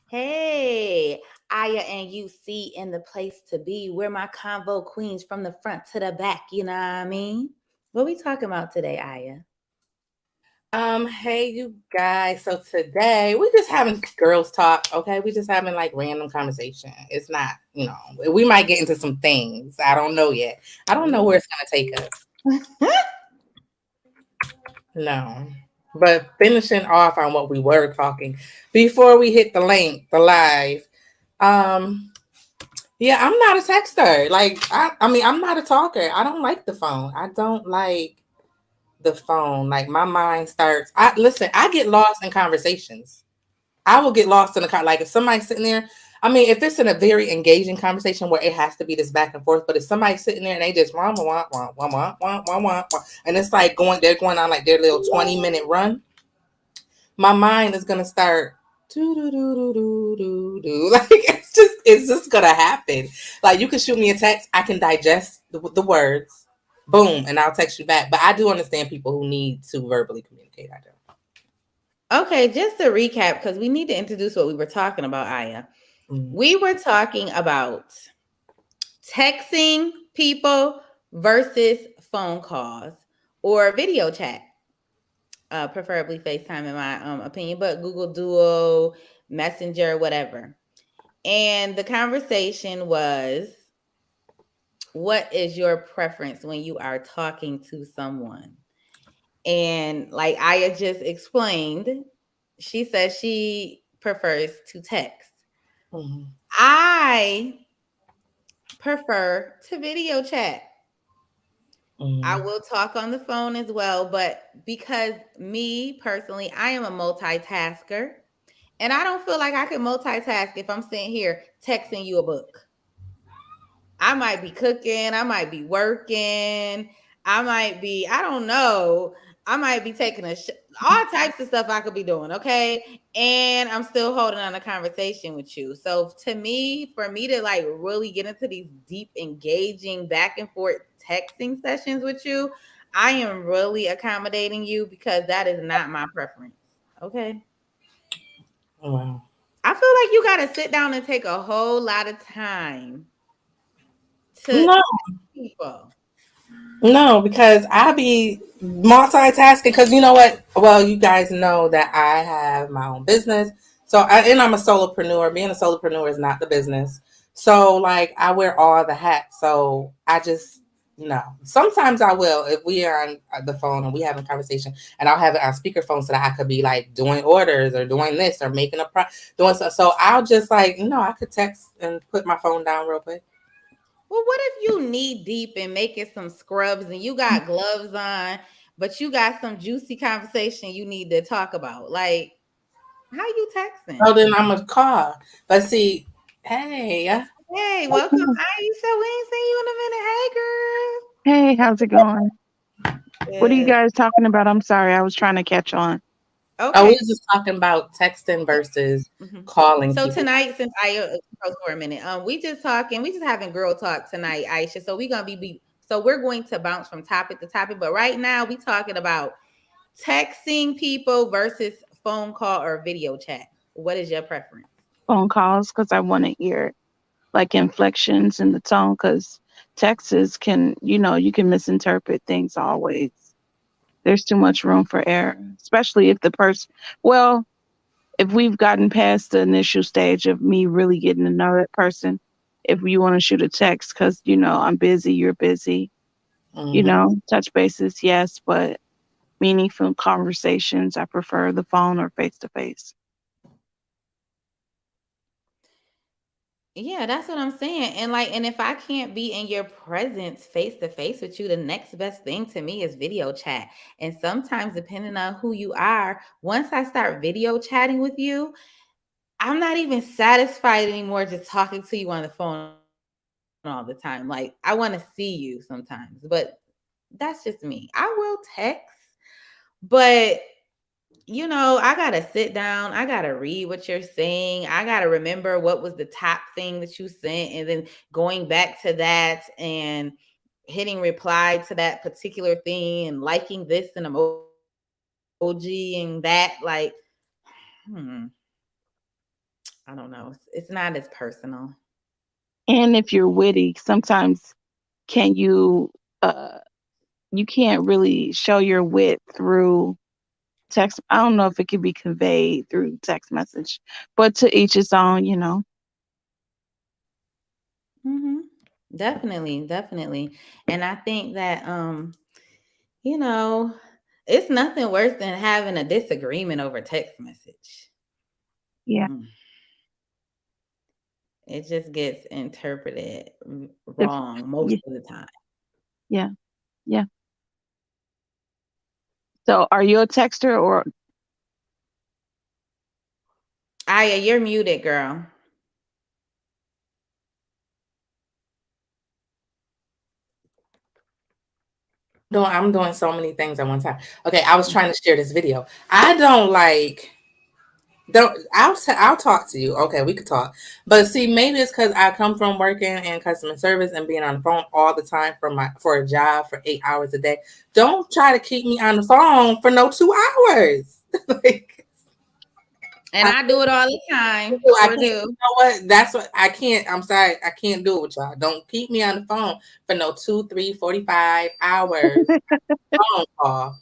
Hey, Aya and UC in the place to be. We're my convo queens from the front to the back. You know what I mean? What we talking about today, Aya? Hey you guys. So today we just having girls talk, okay? We just having like random conversation. It's not, we might get into some things. I don't know yet. I don't know where it's gonna take us. No. But finishing off on what we were talking before we hit the live. Um, yeah, I'm not a texter. Like I mean, I'm not a talker. I don't like the phone. I don't like the phone. Like my mind starts. I get lost in conversations. I will get lost in the car. Like if somebody's sitting there, I mean, if it's in a very engaging conversation where it has to be this back and forth, but if somebody's sitting there and they just and it's like they're going on like their little 20-minute run, my mind is gonna start do do do do do do do. Like it's just gonna happen. Like you can shoot me a text, I can digest the words, boom, and I'll text you back. But I do understand people who need to verbally communicate. I do. Okay, just to recap, because we need to introduce what we were talking about, Aya. Mm. We were talking about texting people versus phone calls or video chat. Preferably FaceTime in my opinion, but Google Duo, Messenger, whatever. And the conversation was, what is your preference when you are talking to someone? And like Aya just explained, she says she prefers to text. Mm-hmm. I prefer to video chat. I Mm-hmm. will talk on the phone as well, but because me personally, I am a multitasker. And I don't feel like I can multitask if I'm sitting here texting you a book. I might be cooking, I might be working, I don't know, I might be taking all types of stuff I could be doing, okay? And I'm still holding on a conversation with you. So to me, for me to like really get into these deep, engaging back and forth texting sessions with you, I am really accommodating you because that is not my preference. Okay. Wow. I feel like you got to sit down and take a whole lot of time to No, people. no, because I be multitasking. Because you know what? Well, you guys know that I have my own business. And I'm a solopreneur. Being a solopreneur is not the business. So, like, I wear all the hats. So, I just, no. Sometimes I will if we are on the phone and we having a conversation, and I'll have it on speakerphone so that I could be like doing orders or doing this or making doing so. So, I'll just like, I could text and put my phone down real quick. Well, what if you knee deep and making some scrubs and you got gloves on, but you got some juicy conversation you need to talk about? Like, how you So texting? then I'm a call. But see, hey, Hey, welcome, Aisha. We ain't seen you in a minute. Hey, Hey, how's it going? girl. What are you Good. guys talking about? I'm sorry, I was trying to catch on. we Okay. was just talking about texting versus Mhm. calling So people. tonight, since I froze for a minute, we just having girl talk tonight, Aisha. So we gonna so we're going to bounce from topic to topic, but right now we talking about texting people versus phone call or video chat. What is your preference? Phone calls because I want to hear like inflections in the tone because texts can, you can misinterpret things always. There's too much room for error, especially if the person, well, if we've gotten past the initial stage of me really getting to know that person. If you want to shoot a text because, I'm busy, you're busy, Hmm. touch bases, yes, but meaningful conversations, I prefer the phone or face to face. Yeah, that's what I'm saying. And like, and if I can't be in your presence face to face with you, the next best thing to me is video chat. And sometimes, depending on who you are, once I start video chatting with you, I'm not even satisfied anymore just talking to you on the phone all the time. Like, I want to see you sometimes, but that's just me. I will text, but I gotta sit down. I gotta read what you're saying. I gotta remember what was the top thing that you sent, and then going back to that and hitting reply to that particular thing and liking this and emoji and that. Like, hmm. I don't know. It's not as personal. And if you're witty, sometimes can you uh you can't really show your wit through text. I don't know if it can be conveyed through text message, but to each his own, you know. Hmm. Definitely, definitely. And I think that you know, it's nothing worse than having a disagreement over text message. Yeah. Mm. It just gets interpreted If, wrong most yeah, of the time. yeah, yeah. So are you a texter or Aya, you're muted, girl. I'm doing so many things at one time. Okay, I was trying to share this video. I don't like. Don't I'll talk to you. Okay, we could talk. But see, maybe it's because I come from working in customer service and being on the phone all the time for a job for 8 hours a day. Don't try to keep me on the phone for no 2 hours. Like And I I do it all the time. I Sure can't. You do. know what? That's what I can't. I'm sorry. I can't do it with y'all. Don't keep me on the phone for no 2, 3, 45 hours phone call.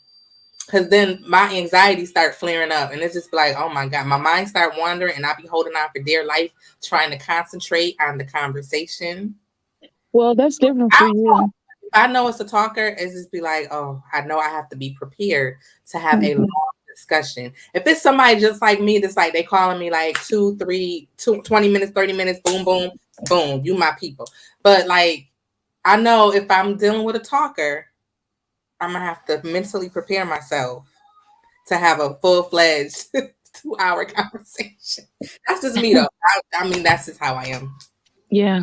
Cause then my anxiety start flaring up, and it's just like, oh my god, my mind start wandering, and I be holding on for dear life, trying to concentrate on the conversation. well, that's different for I'll talk. you. If I know it's a talker, it's just be like, oh, I know I have to be prepared to have a Mhm. long discussion. If it's somebody just like me, that's like they calling me like 20 minutes, 30 minutes, boom, boom, boom, you my people. But like, I know if I'm dealing with a talker, I'm gonna have to mentally prepare myself to have a full fledged 2 hour conversation. That's just me though. I mean, that's just how I am. Yeah.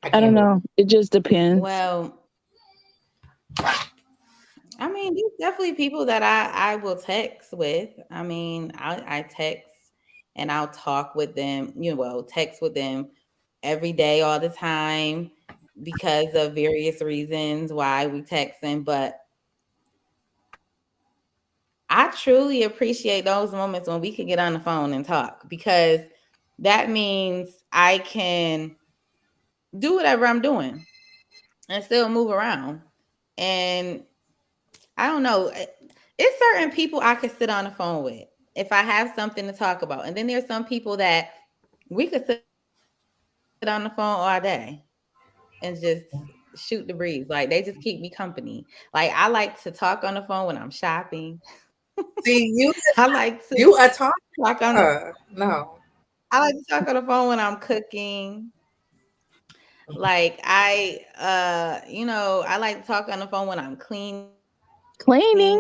I I can't don't do it. know. It just depends. Well, I mean, there's definitely people that I will text with. I mean, I text and I'll talk with them, well, text with them every day, all the time, because of various reasons why we texting. But I truly appreciate those moments when we can get on the phone and talk, because that means I can do whatever I'm doing and still move around. And I don't know. It's certain people I could sit on the phone with if I have something to talk about. And then there's some people that we could sit on the phone all day and just shoot the breeze. Like they just keep me company. Like I like to talk on the phone when I'm shopping. See, I like to you a talker? talk on the No. I like to talk on the phone when I'm cooking. Like I like to talk on the phone when I'm cleaning,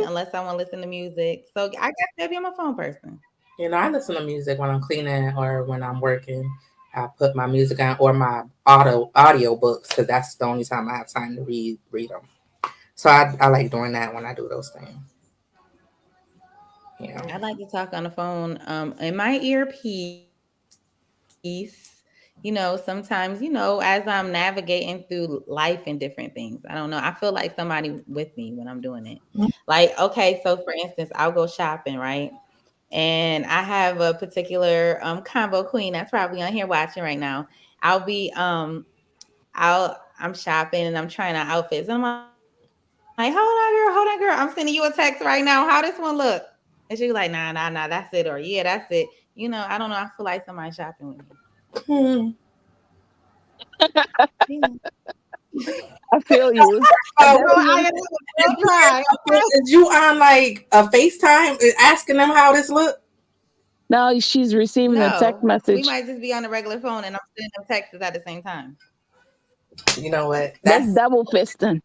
unless I want to listen to Cleaning. music. So I guess maybe I'm a phone person. I listen to music when I'm cleaning or when I'm working. I put my music on or my audio books because that's the only time I have time to read them. So I like doing that when I do those things. You know. I like to talk on the phone in my earpiece. Sometimes, as I'm navigating through life and different things. I don't know. I feel like somebody with me when I'm doing it. Like, okay, so for instance, I'll go shopping, right? And I have a particular convo queen that's probably on here watching right now. I'll be I'm shopping and I'm trying on outfits. And I'm like, hold on, girl, hold on, girl. I'm sending you a text right now. How this one look? And she be like, nah, that's it, or yeah, that's it. I don't know. I feel like somebody shopping with me. Hmm. Yeah. I feel you. I Uh, So I definitely. am a girl cry. Okay. is you on like a FaceTime asking them how this look? No, she's receiving a text No, we message. might just be on the regular phone and I'm sending them texts at the same time. You know what? That's That's double fisting.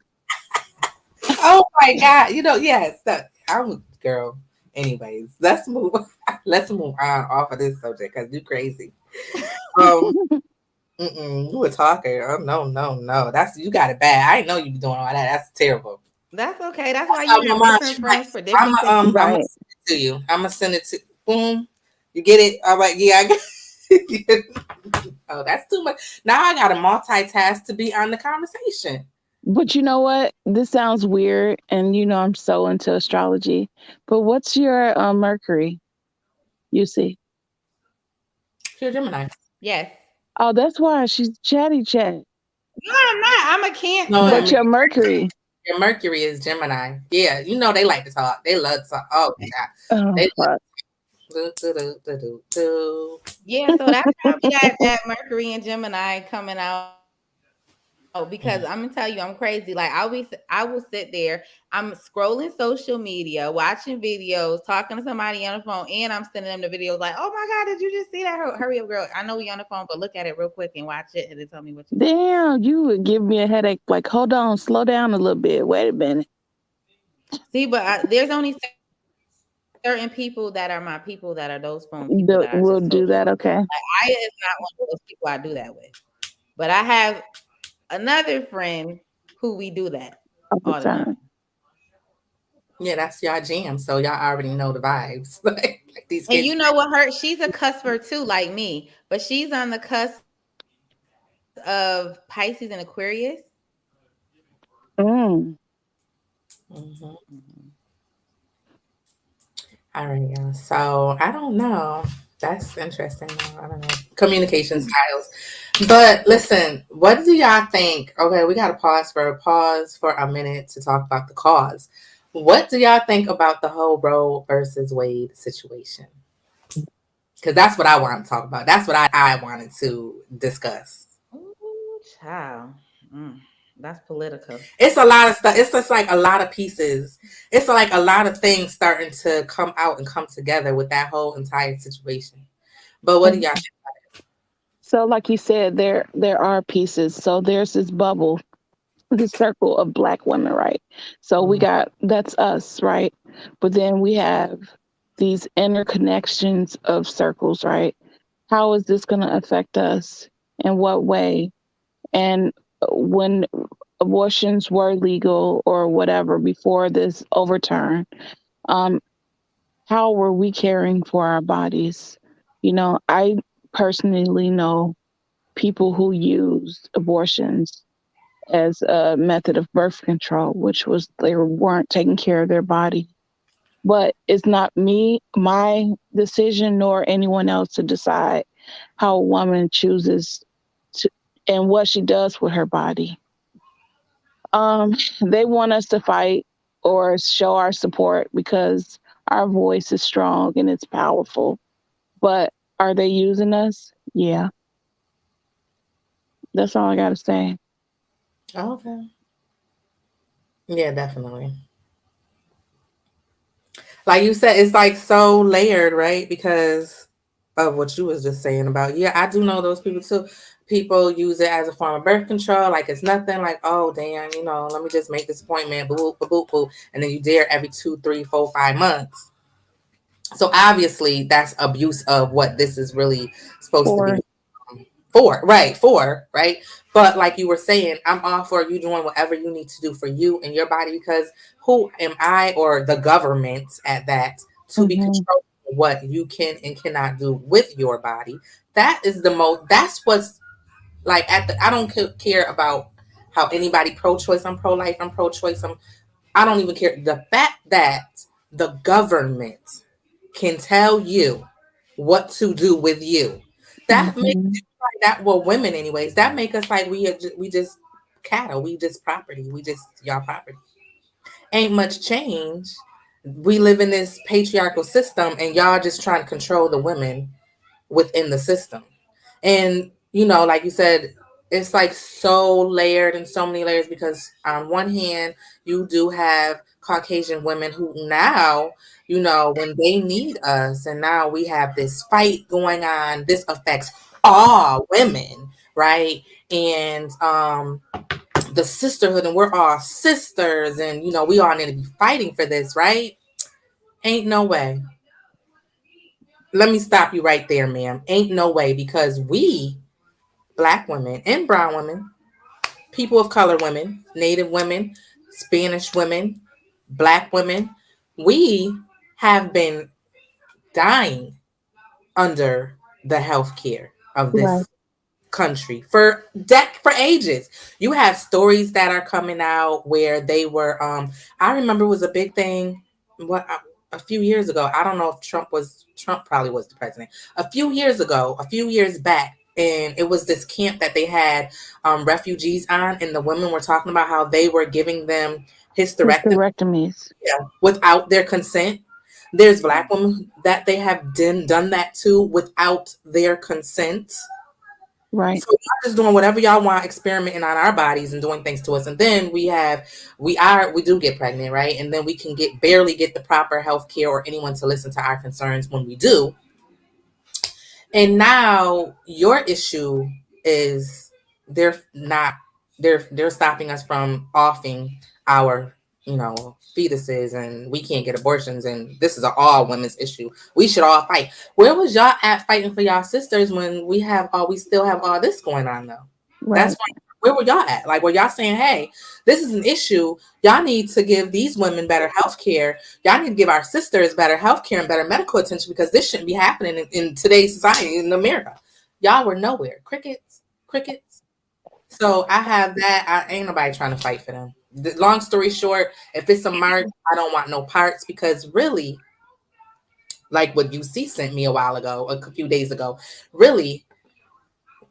oh my god. Yes. I'm a girl. Anyways, let's move. Let's move on off of this subject because you crazy. Um, you a talker? Oh no, no, no. That's you got it bad. I didn't know you be doing all that. That's terrible. That's okay. That's why That's you how my have mom. different She like, friends for different I'm things. gonna Right. send it to you. I'm gonna send it to boom. You get it? I'm like, yeah, I got it. Oh, that's too much. Now I gotta multitask to be on the conversation. But you know what? This sounds weird, and I'm so into astrology. But what's your Mercury? You see. You're Gemini. Yes. Oh, that's why she's chatty chat. No, I'm not. I'm a No, I But mean Cancer. your Mercury. your Mercury is Gemini. Yeah, you know they like to talk. They love to talk. Oh, God. Oh They fuck. do, do, do, do, do, do. Yeah, so that's probably that Mercury and Gemini coming out because I'm gonna tell you I'm crazy. Like I will sit there, I'm scrolling social media, watching videos, talking to somebody on the phone, and I'm sending them the videos like, oh my god, did you just see that? Hurry up, girl! I know we on the phone, but look at it real quick and watch it, and then tell me what you see. Damn, you would give me a headache. Like, hold on, slow down a little bit. Wait a minute. See, but there's only certain people that are my people that are those phone people that I just told you about. We'll do Like that, okay? I is not one of those people I do that with. But I have another friend who we do that All the all the time. time. Yeah, that's y'all jam. So y'all already know the vibes. Like these And kids. you know what? She's a cusper too, like me, but she's on the cusp of Pisces and Aquarius. Mm. Mhm. Mhm. All right, y'all. So I don't know. That's interesting. Though. I don't know. Communication styles. But listen, what do y'all think? Okay, we got to pause for a minute to talk about the cause. What do y'all think about the whole Roe versus Wade situation? Because that's what I want to talk about. That's what I wanted to discuss. Ooh, child. Mm, that's political. It's a lot of stuff. It's just like a lot of pieces. It's like a lot of things starting to come out and come together with that whole entire situation. But what do y'all think? So, like you said, there are pieces. So there's this bubble, this circle of black women, right? So we Mhm. got that's us, right? But then we have these interconnections of circles, right? How is this going to affect us? In what way? And when abortions were legal or whatever before this overturn, um, how were we caring for our bodies? I personally know people who used abortions as a method of birth control, which was they weren't taking care of their body. But it's not my decision, nor anyone else to decide how a woman chooses to and what she does with her body. They want us to fight or show our support because our voice is strong and it's powerful. But are they using us? Yeah, that's all I got to say. Okay. Yeah, definitely. Like you said, it's like so layered, right? Because of what you was just saying about, yeah, I do know those people too. People use it as a form of birth control, like it's nothing. Like, oh damn, let me just make this appointment, boo, boo, boo, boo, and then you dare every 2, 3, 4, 5 months. So obviously, that's abuse of what this is really supposed to For be for, right? For, right? But like you were saying, I'm all for you doing whatever you need to do for you and your body because who am I or the government at that to be hmm controlling what you can and cannot do with your body? That is the most. That's what's like at the. I don't care about how anybody pro-choice. I'm pro-life. I'm pro-choice. I don't even care. The fact that the government can tell you what to do with you, that makes hmm you like that. Well, women, anyways, that make us like we just cattle. We just property. We just y'all property. Ain't much change. We live in this patriarchal system, and y'all just trying to control the women within the system. And like you said, it's like so layered and so many layers because on one hand, you do have Caucasian women who now, when they need us, and now we have this fight going on. This affects all women, right? And the sisterhood, and we're all sisters, and we all need to be fighting for this, right? Ain't no way. Let me stop you right there, ma'am. Ain't no way because we black women and brown women, people of color women, native women, Spanish women, black women, we have been dying under the health care of Right. this country for ages. You have stories that are coming out where they were I remember it was a big thing. What? a few years ago. I don't know if Trump probably was the president. A few years ago, a few years back, and it was this camp that they had refugees on, and the women were talking about how they were giving them hysterectomy Hysterectomies. without their consent. There's black women that they have done that to without their consent. Right. So y'all just doing whatever y'all want, experimenting on our bodies and doing things to us. And then we do get pregnant, right? And then we can barely get the proper health care or anyone to listen to our concerns when we do. And now your issue is they're not they're stopping us from offing our fetuses, and we can't get abortions, and this is an all women's issue. We should all fight. Where was y'all at fighting for y'all sisters when we still have all this going on though? That's Right. where were y'all at? Like, were y'all saying, hey, this is an issue, y'all need to give these women better health care, y'all need to give our sisters better health care and better medical attention, because this shouldn't be happening in today's society in America? Y'all were nowhere. Crickets, crickets. So I have that. I ain't nobody trying to fight for them. Long story short, if it's a march, I don't want no parts, because really, like what UC sent me a few days ago, really,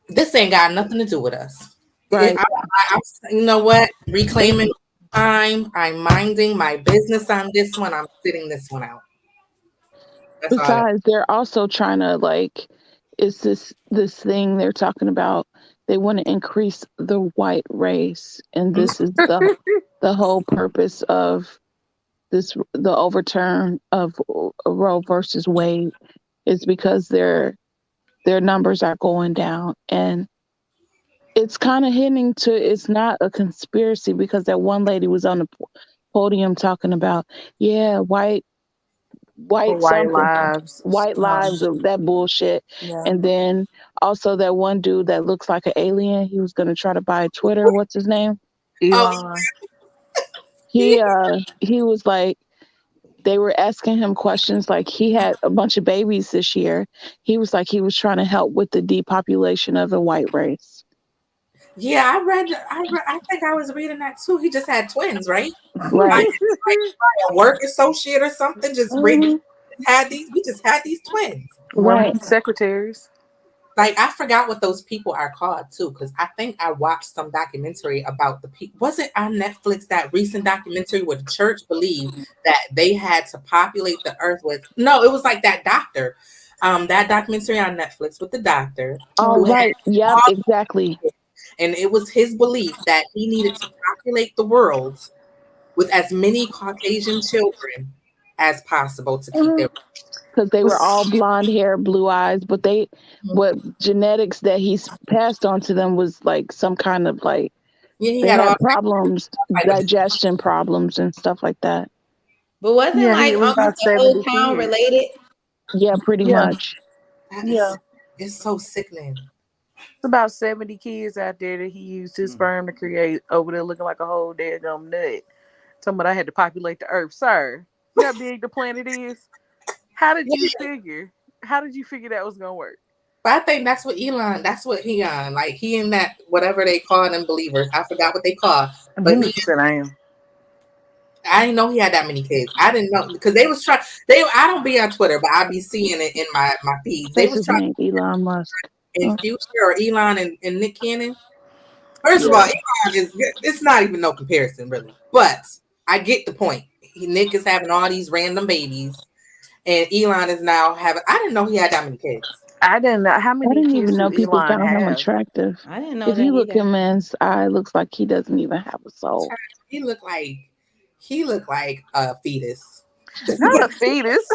this ain't got nothing to do with us. Right. You know what? Reclaiming time. I'm minding my business on this one. I'm sitting this one out. That's all. Besides, they're also trying to like, it's this thing they're talking about. They want to increase the white race, and this is the whole purpose of the overturn of Roe versus Wade is because their numbers are going down, and it's kind of hinting to it's not a conspiracy because that one lady was on the podium talking about, yeah, For white white something, lives. white lives of that bullshit. Yeah. And then also that one dude that looks like an alien, he was gonna try to buy Twitter. What's his name? Oh, Elon. He was like, they were asking him questions like he had a bunch of babies this year. He was like he was trying to help with the depopulation of the white race. yeah, I think I was reading that too. He just had twins, right? Like, Right. a work associate or something. Hmm. We just had these twins. Right. Women secretaries. Like, I forgot what those people are called too, because I think I watched some documentary about the people. Was it on Netflix, that recent documentary where the church believed that they had to populate the earth with? No, it was like that doctor. That documentary on Netflix with the doctor All who had right. Yep. all, Exactly. and it was his belief that he needed to populate the world with as many Caucasian children as possible to keep their. Because they were all Was blonde hair, blue eyes, but what genetics that he's passed on to them was like some kind of like Yeah, he they had all had problems, type of. digestion problems and stuff like that. But wasn't yeah, he like it was almost about the whole 70 town kids. related? Yeah, pretty Yeah, much. That yeah. is, it's so sickening. It's about 70 kids out there that he used his sperm to create over there looking like a whole daggum nut. Talking about I had to populate the earth. Sir, you know how big the planet is? How did you Yeah, figure? How did you figure that was gonna work? but I think that's what Elon. That's what he on. Like, he and that whatever they call them believers. I forgot what they call. But me, 100% I am. I didn't know he had that many kids. I didn't know because they was trying. They I don't be on Twitter, but I be seeing it in my feeds. They What's was his trying name? Elon Musk. in Oh, Future or Elon and Nick Cannon. First of all, Yeah. Elon is it's not even no comparison really. But I get the point. Nick is having all these random babies, and Elon is now having. I didn't know he had that many kids. I didn't know how I many didn't kids even do know people Elon found him have. attractive. I didn't know If that you look either. him in his eye, it looks like he doesn't even have a soul. He looked like a fetus. Not a fetus.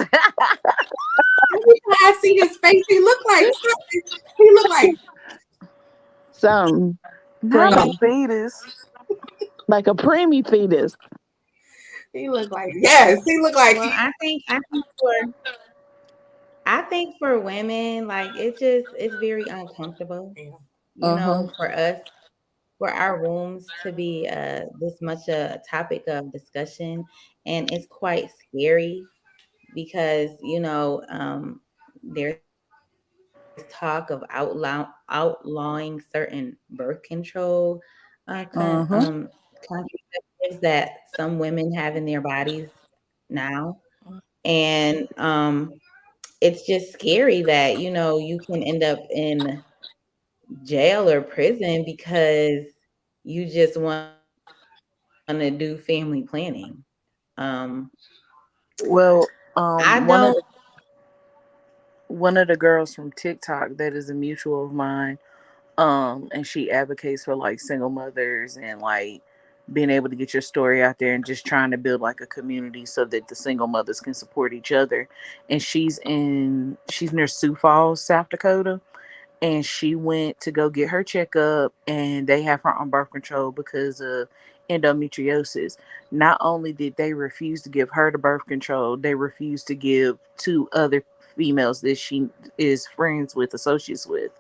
I see his face. He looked like something. He looked like Some Not a no. preemie, fetus. like a preemie fetus. He looked like yes. He looked like Well, I think for women, like it's very uncomfortable, yeah. Uh-huh. for us, for our wombs to be this much a topic of discussion, and it's quite scary because there's talk of outlawing certain birth control Uh-huh. contraceptives that some women have in their bodies now. And it's just scary that, you can end up in jail or prison because you just want to do family planning. Um, Well, I don't. one of the girls from TikTok that is a mutual of mine, and she advocates for like single mothers and like being able to get your story out there and just trying to build like a community so that the single mothers can support each other. And she's near Sioux Falls, South Dakota, and she went to go get her checkup, and they have her on birth control because of endometriosis. Not only did they refuse to give her the birth control, they refused to give two other females that she is friends with, associates with,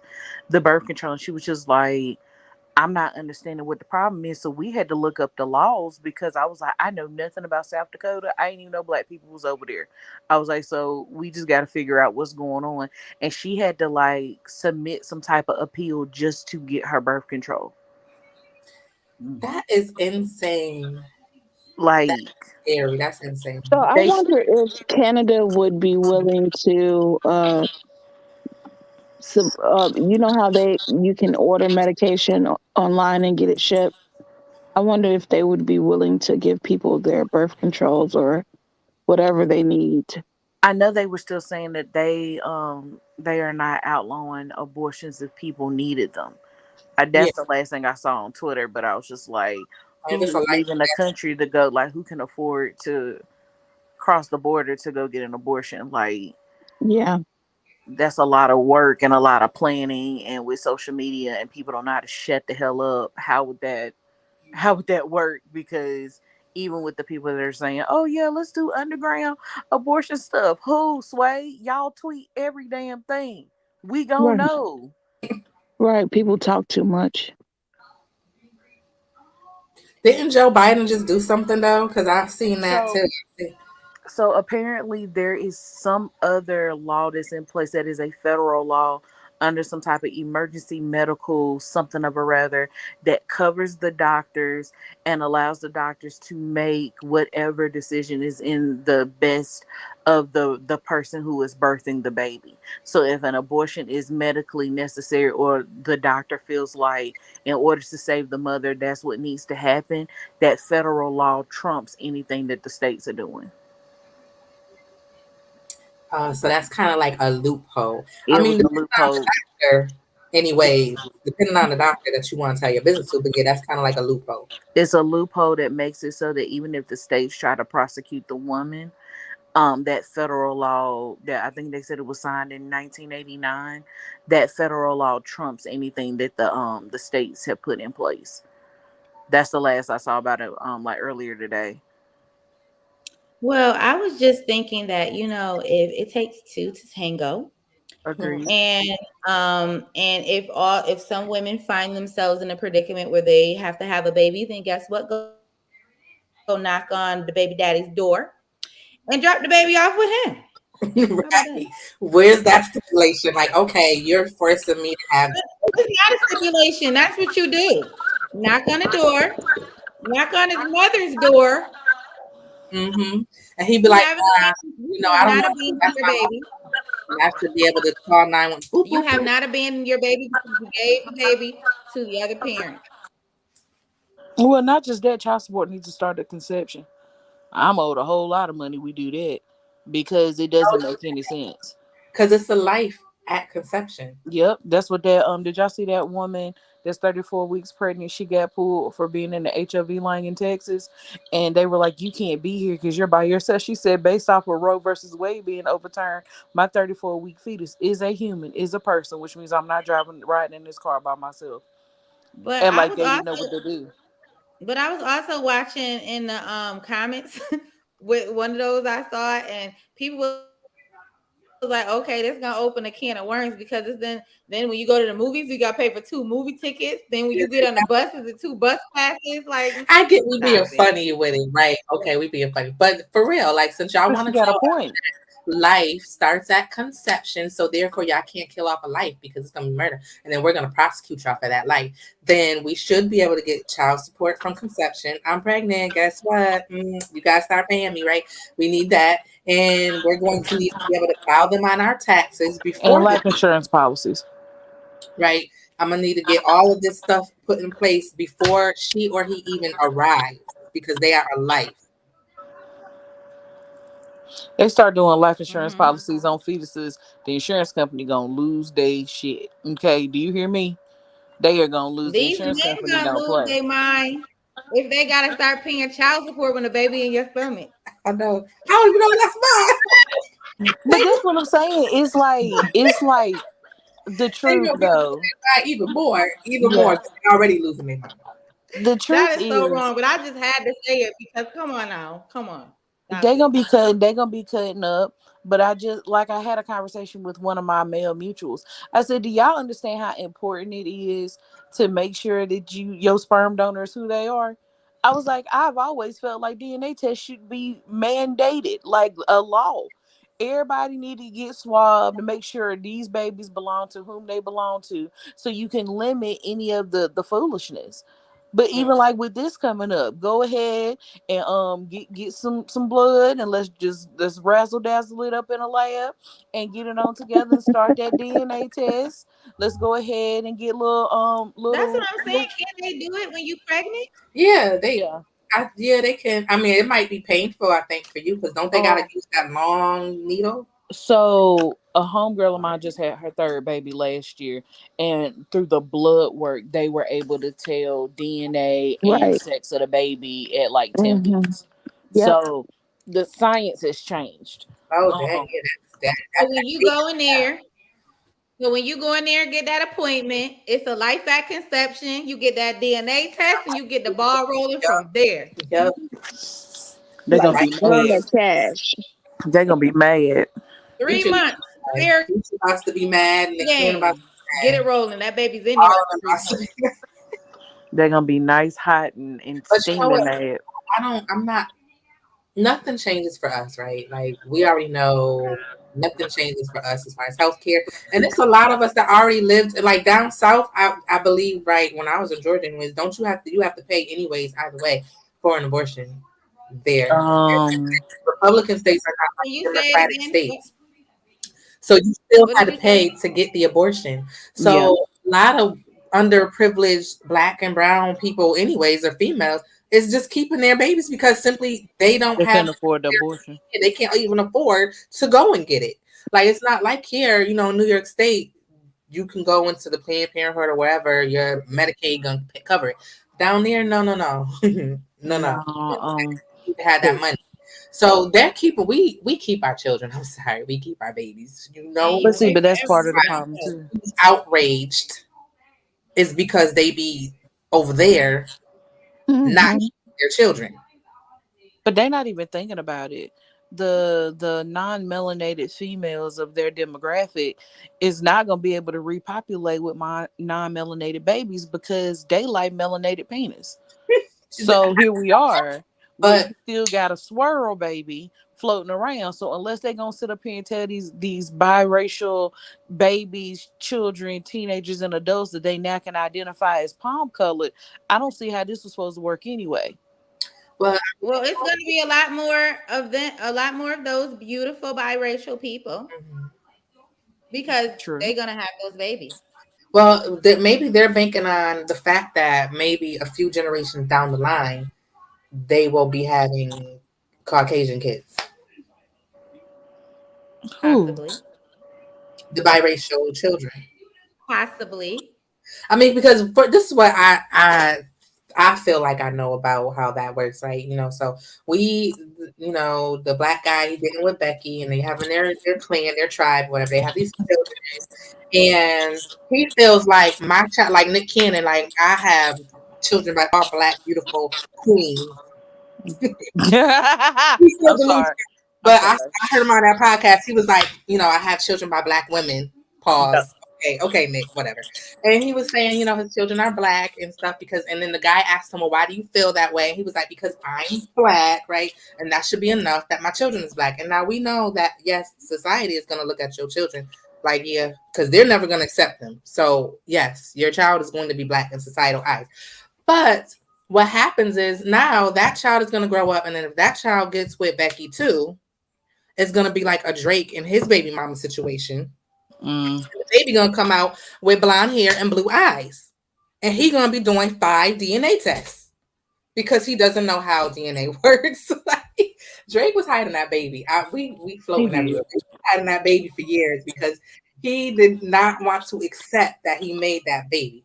the birth control. And she was just like, I'm not understanding what the problem is. So we had to look up the laws because I was like, I know nothing about South Dakota. I didn't even know black people was over there. I was like, so we just got to figure out what's going on. And she had to like submit some type of appeal just to get her birth control. That is insane. That's Like scary. That's insane. So I they, wonder if Canada would be willing to, you know how you can order medication online and get it shipped. I wonder if they would be willing to give people their birth controls or whatever they need. I know they were still saying that they are not outlawing abortions if people needed them. Yeah. That's the last thing I saw on Twitter, but I was just like, If it's a who is life leaving the or country to go? Like, who can afford to cross the border to go get an abortion? Like, Yeah, that's a lot of work and a lot of planning. And with social media and people don't know how to shut the hell up, how would that work? Because even with the people that are saying, "Oh yeah, let's do underground abortion stuff," who sway y'all tweet every damn thing. We gonna right, know. right. People talk too much. didn't Joe Biden just do something though? Because I've seen that So too. apparently there is some other law that's in place that is a federal law under some type of emergency medical something of a rather that covers the doctors and allows the doctors to make whatever decision is in the best of the person who is birthing the baby. So if an abortion is medically necessary or the doctor feels like in order to save the mother that's what needs to happen, that federal law trumps anything that the states are doing. So that's kind of like a loophole. I It mean, was a depending on loophole. the doctor, anyway, depending on the doctor that you want to tell your business to, but yeah, that's kind of like a loophole. It's a loophole that makes it so that even if the states try to prosecute the woman, that federal law that I think they said it was signed in 1989, that federal law trumps anything that the states have put in place. That's the last I saw about it, like earlier today. Well, I was just thinking that, if it takes two to tango, Agreed. and if some women find themselves in a predicament where they have to have a baby, then guess what? Go knock on the baby daddy's door and drop the baby off with him. How about that? Right? Where's that stipulation? Like, okay, you're forcing me to have. It's not a stipulation. That's what you do. Knock on the door, knock on his mother's door. Mm-hmm. And he'd be You like, have I don't not want to. abandoned That's your my baby. mom. You have to be able to call 911. Boop, You boop, have boop. not abandoned your baby because you gave the baby to the other parent. Well, not just that, child support needs to start at conception. I'm owed a whole lot of money. We do that because it doesn't make any sense. Because it's a life at conception. Yep, that's what that did y'all see that woman that's 34 weeks pregnant, she got pulled for being in the HIV line in Texas, and they were like, you can't be here because you're by yourself. She said, based off of Roe versus Wade being overturned, my 34-week fetus is a human, is a person, which means I'm not riding in this car by myself. But And I like was they didn't also know what to do. but I was also watching in the comments with one of those I saw, and people was like, okay, this gonna open a can of worms because then when you go to the movies, you gotta pay for two movie tickets. Then when you get on the buses, it's two bus passes. Like, I stop get it. we being funny with it, right? Okay, we being funny. But for real, like since y'all But want she to got a tell point. life starts at conception, so therefore y'all can't kill off a life because it's gonna be murder, and then we're gonna prosecute y'all for that life. Then we should be able to get child support from conception. I'm pregnant. Guess what? You guys start paying me, right? We need that, and we're going to need to be able to file them on our taxes And before life insurance policies. right? I'm gonna need to get all of this stuff put in place before she or he even arrives because they are a life. They start doing life insurance Mm-hmm. policies on fetuses. The insurance company gonna lose their shit. Okay, do you hear me? They are gonna lose. The These insurance men company gonna don't lose play. their mind if they gotta start paying child support when the baby in your stomach. I know. I don't even know that's mine. But that's what I'm saying. It's like the They truth gonna be losing though. their mind even more. Yeah. 'Cause they already losing their mind. The truth That is so is wrong, but I just had to say it because come on now, come on, stop they gonna it. be cutting. They gonna be cutting up. But I just like I had a conversation with one of my male mutuals. I said, "Do y'all understand how important it is to make sure that your sperm donor is who they are?" I was like, I've always felt like DNA tests should be mandated, like a law. Everybody need to get swabbed to make sure these babies belong to whom they belong to, so you can limit any of the foolishness. But Mm. even like with this coming up, go ahead and get some blood and let's razzle dazzle it up in a lab and get it on together and start that DNA test. Let's go ahead and get That's what little I'm saying. Can't they do it when you pregnant? Yeah, yeah. they can. I mean, it might be painful, I think, for you because don't they gotta Um use that long needle? so a homegirl of mine just had her third baby last year, and through the blood work they were able to tell DNA and Right. sex of the baby at like 10 Mm-hmm. weeks. Yep. So the science has changed. Oh, dang, Um yeah, that, So that, when you that, go in there, so when you go in there and get that appointment, it's a life at conception. You get that DNA test and you get the ball rolling from there. yeah, they're like gonna right be Run mad. the cash. They're gonna be mad. 3 future, months. There future about to be mad and the kin about to game. be Get mad. it rolling. That baby's in there All of for them 3 months. about to be. They're gonna be nice, hot, and But you know steaming what? mad. I'm not. Nothing changes for us, right? Like we already know nothing changes for us as far as healthcare. And there's a lot of us that already lived like down south. I believe right when I was in Georgia, anyways. Don't you have to pay anyways either way for an abortion there. Um, Republican states are not Can you like say it Democratic again? states, so you still What had did to you say? pay to get the abortion. yeah, So a lot of underprivileged black and brown people, anyways, or females, is just keeping their babies because simply they don't they have couldn't afford the abortion. they can't even afford to go and get it. Like it's not like here, in New York State, you can go into the Planned Parenthood or wherever your Medicaid gonna cover it. Down there, no, no, no, no, no. No, You had that money. So they're keeping we keep our children. I'm sorry, we keep our babies. And but you see, pay but for that's part of the everything problem else. too. Who's outraged is because they be over there not Mm-hmm. keeping their children. But they're not even thinking about it. The non-melanated females of their demographic is not gonna be able to repopulate with my non-melanated babies because they like melanated penis. So here we are. We But still got a swirl baby floating around. So unless they're gonna sit up here and tell these biracial babies, children, teenagers, and adults that they now can identify as palm colored, I don't see how this was supposed to work anyway. well, Well, it's going to be a lot more of them, a lot more of those beautiful biracial people because True. they're going to have those babies. maybe they're banking on the fact that maybe a few generations down the line they will be having Caucasian kids, Who? Possibly. the biracial children. Possibly. I mean, because this is what I feel like I know about how that works, right? So we, the black guy he getting with Becky, and they having their clan, their tribe, whatever. They have these children, and he feels like my child, like Nick Cannon, like I have children by all black, beautiful queens. He's so I'm delusional. sorry. I'm But I sorry. heard him on that podcast. He was like, I have children by black women. No. Pause. okay, Nick, whatever. And he was saying, his children are black and stuff and then the guy asked him, well, why do you feel that way? And he was like, because I'm black, right? And that should be enough that my children is black. And now we know that, yes, society is going to look at your children like, yeah, because they're never going to accept them. So, yes, your child is going to be black in societal eyes. But what happens is now that child is going to grow up. And then if that child gets with Becky too, it's going to be like a Drake and his baby mama situation. Mm. The baby gonna come out with blonde hair and blue eyes, and he gonna be doing 5 DNA tests because he doesn't know how DNA works. Like, Drake was hiding that baby. We He floating did. everywhere. He was hiding that baby for years because he did not want to accept that he made that baby.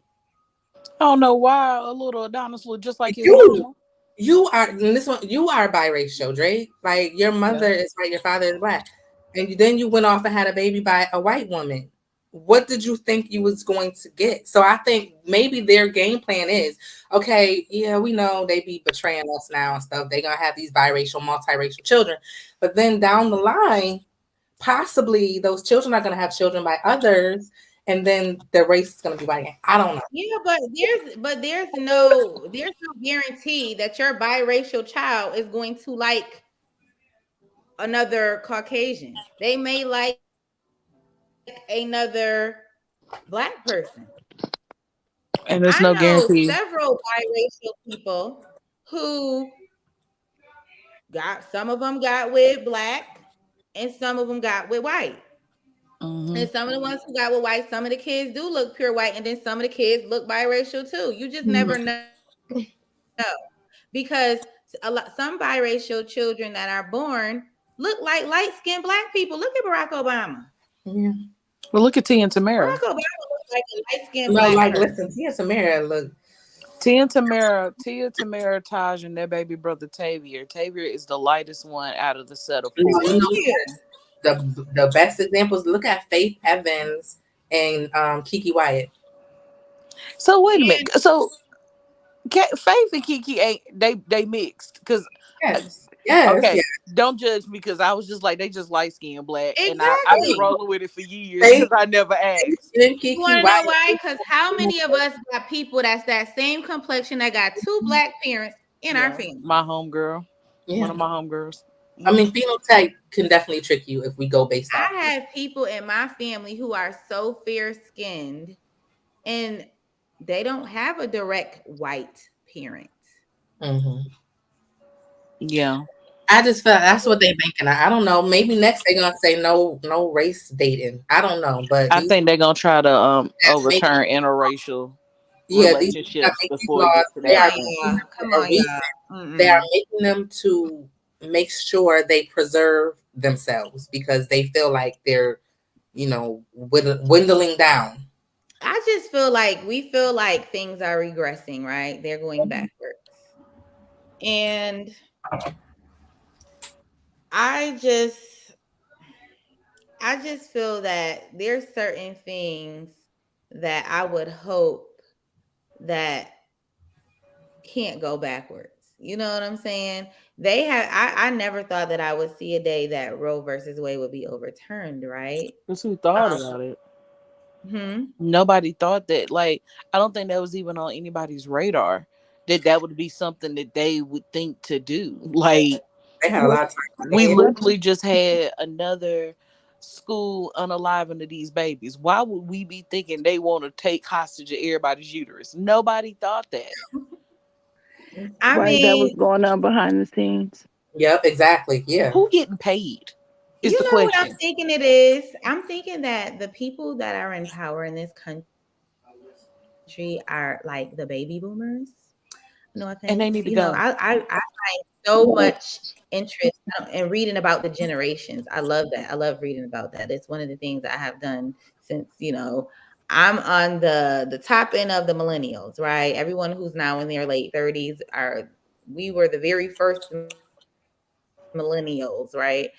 I don't know why a little Adonis look just like his You, mama. you are in this one. You are biracial, Drake. Like your Yeah. mother is white, your father is black, and then you went off and had a baby by a white woman. What did you think you was going to get? So I think maybe their game plan is, okay, yeah, we know they be betraying us now and stuff. They're gonna have these biracial, multiracial children. But then down the line, possibly those children are gonna have children by others, and then the race is gonna be white. I don't know. Yeah, but there's no guarantee that your biracial child is going to like another Caucasian. They may like another black person. I And there's know no guarantee. several biracial people who got some of them got with black and some of them got with white. Hmm. And some of the ones who got with white, some of the kids do look pure white, and then some of the kids look biracial too. You just never know because some biracial children that are born look like light skinned black people. Look at Barack Obama. Yeah. Well, look at T and Barack Tamara. Obama looks like a light skinned No, black like person. listen, Tia Samara, look, Tia, Tamara, Taj, and their baby brother Tavia. Tavia is the lightest one out of the set of no, four. Thank you. the best examples. Look at Faith Evans and Kiki Wyatt. So wait a And minute. So Faith and Kiki ain't they mixed? Cause Yes, yes, okay, yes. don't judge me because I was just like they just light skinned black, and I've been exactly. rolling with it for years Faith, because I never Faith asked. and You Kiki want to know Wyatt. why? Because how many of us got people that's that same complexion that got two black parents in our Yeah, family? my homegirl, one Yeah, of my homegirls. I Mm-hmm. mean phenotype can definitely trick you if we go based off. I have people in my family who are so fair skinned and they don't have a direct white parent. Hmm. Yeah, I just felt that's what they thinking. I don't know. Maybe next they're gonna say no, no race dating. I don't know, but I these think they're gonna try to that make overturn interracial yeah these that relationships make these before it laws. gets to They Come that are on, point. making y'all. them Come for a on, reason. y'all. They are Mm-mm. making them to make sure they preserve themselves because they feel like they're, dwindling down. I just feel like we feel like things are regressing, right? They're going backwards. And I just I just feel that there's certain things that I would hope that can't go backwards. You know what I'm saying? I never thought that I would see a day that Roe versus Wade would be overturned, right? That's who thought Um, about it. Hmm. Nobody thought that. Like, I don't think that was even on anybody's radar that that would be something that they would think to do. Like, they had a lot of time on we their literally just had another school unaliving of these babies. Why would we be thinking they want to take hostage of everybody's uterus? Nobody thought that. hands. I Right, that was mean, going on behind the scenes. Yep, exactly. Yeah. Who getting paid? Is you the know what I'm question. thinking it is? I'm thinking that the people that are in power in this country are like the baby boomers. No offense. And they need to go. I find so much interest in reading about the generations. I love that. I love reading about that. It's one of the things I have done since, I'm on the top end of the millennials, right? Everyone who's now in their late 30s are we were the very first millennials, right?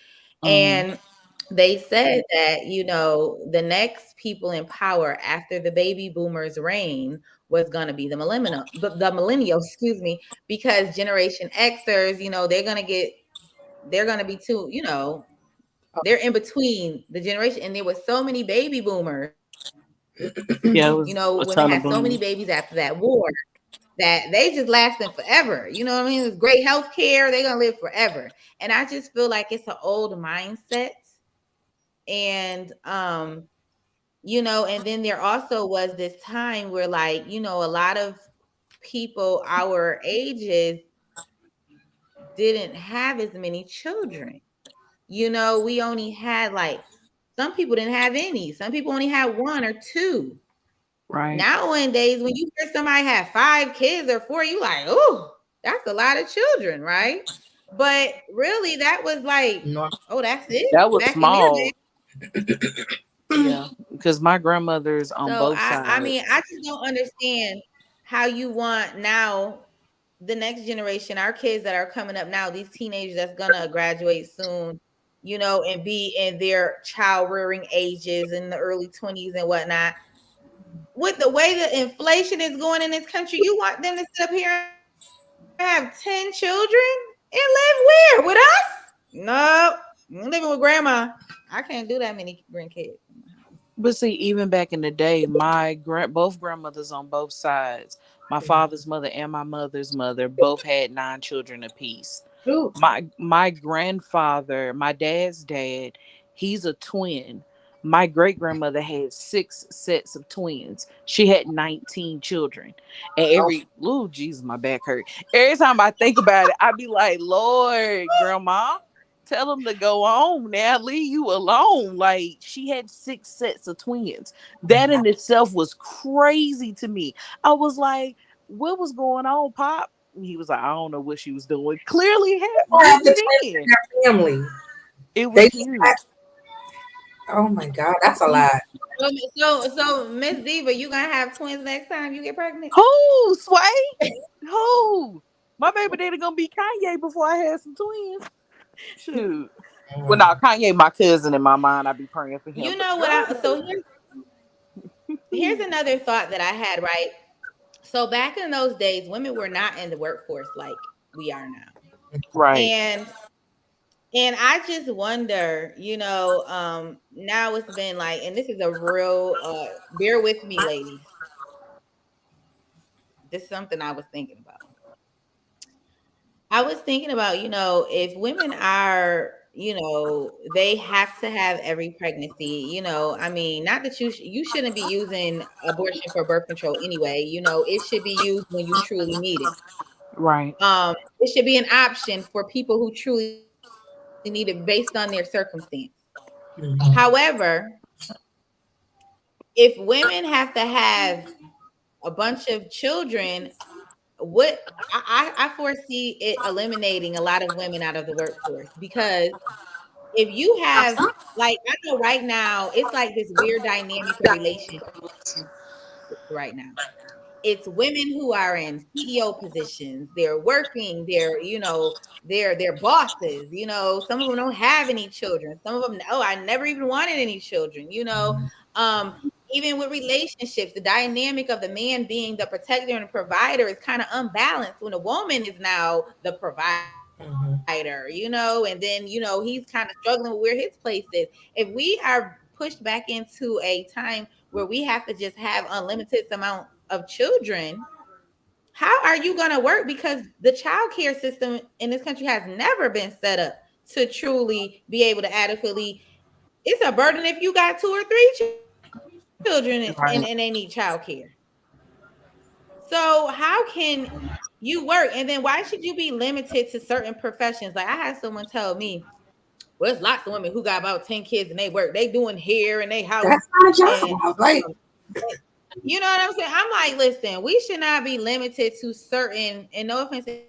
And Hmm. they said that, the next people in power after the baby boomers reign was going to be the millennial, excuse me, because Generation Xers, they're going to be too, they're in between the generation. And there was so many baby boomers Yeah, it You was know, a women ton of had so many boom. babies after that war that they just lasting forever. You know what I mean? It's great health care. They're gonna live forever. And I just feel like it's an old mindset. And you know, and then there also was this time where like, you know, a lot of people our ages didn't have as many children. You know, we only had like some people didn't have any. Some people only had one or two. Right. Nowadays, when you hear somebody have 5 kids or four, you like, oh, that's a lot of children, right? But really, that was like, Normal. oh, that's it That was back in their day. small. Yeah, because my grandmother's on So both I mean, I sides. just don't understand how you want now the next generation, our kids that are coming up now, these teenagers that's gonna graduate soon, you know, and be in their child rearing ages in the early 20s and whatnot. With the way the inflation is going in this country, you want them to sit up here and have 10 children and live where? With us? No, I'm living with grandma. I can't do that many grandkids in my house. But see, even back in the day, both grandmothers on both sides, my father's mother and my mother's mother, both had 9 children apiece. Ooh. My grandfather, my dad's dad, he's a twin. My great grandmother had 6 sets of twins. She had 19 children. And Oh, ooh, Jesus, my back hurt. Every time I think about it, I be like, Lord, grandma, tell them to go on now. Leave you alone. Like, she had 6 sets of twins. That in itself was crazy to me. I was like, what was going on, Pop? He was like, I don't know what she was doing. Clearly people did have the it twins in. in their family. It They was just huge. oh my God, that's a lot. So Miss Diva, you gonna have twins next time you get pregnant? Who, Sway? Who? My baby daddy gonna be Kanye before I had some twins. Shoot. Well, Mm. now Kanye, my cousin in my mind, I be praying for him. You But know what girl, I so here's another thought that I had, right? So back in those days, women were not in the workforce like we are now. right, And I just wonder, you know, now it's been like, and this is a real bear with me, ladies. This is something I was thinking about. I was thinking about, you know, if women are, you know, they have to have every pregnancy, you know, I mean, not that you shouldn't be using abortion for birth control anyway, you know, it should be used when you truly need it. right, It should be an option for people who truly need it based on their circumstance. Mhm. However, if women have to have a bunch of children, what I foresee it eliminating a lot of women out of the workforce because if you have like I know right now it's like this weird dynamic of relationship right now. It's women who are in CEO positions. They're working. They're they're bosses. You know, some of them don't have any children. Some of them, oh, I never even wanted any children. You know, um, even with relationships, the dynamic of the man being the protector and the provider is kind of unbalanced when a woman is now the provider. You Mhm. know, and then he's kind of struggling with where his place is. If we are pushed back into a time where we have to just have unlimited amount of children, how are you going to work? Because the child care system in this country has never been set up to truly be able to adequately. It's a burden if you got 2 or 3 children and they need right. child care. So how can you work? And then why should you be limited to certain professions? Like I had someone tell me, well, there's lots of women who got about 10 kids and they work. They doing hair in their house That's not a and job. Like, you know what I'm saying? I'm like, listen, we should not be limited to certain, and no offense to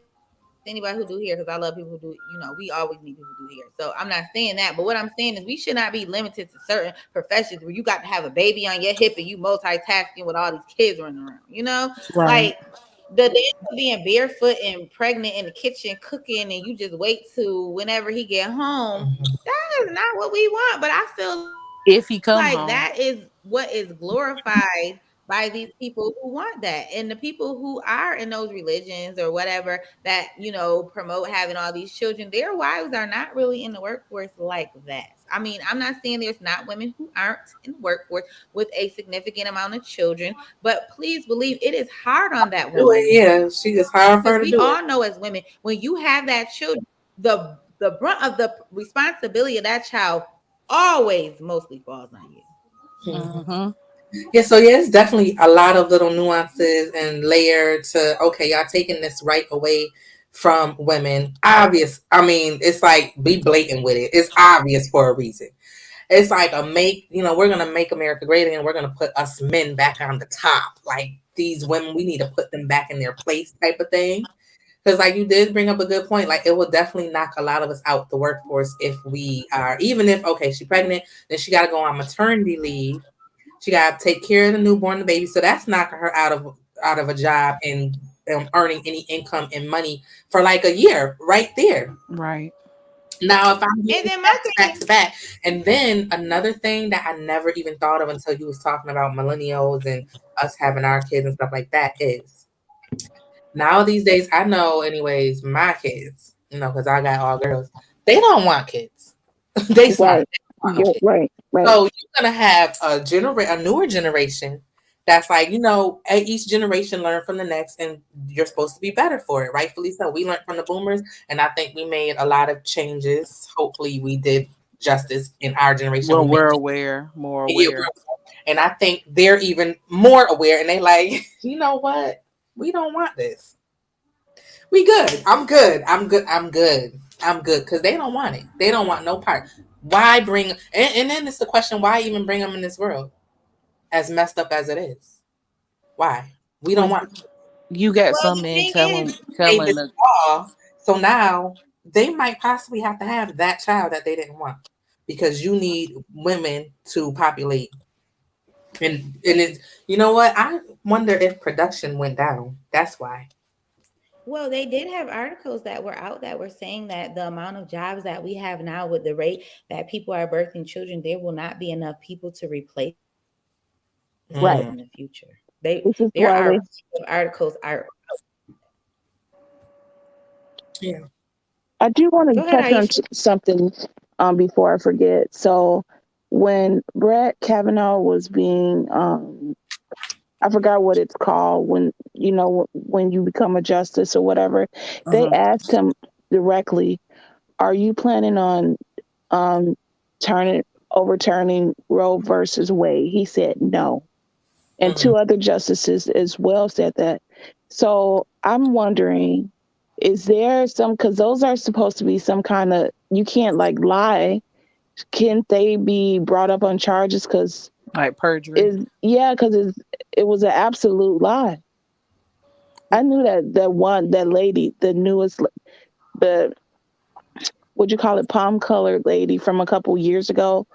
anybody who do hair, because I love people who do, we always need people who do hair. So I'm not saying that. But what I'm saying is we should not be limited to certain professions where you got to have a baby on your hip and you multitasking with all these kids running around, Like Right. the dance of being barefoot and pregnant in the kitchen cooking and you just wait to whenever he get home. mhm. That is not what we want. But I feel like that If he is come what home. is glorified by these people who want that. And the people who are in those religions or whatever that, promote having all these children, their wives are not really in the workforce like that. I mean, I'm not saying there's not women who aren't in the workforce with a significant amount of children, but please believe it is hard on that Do it, woman. yeah. She is hard for Because her to we do it. all know as women, when you have that children, the brunt of the responsibility of that child always mostly falls on you. Mhm. Mm-hmm. Yeah, so yeah, it's definitely a lot of little nuances and layer to okay, y'all taking this right away from women. Obvious. I mean, it's like be blatant with it. It's obvious for a reason. It's like a make, we're gonna make America great again. We're gonna put us men back on the top. Like these women, we need to put them back in their place type of thing. Because like you did bring up a good point. Like it will definitely knock a lot of us out the workforce if we are even if okay, she's pregnant, then she gotta go on maternity leave. She got to take care of the newborn, the baby. So that's knocking her out of a job and earning any income and money for like a year right there. Right. Now, if I'm And doing then my back to back thing, to back, and then another thing that I never even thought of until you was talking about millennials and us having our kids and stuff like that is now these days I know, anyways, my kids, because I got all girls, they don't want kids. They smart. Right. They don't want Yeah, kids. right. Right. So you're gonna have a newer generation that's like, each generation learn from the next, and you're supposed to be better for it, rightfully so. We learned from the boomers, and I think we made a lot of changes. Hopefully, we did justice in our generation. We Well, made we're aware, more yeah, aware. and I think they're even more aware, and they like, you know what? We don't want this. We good. I'm good. I'm good. I'm good. I'm good because they don't want it. They don't want no part. Why bring and then it's the question, why even bring them in this world? As messed up as it is. Why? We Well, don't want you got well, some the men thing telling is, made telling this the law. So now they might possibly have to have that child that they didn't want. Because you need women to populate. And it's you know what? I wonder if production went down. That's why. well, they did have articles that were out that were saying that the amount of jobs that we have now with the rate that people are birthing children, there will not be enough people to replace those jobs in the future. Right. Mm, There This is are why they. articles are. yeah. I do want Go to ahead, touch on Aisha. something before I forget. So when Brett Kavanaugh was being, I forgot what it's called when when you become a justice or whatever. They uh asked him directly, "Are you planning on um, turning overturning Roe versus Wade?" He said no, and Mm-mm. two other justices as well said that. So I'm wondering, is there some, because those are supposed to be some kind of, you can't like lie. Can't they be brought up on charges? Because like perjury. is yeah, because it was an absolute lie. I knew that lady, the newest, the what you call it, palm colored lady from a couple years ago,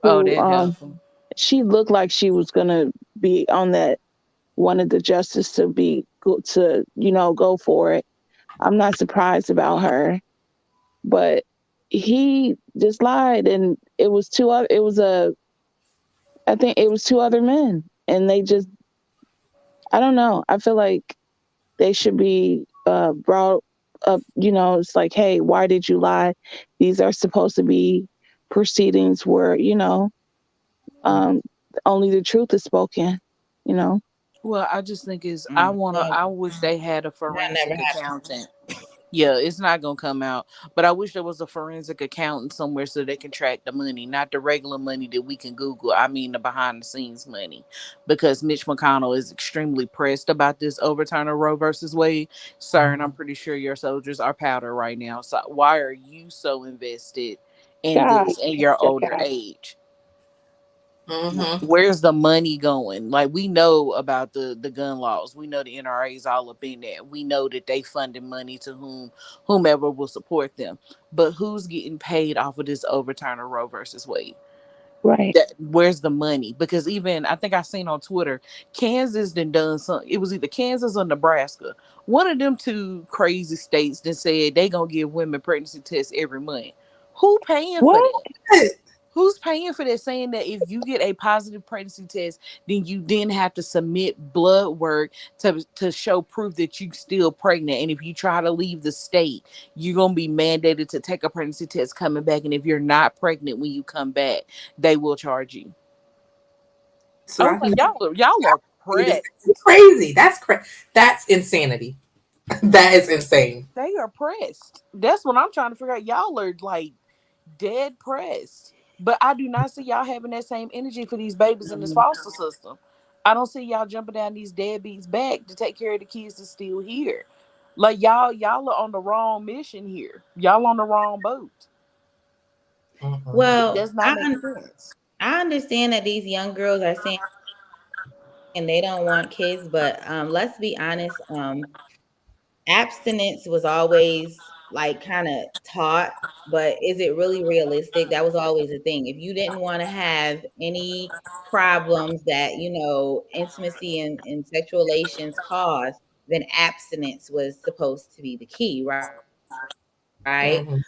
Oh, who that heifer. she looked like she was gonna be on that, wanted the justice to be to go for it. I'm not surprised about her, but he just lied, and it was two other. It was a. I think it was two other men, and they just. I don't know. I feel like they should be brought up. It's like, hey, why did you lie? These are supposed to be proceedings where um, only the truth is spoken. You know. Well, I just think is Well, I wish they had a that never forensic happened. accountant. Yeah, it's not gonna come out. But I wish there was a forensic accountant somewhere so they can track the money, not the regular money that we can Google. I mean the behind the scenes money. Because Mitch McConnell is extremely pressed about this overturn of Roe versus Wade. Sir, and I'm pretty sure your soldiers are powder right now. So why are you so invested in God, this in your older age? Mm-hmm. Where's the money going? Like we know about the gun laws. We know the NRA's all up in there. We know that they funding money to whomever will support them. But who's getting paid off of this overturn of Roe versus Wade? right. Where's the money? Because even I think I seen on Twitter, Kansas done some. It was either Kansas or Nebraska. One of them two crazy states that said they gonna give women pregnancy tests every month. Who paying for What? that? Who's paying for that? Saying that if you get a positive pregnancy test, then you then have to submit blood work to show proof that you still pregnant. And if you try to leave the state, you're gonna be mandated to take a pregnancy test coming back. And if you're not pregnant when you come back, they will charge you. So I I was can like, y'all are It's pressed. crazy. That's insanity. That is insane. They are pressed. That's what I'm trying to figure out. Y'all are like dead pressed. But I do not see y'all having that same energy for these babies in this Mhm. foster system. I don't see y'all jumping down these deadbeats' back to take care of the kids that's still here. Like y'all are on the wrong mission here. Y'all on the wrong boat. Mhm. It Well, does not make sense. I understand that these young girls are saying they don't want kids, but let's be honest. Abstinence was always like kind of taught, but is it really realistic? That was always a thing. If you didn't want to have any problems that, intimacy and sexual relations cause, then abstinence was supposed to be the key, right? But Mhm.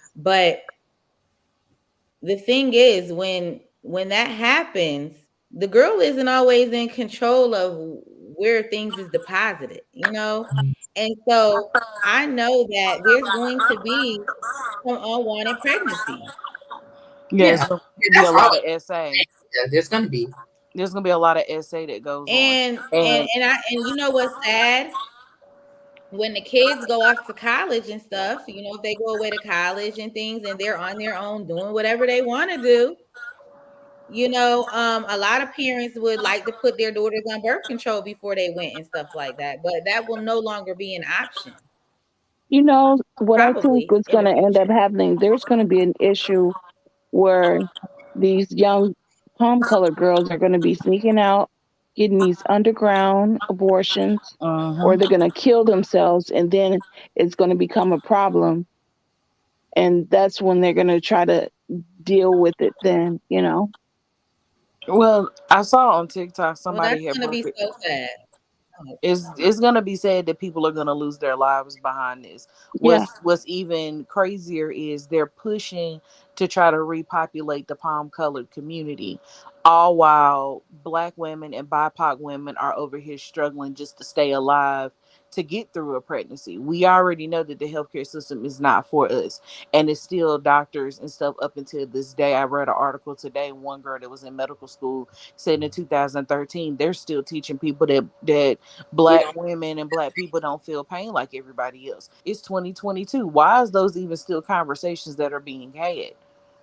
the thing is, when that happens, the girl isn't always in control of where things is deposited. And so I know that there's going to be some unwanted pregnancies. Yeah, Yeah. it's gonna Yeah, be a that's all. lot of SA. Yeah, there's gonna be. There's gonna be a lot of SA that goes on. And and And and I and you know what's sad? When the kids go off to college and stuff, if they go away to college and things and they're on their own doing whatever they want to do, a lot of parents would like to put their daughters on birth control before they went and stuff like that. But that will no longer be an option, You know what I think probably is in going the to end up future. happening? There's going to be an issue where these young palm colored girls are going to be sneaking out, getting these underground abortions, or uh-huh. they're going to kill themselves, and then it's going to become a problem. And that's when they're going to try to deal with it, then, you know? Well, I saw on TikTok Well, that's somebody had gonna be broke it. so sad. Oh, It's gonna be sad that people are gonna lose their lives behind this. Yeah. What's even crazier is they're pushing to try to repopulate the palm colored community, all while black women and BIPOC women are over here struggling just to stay alive to get through a pregnancy. We already know that the healthcare system is not for us, and it's still doctors and stuff up until this day. I read an article today. One girl that was in medical school said in 2013 they're still teaching people that We black don't. women and black people don't feel pain like everybody else. It's 2022. Why is those even still conversations that are being had?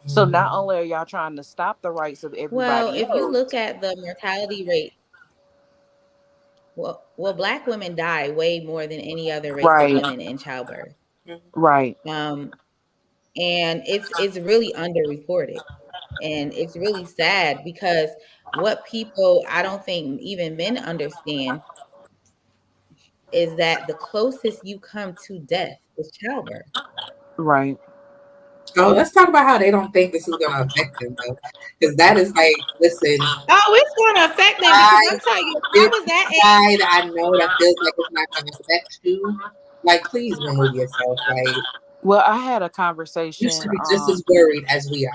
So not Mhm. only are y'all trying to stop the rights of well, everybody if you else, look at the mortality rate, well, black women die way more than any other race of right, women in childbirth. Mhm. right, Um, and it's really underreported, and it's really sad because what people I don't think even men understand is that the closest you come to death is childbirth. right. Oh, let's talk about how they don't think this is gonna affect them though, because that is like, listen, Oh, it's gonna affect them because I I'm telling you, if I this was that guy that I know that feels like it's not gonna affect you. Like, please remove yourself. Like, Well, I had a you conversation. should be just as worried as we are.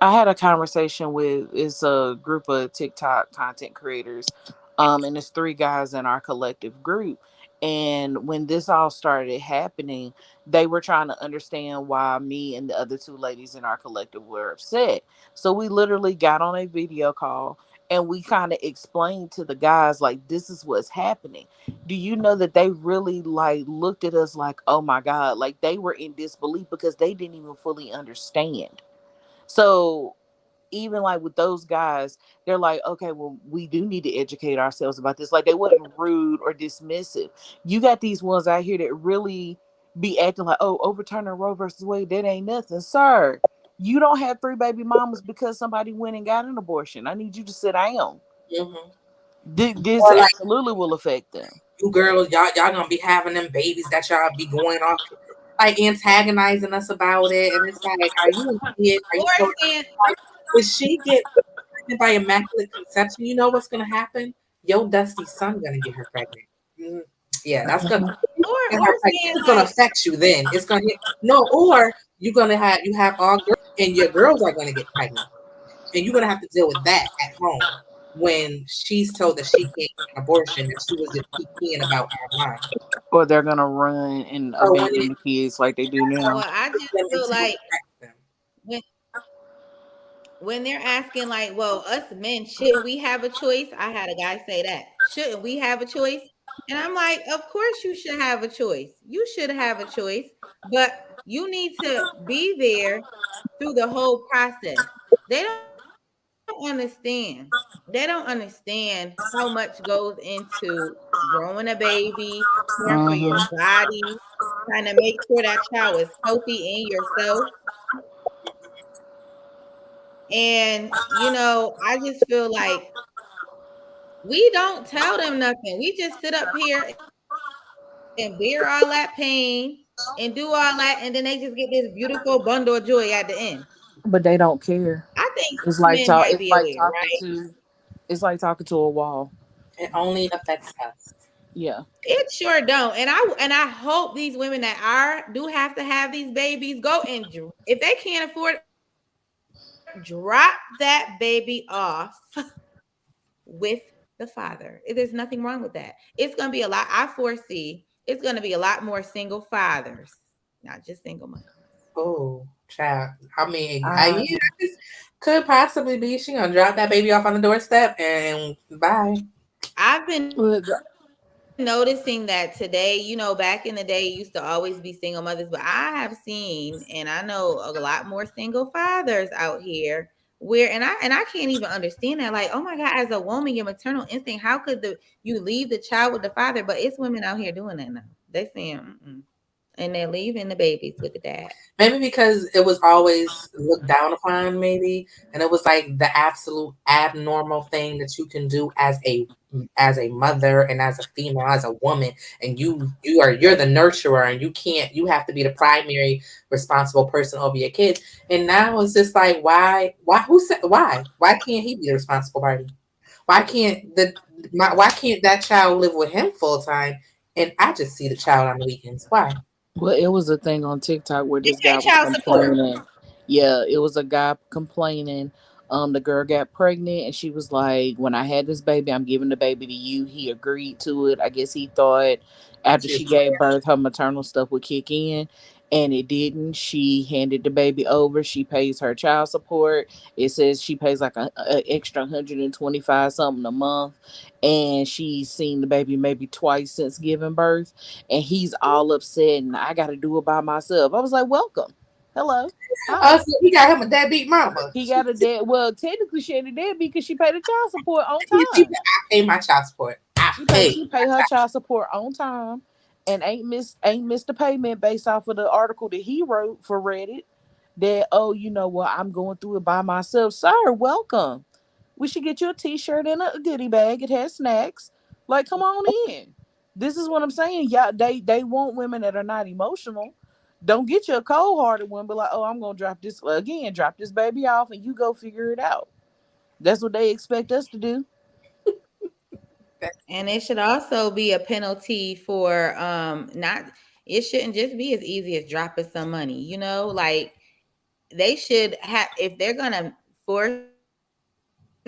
I had a conversation with it's a group of TikTok content creators, and it's three guys in our collective group. And when this all started happening, they were trying to understand why me and the other two ladies in our collective were upset. So we literally got on a video call and we kind of explained to the guys like this is what's happening. Do you know that they really like looked at us like, oh my God, like they were in disbelief because they didn't even fully understand. So even like with those guys, they're like, okay, well, we do need to educate ourselves about this. Like they wasn't rude or dismissive. You got these ones out here that really be acting like, oh, overturning Roe versus Wade, that ain't nothing, sir. You don't have three baby mamas because somebody went and got an abortion. I need you to sit down. Hmm. This Or like, absolutely will affect them. you girls, y'all gonna be having them babies that y'all be going off like antagonizing us about it, and it's like, are you a kid? Are or you so saying like, if she get pregnant by immaculate conception, you know what's gonna happen? Yo, Dusty son gonna get her pregnant. Mhm. Yeah, that's gonna Mhm. get or her pregnant. saying It's gonna like, affect you. Then it's gonna hit no, or you have all girls, and your girls are gonna get pregnant. and you're gonna have to deal with that at home when she's told that she can't get an abortion, that she was just keep peeing about online. Or they're gonna run and So when abandon it the kids like they do so now. Well, I puts just them feel into like them. when when they're asking like, well, us men, shouldn't we have a choice? I had a guy say that. Shouldn't we have a choice? And I'm like, of course you should have a choice. You should have a choice, but you need to be there through the whole process. They don't understand. They don't understand how much goes into growing a baby, caring for your Mm-hmm. body, trying to make sure that child is healthy in yourself. And I just feel like we don't tell them nothing. We just sit up here and bear all that pain and do all that, and then they just get this beautiful bundle of joy at the end. But they don't I care. think some men It's might like be aware, right? it's like talking to a wall. It only affects us. Yeah. It sure don't. And I hope these women that are do have to have these babies go and if they can't afford it, drop that baby off with the father. There's nothing wrong with that. It's gonna be a lot. I foresee it's gonna be a lot more single fathers, not just single mothers. Oh, child. I mean, I yeah, this could possibly be. She gonna drop that baby off on the doorstep and bye. I've been look, noticing that today. Back in the day, it used to always be single mothers, but I have seen and I know a lot more single fathers out here where and I can't even understand that. Like, oh my God, as a woman, your maternal instinct, how could you leave the child with the father? But it's women out here doing that now. They saying, and they're leaving the babies with the dad. Maybe because it was always looked down upon, maybe, and it was like the absolute abnormal thing that you can do as a mother and as a female, as a woman, and you're the nurturer, and you have to be the primary responsible person over your kids. And now it's just like, why who said why can't he be the responsible party? Why can't that child live with him full time, and I just see the child on the weekends? Why? well, it was a thing on TikTok where They this pay guy was child support. complaining. Yeah, it was a guy complaining. The girl got pregnant and she was like, "When I had this baby, I'm giving the baby to you." He agreed to it. I guess he thought after She, she gave birth, her maternal stuff would kick in, and it didn't. She handed the baby over. She pays her child support. It says she pays like a extra 125 something a month, and she's seen the baby maybe twice since giving birth, and he's all upset and I gotta do it by myself. I was like, welcome. Hello. oh, Hi. so he got him a deadbeat mama. He got a dead, well, technically she had a dead because she paid the child support on I time. pay my child support. I pay. She pay her child support on time and ain't missed the payment based off of the article that he wrote for Reddit that, oh, you know what, I'm going through it by myself. Sir, welcome. We should get you a t-shirt and a goodie bag. It has snacks. Like, come on in. This is what I'm saying. Yeah, they want women that are not emotional. Don't get you a cold hearted one, but like, oh, I'm gonna drop this baby off and you go figure it out. That's what they expect us to do. And it should also be a penalty for not it shouldn't just be as easy as dropping some money, like they should have if they're gonna force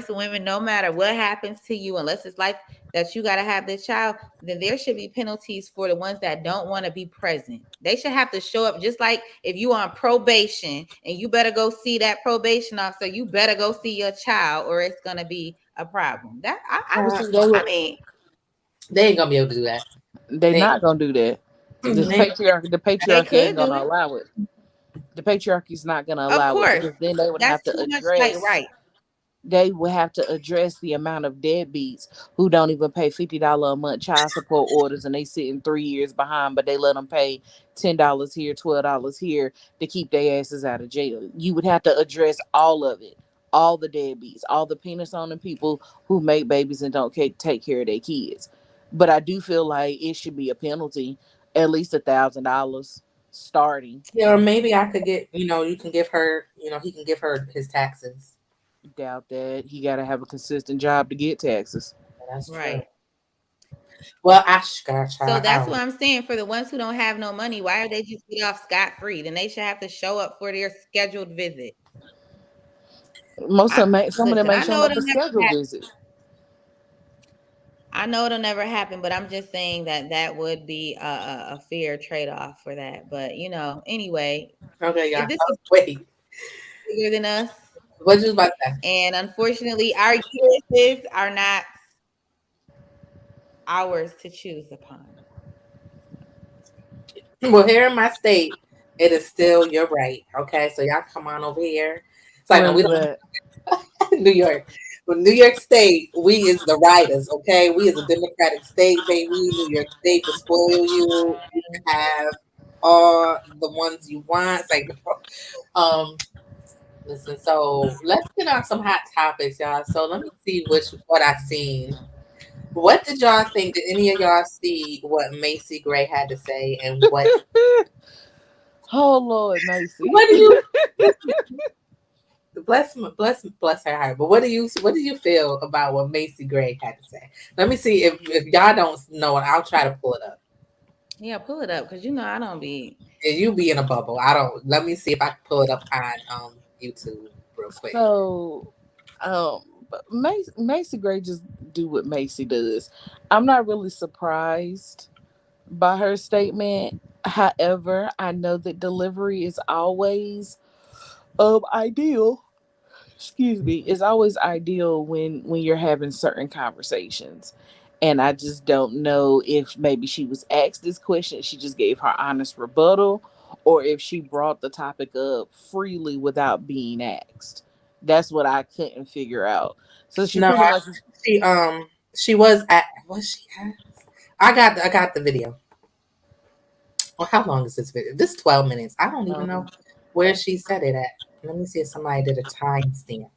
women, no matter what happens to you, unless it's life that you gotta have this child, then there should be penalties for the ones that don't want to be present. They should have to show up just like if you on probation and you better go see that probation officer, you better go see your child or it's gonna be a problem. That But Uh, see, I mean, they ain't gonna be able to do that. they They, not gonna do that. This they the they patriarchy could ain't do gonna it. allow it. The patriarchy's not gonna Of allow it course. because then they would That's have too to much like address right. the amount of deadbeats who don't even pay $50 a month child support orders and they sitting 3 years behind, but they let them pay $10 here, $12 here to keep their asses out of jail. You would have to address all of it, all the deadbeats, all the penis on the people who make babies and don't take care of their kids. But I do feel like it should be a penalty, at least $1,000 starting. or maybe I could get, you can give her, he can give her his taxes. Doubt that. He got to have a consistent job to get taxes. That's true. Right. Well, gotta So try that's out. what I'm saying. For the ones who don't have no money, why are they just get off scot free? Then they should have to show up for their scheduled visit. Most I of them, some of them listen. ain't showing up to schedule visit. I know it'll never happen, but I'm just saying that that would be a fair trade off for that. But anyway, Okay, y'all. this Oh, is wait, bigger than us, what you about to and unfortunately, our uteruses are not ours to choose upon. say? Well, here in my state, it is still your right. Okay, so y'all come on over here. It's like no, Where we is don't. that? New York. But New York State, we is the writers, okay? We is a democratic state, baby. New York State will spoil you. You can have all the ones you want. It's like, um, listen. So let's get on some hot topics, y'all. So let me see what I seen. What did y'all think? Did any of y'all see what Macy Gray had to say, and Oh Lord, Macy. what do you bless her heart? But what do you feel about what Macy Gray had to say? Let me see if y'all don't know it. I'll try to pull it up. Yeah, pull it up because I don't be. And you be in a bubble. I don't. Let me see if I can pull it up on YouTube real quick. So, but Macy Gray just do what Macy does. I'm not really surprised by her statement. However, I know that delivery is always ideal. Excuse me, is always ideal when you're having certain conversations. And I just don't know if maybe she was asked this question, she just gave her honest rebuttal, or if she brought the topic up freely without being asked. That's what I couldn't figure out. So she No, pretty much, she she was at was she at? I got the video. Well, how long is this video? This 12 minutes. I don't even know um, where she said it at. Let me see if somebody did a timestamp.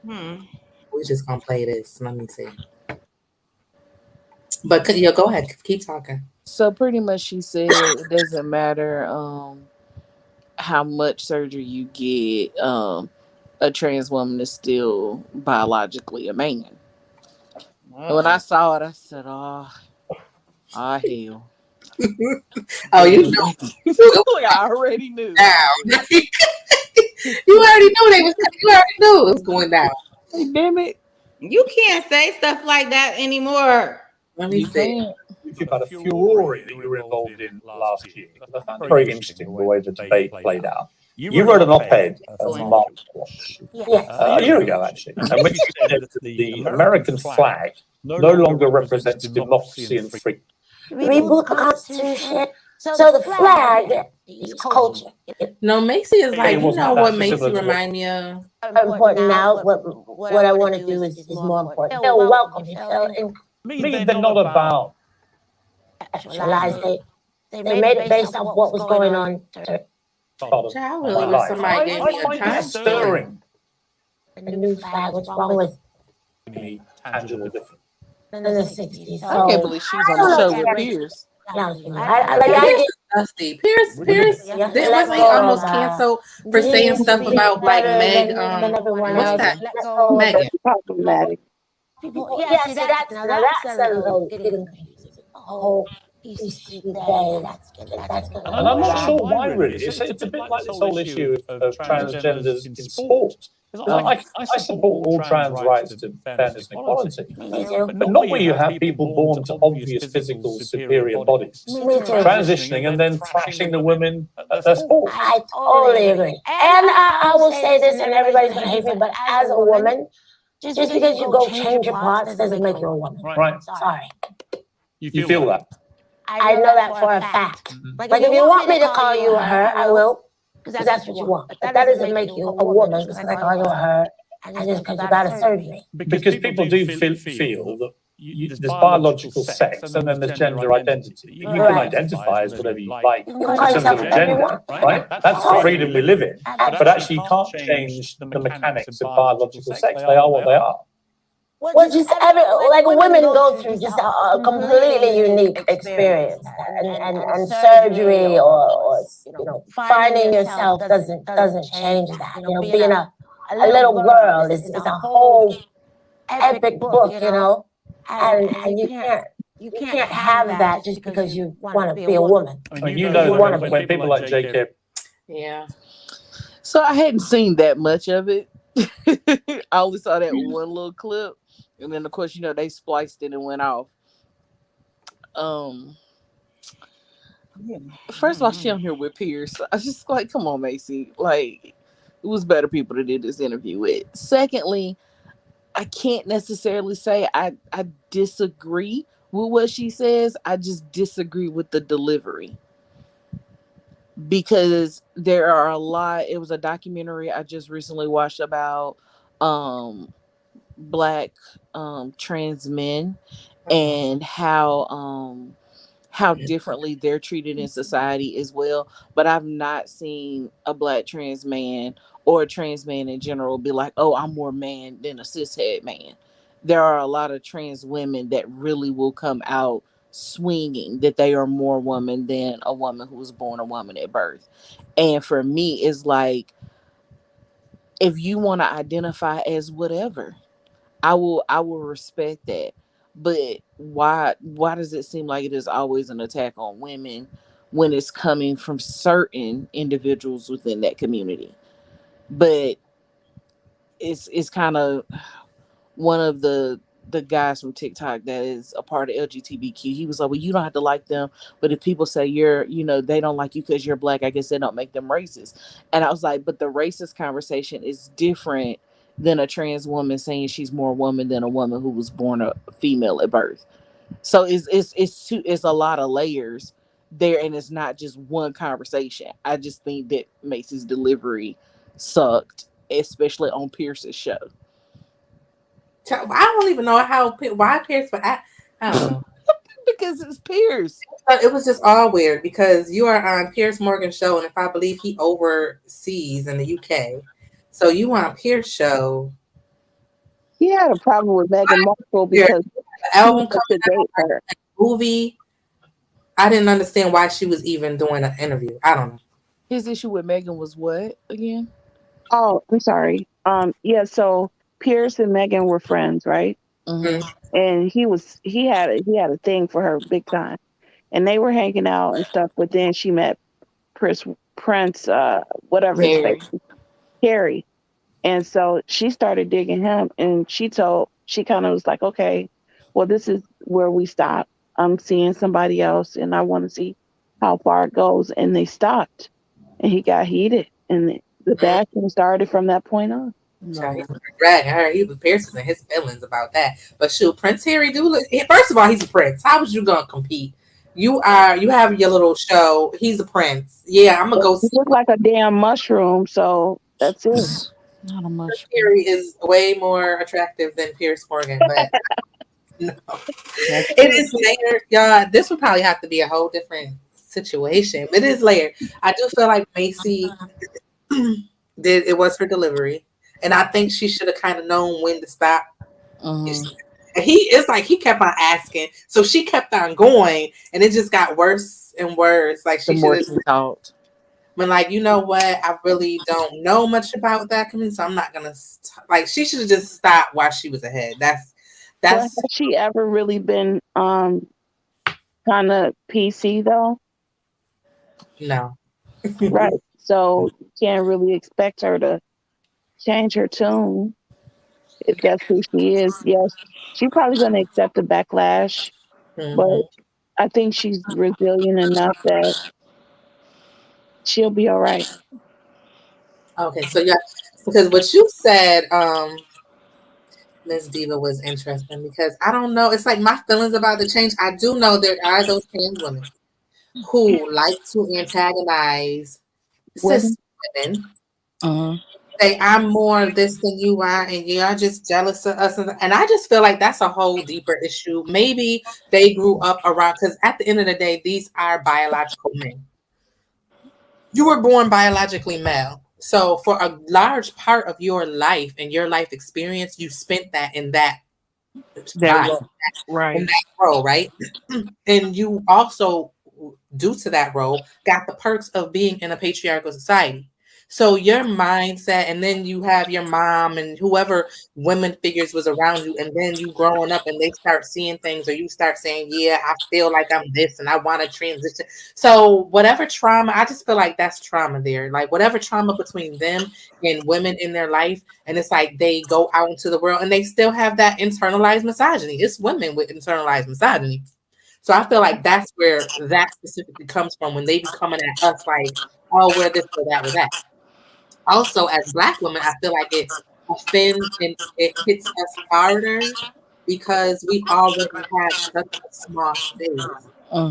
Hmm. We just gonna play this. Let me see. But go ahead, keep talking. so pretty much she said it doesn't matter how much surgery you get, a trans woman is still biologically a man. And when I Uh-oh. saw it, I said, "Oh, hell." Oh, you Like, know, like I already knew. I down. already You already knew they was. You already knew it was going down. Like, damn it. You can't say stuff like that anymore. Let me You see. can't. You about a furore that you were involved in last year. Because I found it very interesting the way the debate played out. You wrote an op-ed of Excellent. March a year ago, actually, and when you said that the American flag no longer represents democracy and freedom. Reboot the Constitution. So the flag is culture. No, Macy is like, It you wasn't know that what Macy dissimilar to what remind me of? Important now. What I want to do is more important. Feel welcome. You feel me, they're not about actualized. They made it based off what was going on part of Child, my really wish life. somebody gave me I a find it timestamp. stirring. the new flag. What's wrong with Any tangible difference. in the 60s? I can't believe she's on the show with Pierce. I get Dusty. Pierce you have to did let wasn't go he almost of, canceled for saying stuff about like Meg everyone what's else. that? Let go of Megan. Problematic. people. Yeah, see that's a little getting confusing. The whole PC day. That's gonna And I'm not override. sure why, really. It's a bit like this whole issue of transgenders in sport. I support all trans rights to fairness and equality, Me too. but not where you have people born to obvious physical superior bodies, Me too. transitioning and then thrashing the women at their sport. I totally agree. And I will say this, and everybody's gonna hate me, but as a woman, just because you go change your parts doesn't make you a woman. Right? Sorry. You feel that? I know that for a fact. Like if you want me to call you a her, I will, because that's what you want. But that doesn't make you a woman because I call you a her, and just because you got a surgery. Because people do feel that there's biological sex and then there's gender identity. You can identify as whatever you like You in can call terms yourself of your whatever you gender, want. right? That's the freedom we live in. But actually, you can't change the mechanics of biological sex. They are what they are. Well, just like women go through just a completely unique experience, and surgery or finding yourself doesn't change that. Being a little girl is a whole epic book, and you can't have that just because you want to be a woman. I mean, you know that when people like JK Yeah. So I hadn't seen that much of it. I only saw that one little clip, and then of course they spliced it and went off. Um, First of all, she on here with Pierce. I was just like, come on, Macy. Like, it was better people to do this interview with. Secondly, I can't necessarily say I disagree with what she says. I just disagree with the delivery because there are a lot. It was a documentary I just recently watched about um black trans men and how differently they're treated in society as well. But I've not seen a black trans man or a trans man in general be like, oh, I'm more man than a cishet man. There are a lot of trans women that really will come out swinging that they are more woman than a woman who was born a woman at birth. And for me, it's like, if you want to identify as whatever, I will respect that. But why does it seem like it is always an attack on women when it's coming from certain individuals within that community? But it's kind of one of the guys from TikTok that is a part of LGBTQ. He was like, well, you don't have to like them, but if people say they don't like you because you're black, I guess they don't make them racist. And I was like, but the racist conversation is different than a trans woman saying she's more woman than a woman who was born a female at birth. So it's a lot of layers there, and it's not just one conversation. I just think that Macy's delivery sucked, especially on Pierce's show. I don't even know why Pierce, but I don't know. Because it's Pierce. It was just all weird because you are on Pierce Morgan's show, and if I believe he overseas in the UK, so you on Pierce show. He had a problem with Meghan Markle Your because album he wanted to coming date her. out, movie. I didn't understand why she was even doing an interview. I don't know. His issue with Megan was what again? Oh, I'm sorry. Yeah, so Pierce and Meghan were friends, right? Mm-hmm. And he had a thing for her big time. And they were hanging out and stuff, but then she met Prince, whatever his face, Harry. Harry. And so she started digging him, and she kind of was like, okay, well, this is where we stop. I'm seeing somebody else, and I want to see how far it goes. And they stopped, and he got heated, and the bashing started from that point on. Child, No. he's dragging her. He was Pierce in his feelings about that. But shoot, Prince Harry do look. First of all, he's a prince. How was you gonna compete? You have your little show. He's a prince. Yeah, I'm gonna But go he see. looked like a damn mushroom, so that's it. Not a Prince mushroom. Harry is way more attractive than Pierce Morgan, but no, That's it true. is layered, y'all. This would probably have to be a whole different situation. But it is layered. I do feel like Macy did. It was her delivery, and I think she should have kind of known when to stop. Mm-hmm. It's like he kept on asking, so she kept on going, and it just got worse and worse. Like The she should more have she talked. been like, you know what, I really don't know much about that community, so I'm not gonna like. She should have just stopped while she was ahead. But That's has she ever really been kind of PC though? no. Right. So you can't really expect her to change her tune if that's who she is. Yes, she's probably going to accept the backlash, but Hmm. I think she's resilient enough that she'll be all right. Okay, so yeah, because what you said, Miss Diva, was interesting because I don't know. It's like my feelings about the change. I do know there are those trans women who like to antagonize cis Women, women, Mm-hmm. say I'm more this than you are, and you are just jealous of us. And I just feel like that's a whole deeper issue. Maybe they grew up around, because at the end of the day, these are biological men. You were born biologically male. So for a large part of your life and your life experience, you spent that in that That body, role. in Right. that role, right? And you also, due to that role, got the perks of being in a patriarchal society. So your mindset, and then you have your mom and whoever women figures was around you, and then you growing up and they start seeing things, or you start saying, yeah, I feel like I'm this and I want to transition. So whatever trauma, I just feel like that's trauma there. Like whatever trauma between them and women in their life, and it's like they go out into the world and they still have that internalized misogyny. It's women with internalized misogyny. So I feel like that's where that specifically comes from when they be coming at us like, oh, we're this or that or that. Also, as Black women, I feel like it offends and it hits us harder because we already have such a small space.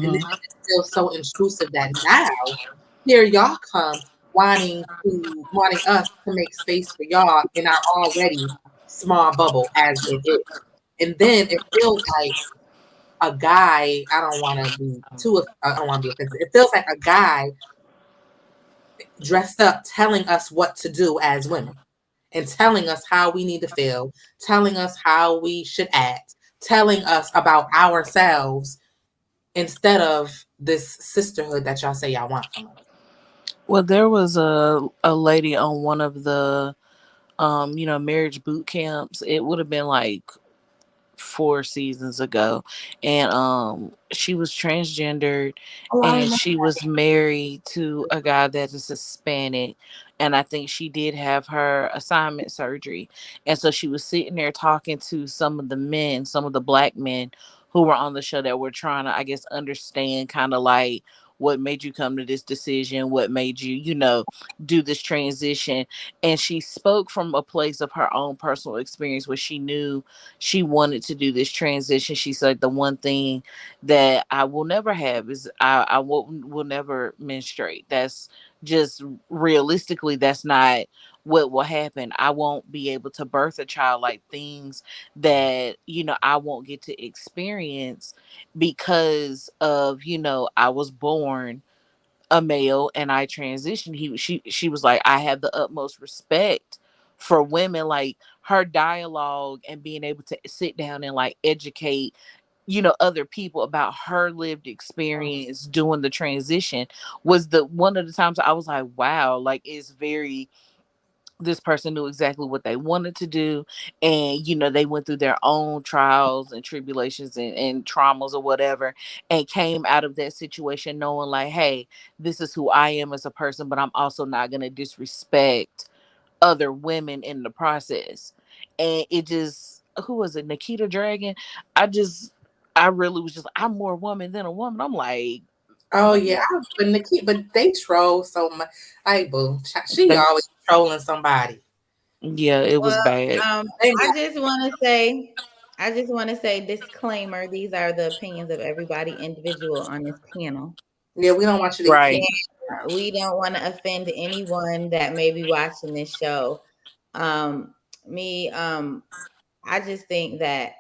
And then Mm-hmm. it feels so intrusive that now here y'all come wanting us to make space for y'all in our already small bubble as it is. And then it feels like a guy, I don't want to be offensive. It feels like a guy dressed up telling us what to do as women and telling us how we need to feel, telling us how we should act, telling us about ourselves instead of this sisterhood that y'all say y'all want from us. Well, there was a lady on one of the marriage boot camps. It would have been like 4 seasons ago, and she was transgendered, Oh, I and remember. she was married to a guy that is Hispanic, and I think she did have her assignment surgery, and so she was sitting there talking to some of the men, some of the black men who were on the show that were trying to, I guess, understand kind of like what made you come to this decision, what made you, do this transition. And she spoke from a place of her own personal experience where she knew she wanted to do this transition. She said the one thing that I will never have is I will never menstruate. That's just realistically, that's not what will happen. I won't be able to birth a child, like things that I won't get to experience because of I was born a male and I transitioned. She was like, I have the utmost respect for women, like her dialogue and being able to sit down and like educate other people about her lived experience doing the transition was the one of the times I was like, wow, like it's very, this person knew exactly what they wanted to do, and they went through their own trials and tribulations and traumas or whatever, and came out of that situation knowing like, hey, this is who I am as a person, but I'm also not going to disrespect other women in the process. And it just, who was it, Nikita Dragon? I really was just, I'm more woman than a woman. I'm like, Oh my yeah, God. but they troll so much. Like, boo, she They, always trolling somebody. yeah, it was Well, bad. They I not, just want to say, disclaimer: these are the opinions of everybody individual on this panel. yeah, we don't want you to get. Right. We don't want to offend anyone that may be watching this show. Um, me, I just think that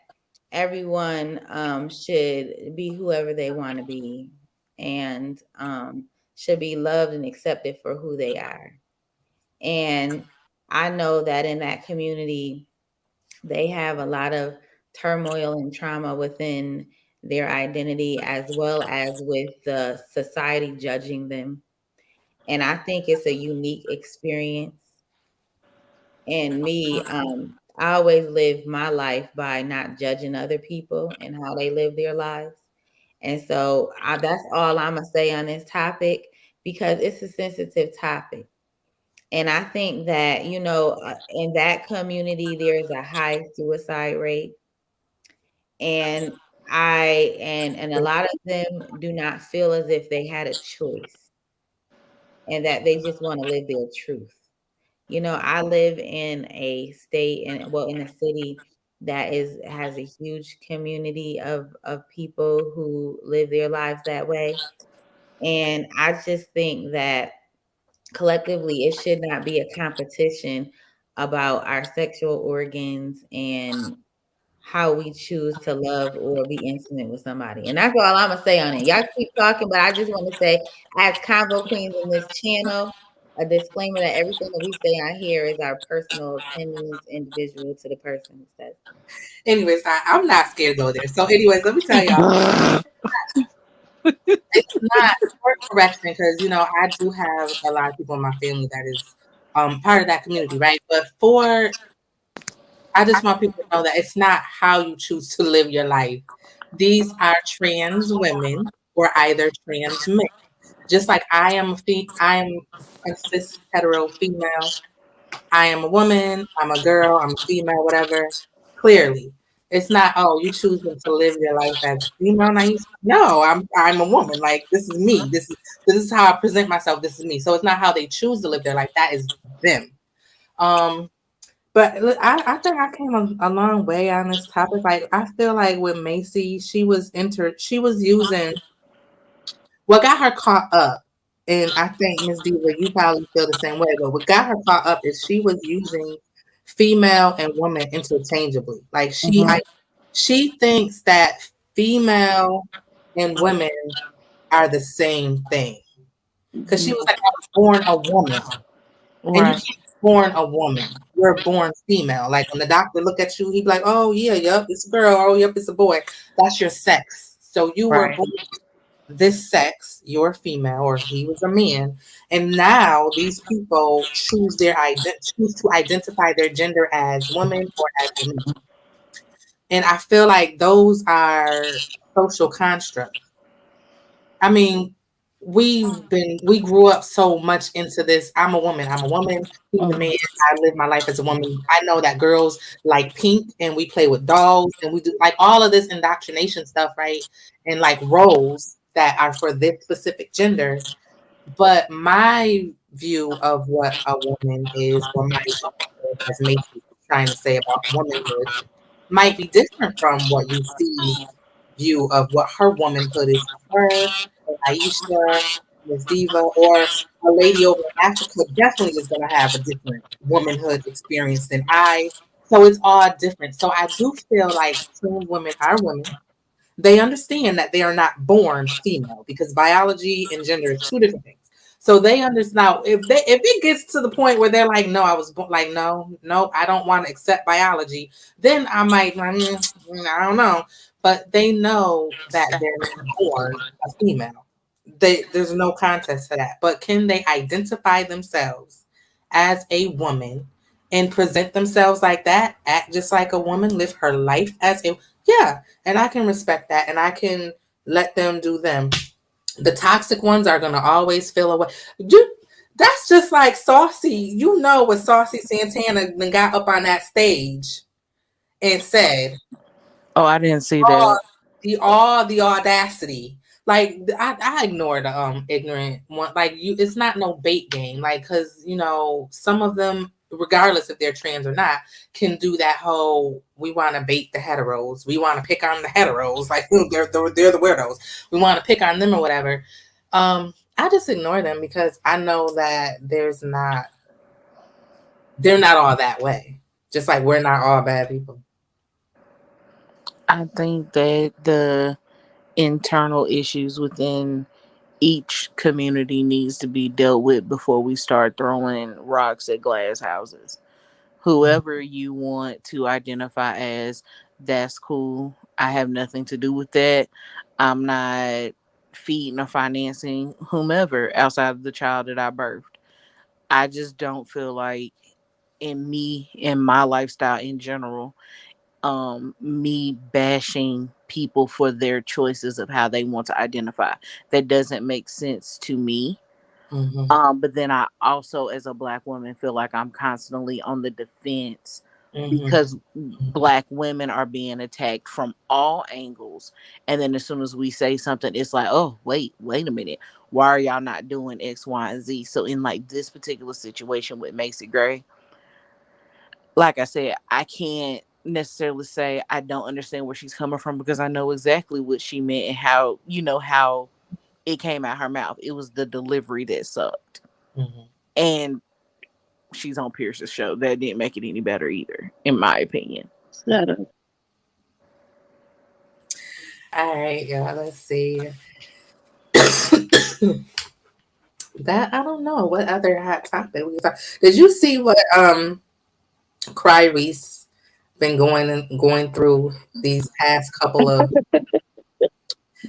everyone should be whoever they want to be, and should be loved and accepted for who they are. And I know that in that community, they have a lot of turmoil and trauma within their identity, as well as with the society judging them. And I think it's a unique experience. And me, I always live my life by not judging other people and how they live their lives. And so that's all I'm going to say on this topic, because it's a sensitive topic. And I think that, in that community, there's a high suicide rate. And and a lot of them do not feel as if they had a choice, and that they just want to live their truth. I live in a state, and well, in a city that has a huge community of people who live their lives that way. And I just think that collectively it should not be a competition about our sexual organs and how we choose to love or be intimate with somebody. And that's all I'm gonna say on it. Y'all keep talking, but I just want to say, as Convo Queens in this channel, a disclaimer that everything that we say on here is our personal opinions, individual to the person who says them. Anyways, I'm not scared to go there. So, anyways, let me tell y'all, it's not for correction because I do have a lot of people in my family that is part of that community, right? But I just want people to know that it's not how you choose to live your life. These are trans women or either trans men. Just like I am a cis hetero female. I am a woman. I'm a girl. I'm a female. Whatever. Clearly, it's not. Oh, you choosing to live your life as a female. No, I'm a woman. Like this is me. This is how I present myself. This is me. So it's not how they choose to live their life. That is them. Um, but I think I came a long way on this topic. Like I feel like with Macy, she was using what got her caught up, and I think Miss Diva, you probably feel the same way. But what got her caught up is she was using female and woman interchangeably. Like she thinks that female and women are the same thing because she was like, I was born a woman. And you Right. can't be born a woman. You're born female. Like when the doctor look at you, he'd be like, "Oh yeah, yep, it's a girl. Oh yep, it's a boy." That's your sex. So you were Right. born this sex. You're female, or he was a man. And now these people choose choose to identify their gender as women or as men. And I feel like those are social constructs. I mean, we grew up so much into this. I'm a woman. I'm a woman. He's a man. I live my life as a woman. I know that girls like pink and we play with dolls and we do like all of this indoctrination stuff, right? And like roles that are for this specific gender. But my view of what a woman is, or my as Macy's trying to say about womanhood, might be different from what you see view of what her womanhood is to her, or Aisha, Miss Diva, or a lady over in Africa definitely is going to have a different womanhood experience than I. So it's all different. So I do feel like trans women are women. They understand that they are not born female because biology and gender is two different things. So they understand now if it gets to the point where they're like, no, I was born like no, I don't want to accept biology, then I might I don't know. But they know that they're not born a female. There's no contest to that. But can they identify themselves as a woman and present themselves like that, act just like a woman, live her life as a yeah, and I can respect that and I can let them do them. The toxic ones are gonna always feel away. That's just like Saucy. You know what Saucy Santana then got up on that stage and said. Oh, I didn't see Oh, that. the audacity. Like I ignore the ignorant one. Like it's not no bait game. Like because some of them, regardless if they're trans or not, can do that whole we want to bait the heteros. We want to pick on the heteros. Like they're the weirdos. We want to pick on them or whatever. I just ignore them because I know that they're not all that way. Just like we're not all bad people. I think that the internal issues within each community needs to be dealt with before we start throwing rocks at glass houses. Whoever you want to identify as, that's cool. I have nothing to do with that. I'm not feeding or financing whomever outside of the child that I birthed. I just don't feel like in my lifestyle in general, me bashing people for their choices of how they want to identify. That doesn't make sense to me. Mm-hmm. But then I also, as a black woman, feel like I'm constantly on the defense Mm-hmm. because black women are being attacked from all angles. And then as soon as we say something, it's like, oh, wait a minute. Why are y'all not doing X, Y, and Z? So in like this particular situation with Macy Gray, like I said, I can't necessarily say I don't understand where she's coming from because I know exactly what she meant and how it came out her mouth. It was the delivery that sucked. Mm-hmm. And she's on Pierce's show. That didn't make it any better either, in my opinion. Shut up. All right, y'all. Let's see. That I don't know what other hot topic we talk. Did you see what Cry Reese been going through these past couple of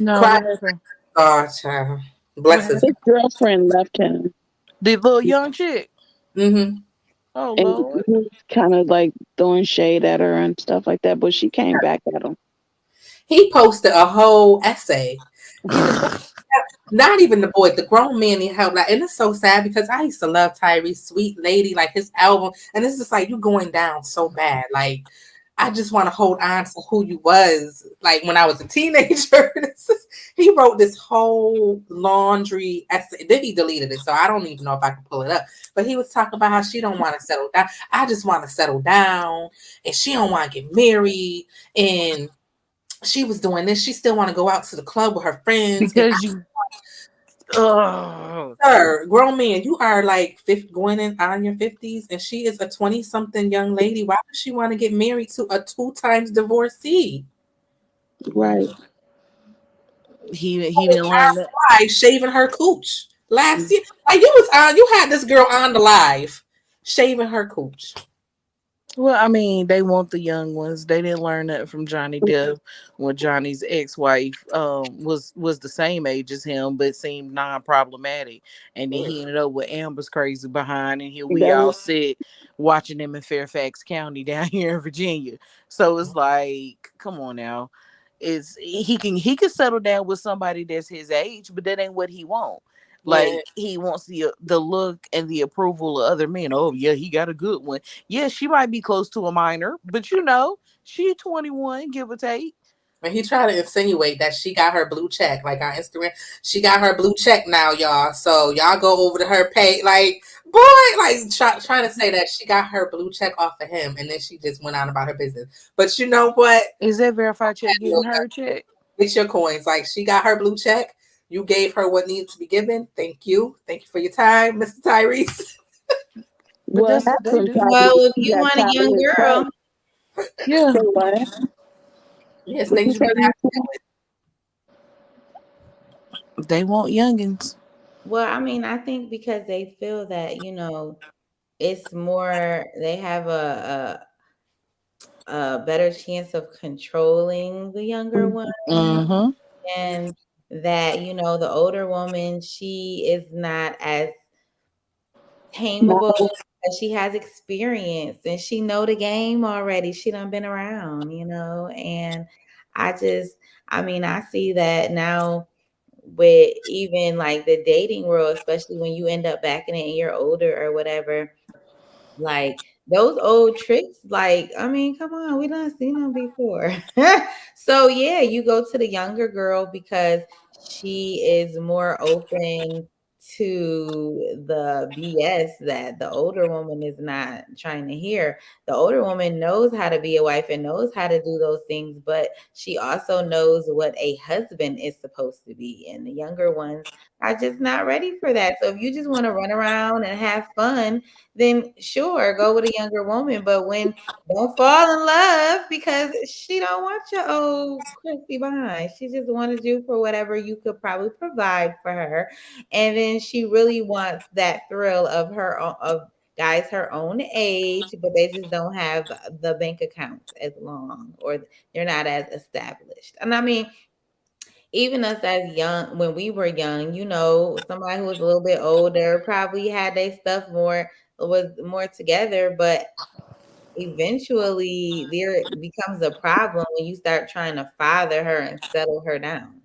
No, Cry? what happened? Oh, child. What Bless his. happened? His girlfriend left him. The little young chick. Mm-hmm. Oh And Lord. he was kind of like throwing shade at her and stuff like that, but she came back at him. He posted a whole essay. The boy, not even the boy, the grown man need help. Like, and it's so sad because I used to love Tyrese, Sweet Lady, like his album, and it's just like you going down so bad. Like, I just want to hold on to who you was like when I was a teenager. He wrote this whole laundry essay. Then he deleted it, so I don't even know if I can pull it up. But he was talking about how she don't want to settle down. I just want to settle down, and she don't want to get married, and she was doing this. She still want to go out to the club with her friends. And Because you oh sir, grown man, you are like 50, going in on your 50s, and she is a 20-something young lady. Why does she want to get married to a 2 times divorcee? Right. he didn't learn that. Why shaving her cooch last year? Like you had this girl on the live shaving her cooch. Well, I mean, they want the young ones. They didn't learn that from Johnny Depp when Johnny's ex-wife was the same age as him, but seemed non-problematic. And then he ended up with Amber's crazy behind, and here we That all was sit watching them in Fairfax County down here in Virginia. So it's like, come on now, it's he can settle down with somebody that's his age, but that ain't what he want. Yeah, Like he wants the look and the approval of other men. Oh yeah, he got a good one. Yeah, she might be close to a minor, but she 21, give or take. and he tried to insinuate that she got her blue check, like on Instagram. She got her blue check now, y'all. So y'all go over to her page, like boy, like trying to say that she got her blue check off of him, and then she just went on about her business. But you know what? Is that verified check giving her a check? Get your coins. Like she got her blue check. You gave her what needed to be given. Thank you. Thank you for your time, Mr. Tyrese. But what that's what they happened. do. Probably Well, if he you got want a tired young of his girl, fight. Yeah. So what? Yes, What you things you're say? gonna have to deal with. They want youngins. well, I mean, I think because they feel that, it's more they have a better chance of controlling the younger one, Mm-hmm. and that, the older woman, she is not as No, tameable because she has experience and she know the game already. She done been around, and I just, I mean, I see that now with even like the dating world, especially when you end up back in it and you're older or whatever, like those old tricks, like, I mean, come on, we done seen them before. So yeah, you go to the younger girl because she is more open to the BS that the older woman is not trying to hear. The older woman knows how to be a wife and knows how to do those things, but she also knows what a husband is supposed to be. And the younger ones are just not ready for that. So if you just want to run around and have fun, then sure, go with a younger woman. But when don't fall in love because she don't want your old crusty behind. She just wanted you for whatever you could probably provide for her. And then she really wants that thrill of of guys her own age, but they just don't have the bank accounts as long or they're not as established. And I mean, even us as young, when we were young, somebody who was a little bit older probably had their stuff was more together, but eventually there becomes a problem when you start trying to father her and settle her down.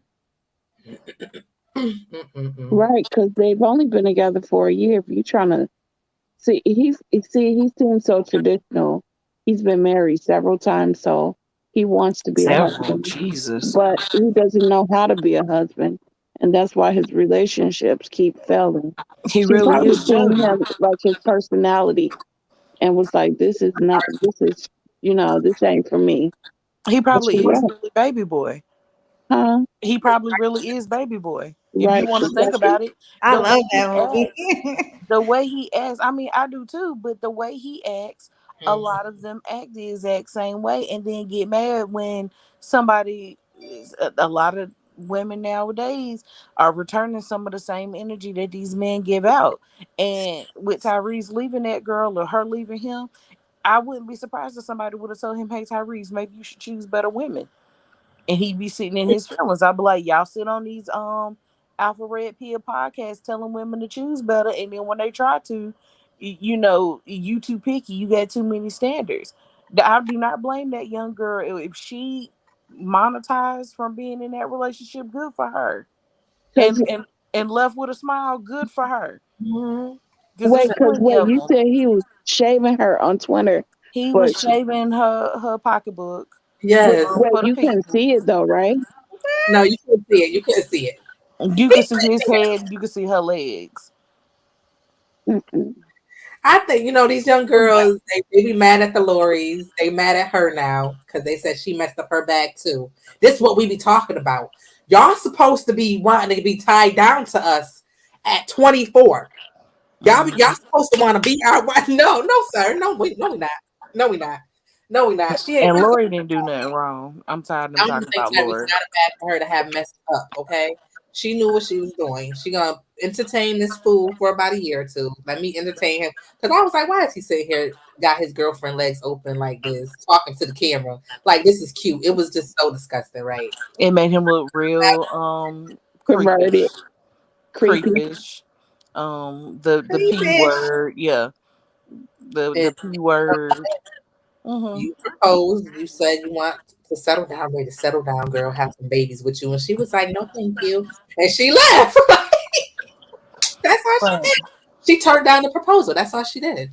Mm-mm-mm. right? Because they've only been together for a year. If you trying to he seems so traditional. He's been married several times, so he wants to be a Several. husband, Jesus. but he doesn't know how to be a husband, and that's why his relationships keep failing. He She really probably is seen judging. him like his personality and was like, "This is not. This is this ain't for me." He But she probably is right, really baby boy. huh? He probably really is baby boy. If you Right, want to think exactly. about it, I the love way he that movie. acts, the way he acts, I mean, I do too, but the way he acts, a Mhm. lot of them act the exact same way and then get mad when somebody a lot of women nowadays are returning some of the same energy that these men give out. And with Tyrese leaving that girl or her leaving him, I wouldn't be surprised if somebody would have told him, "Hey Tyrese, maybe you should choose better women." And he'd be sitting in his feelings. I'd be like, y'all sit on these Alpha Red Pill podcasts telling women to choose better, and then when they try to, you too picky. You got too many standards. I do not blame that young girl if she monetized from being in that relationship. Good for her, and Cause and left with a smile. Good for her, Mhm. because wait, there's cause plenty wait, of you them. said he was shaving her on Twitter, He was but shaving her pocketbook Yes. wait, for the you couldn't people. see it though, right? No, you couldn't see it. You couldn't see it. You can see his head. You can see her legs. Mm-mm. I think these young girls. They be mad at the Lorries. They mad at her now because they said she messed up her bag too. This is what we be talking about. Y'all supposed to be wanting to be tied down to us at 24. Y'all Mhm. supposed to want to be our wife. No, no, sir. No, we not. No, we not. No, we not. She ain't. And Lori didn't do nothing wrong. I'm tired of them I'm the talking same about time. It's Lori. not bad for her to have messed up. Okay, she knew what she was doing. She gonna entertain this fool for about a year or two. Let me entertain him because I was like, why is he sitting here, got his girlfriend legs open like this, talking to the camera like this is cute. It was just so disgusting, right? It made him look real Perverted, creepish. creepy. Creepish. The P Creepish. word, yeah. The And P word. Mhm. you proposed. You said you want to settle down, ready to settle down, girl, have some babies with you, and she was like, no, thank you, and she left. That's all she Right. did. She turned down the proposal. That's all she did.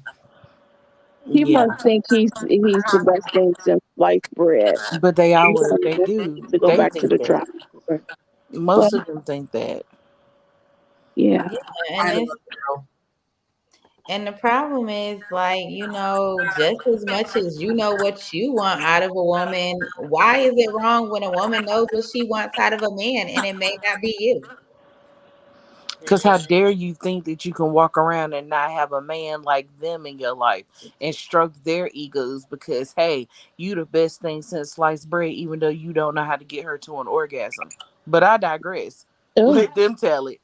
He Yeah. must think he's the best thing since sliced bread. But they He always must they think he needs do. to go They back to think the that. drawing board. But Most of them think that. yeah, Yeah, I and don't it's know. and the problem is like, just as much as you know what you want out of a woman, why is it wrong when a woman knows what she wants out of a man and it may not be you? Because how dare you think that you can walk around and not have a man like them in your life and stroke their egos because, hey, you the best thing since sliced bread, even though you don't know how to get her to an orgasm. But I digress. ugh, Let them tell it.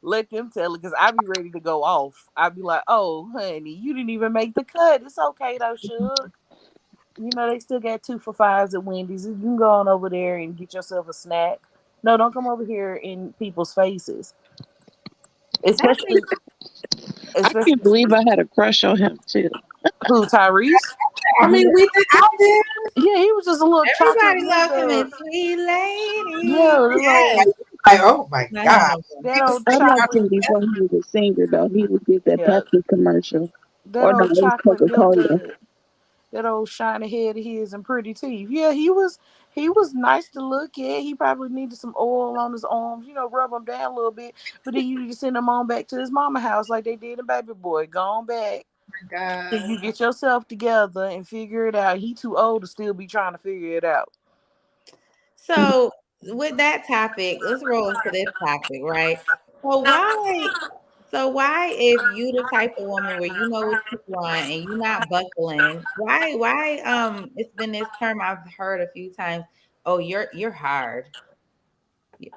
Let them tell it because I be ready to go off. I be like, oh, honey, you didn't even make the cut. It's okay, though, Suge. They still got 2 for $5s at Wendy's. You can go on over there and get yourself a snack. No, don't come over here in people's faces. I think Especially I can't Especially believe I had a crush on him too. who, Tyrese? I mean, we been out there. Yeah, he was just a little chocolate everybody loves him nigga. and sweet Yeah, lady. the Yes. little Like, oh my Not him god, no more. that he was old I liked chocolate. him before he was a singer though. He would get that Yeah, Pepsi commercial. that Or no, old it was chocolate Coca milk Cola. dud. That old shiny head of his and pretty teeth. Yeah, he was nice to look at. He probably needed some oil on his arms, rub him down a little bit. But then you just send him on back to his mama house like they did in Baby Boy. Go on back till god. you get yourself together and figure it out. He too old to still be trying to figure it out. So with that topic, let's roll into this topic, right? So why so why if you the type of woman where you know what you want and you're not buckling, why it's been this term I've heard a few times, oh you're hard. Y-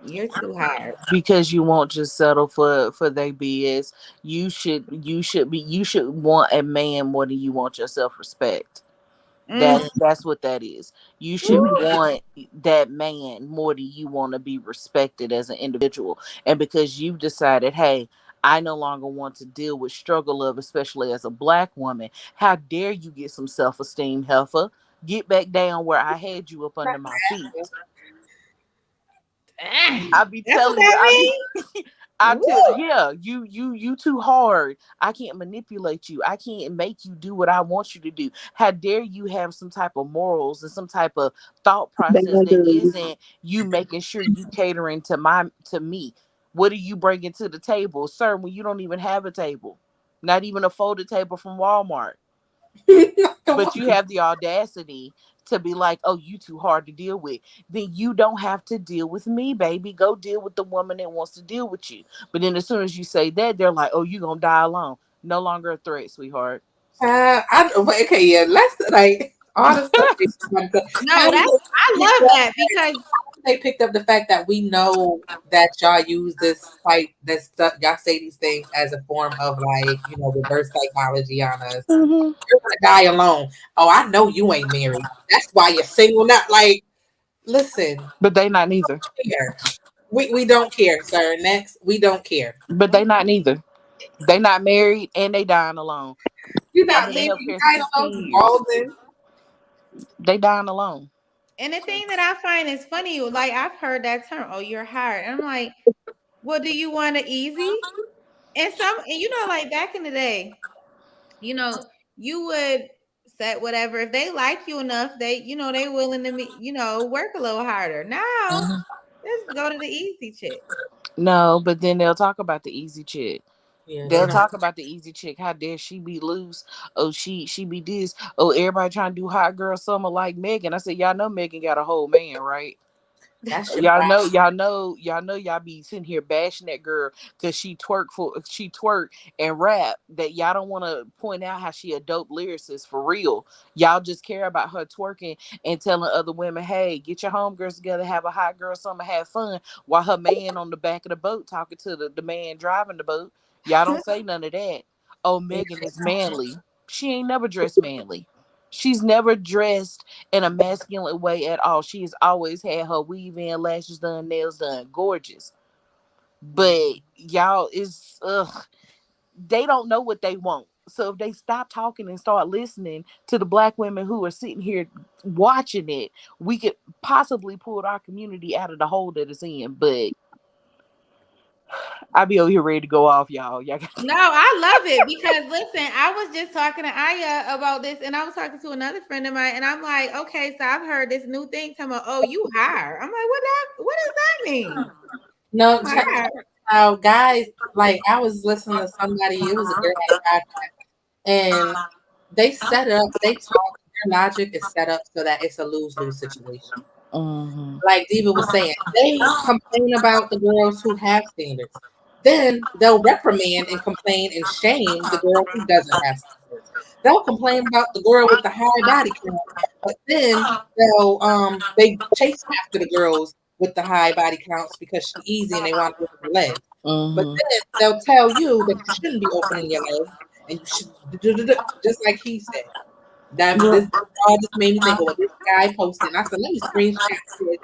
You're too hard. Because you won't just settle for their BS. You should want a man more than you want your self respect. Mm. That's what that is. You should Mhm. want that man more than you want to be respected as an individual. And because you've decided, hey, I no longer want to deal with struggle of, especially as a black woman. How dare you get some self esteem, heifer? Get back down where I had you up under my feet. Ah, I be that's what telling you, that means? I tell, Woo. yeah, you too hard. I can't manipulate you. I can't make you do what I want you to do. How dare you have some type of morals and some type of thought process that Boundaries. isn't you making sure you catering to me. What are you bringing to the table, sir? When you don't even have a table, not even a folded table from Walmart, Come but on. you have the audacity to be like, oh, you too hard to deal with. Then you don't have to deal with me, baby. Go deal with the woman that wants to deal with you. But then as soon as you say that, they're like, oh, you gonna die alone. No longer a threat, sweetheart. Okay, yeah. Let's like all the stuff. No, How did that's they I pick love up? that because They picked up the fact that we know that y'all use this stuff. Y'all say these things as a form of like reverse psychology on us. Hmm. You're gonna die alone. Oh, I know you ain't married. That's why you're single. Not like listen. But they not neither. Care. We don't care, sir. Next, we don't care. But they not neither. They not married and they dying alone. You're I've not been in married, you healthcare guys 16 know years. Walden. They dying alone. And the thing that I find is funny, like I've heard that term, oh, you're hired. And I'm like, well, do you want it easy? And like back in the day, you know, you would set whatever. If they like you enough, they willing to work a little harder. Now, Mhm. let's go to the easy chick. No, but then they'll talk about the easy chick. Yeah, they They'll don't. talk about the easy chick. How dare she be loose? Oh, she be this. Oh, everybody trying to do hot girl summer like Megan. I said, y'all know Megan got a whole man, right? That's your Y'all problem. know, y'all be sitting here bashing that girl because she twerk and rap. That y'all don't want to point out how she a dope lyricist for real. Y'all just care about her twerking and telling other women, hey, get your homegirls together, have a hot girl summer, have fun, while her man on the back of the boat talking to the man driving the boat. Y'all don't say none of that. Oh, Yeah, Megan is manly. She ain't never dressed manly. She's never dressed in a masculine way at all. She has always had her weave in, lashes done, nails done, gorgeous. But y'all is they don't know what they want. So if they stop talking and start listening to the black women who are sitting here watching it, we could possibly pull our community out of the hole that it's in. But I be over here ready to go off, y'all. Y'all got No, I love it because listen, I was just talking to Aya about this, and I was talking to another friend of mine, and I'm like, okay, so I've heard this new thing talking about, oh, you hire. I'm like, what does that mean? no, I'm check hire. out, guys. Like I was listening to somebody. It was a girl at a and they set up. They talk. Their logic is set up so that it's a lose lose situation. mm-hmm. Like Diva was saying, they complain about the girls who have standards. Then they'll reprimand and complain and shame the girl who doesn't have standards. They'll complain about the girl with the high body count, but then they chase after the girls with the high body counts because she's easy and they want to look at her legs. But Mm-hmm. then they'll tell you that you shouldn't be opening your legs and you should just like he said. That Yeah. this all just made me think of what this guy posted. And I said, let me screenshot this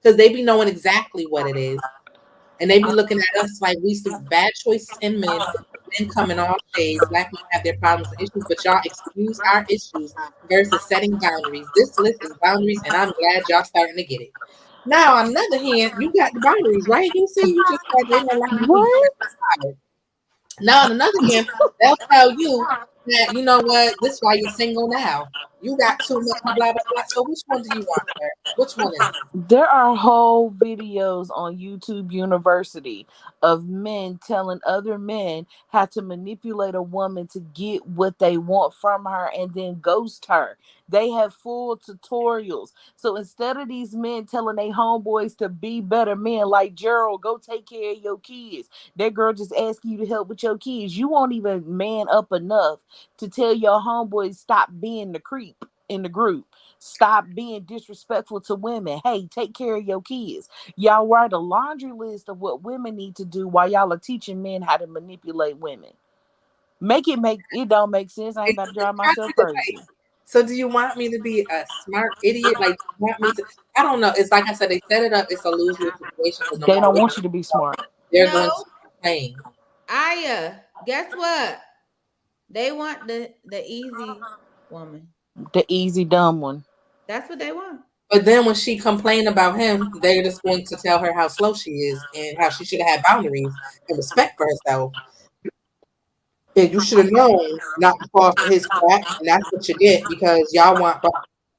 because they be knowing exactly what it is, and they be looking at us like we some bad choices in men. Men come in all shades. Black men have their problems and issues, but y'all excuse our issues versus setting boundaries. This list is boundaries, and I'm glad y'all starting to get it. Now, on the other hand, you got the boundaries, right? You see, you just said they don't like to be What? fired. Now, on another hand, they'll tell you that you know what, this is why you're single now. You got too much, blah blah blah. So, which one do you want, sir? Which one is it? There are whole videos on YouTube University of men telling other men how to manipulate a woman to get what they want from her and then ghost her. They have full tutorials. So instead of these men telling their homeboys to be better men, like Gerald, go take care of your kids. That girl just asking you to help with your kids. You won't even man up enough to tell your homeboys stop being the creep in the group. Stop being disrespectful to women. Hey, take care of your kids. Y'all write a laundry list of what women need to do while y'all are teaching men how to manipulate women. Make it don't make sense. I ain't about to drive myself crazy. So do you want me to be a smart idiot? Like, do you want me to? I don't know. It's like I said, they set it up. It's a lose-lose situation because no They matter don't what, want you to be smart. they're No, going to complain. Aya, guess what? They want the easy woman. The easy dumb one. That's what they want. But then when she complained about him, they're just going to tell her how slow she is and how she should have had boundaries and respect for herself. And you should have known not to fall for his crap, and that's what you get because y'all want.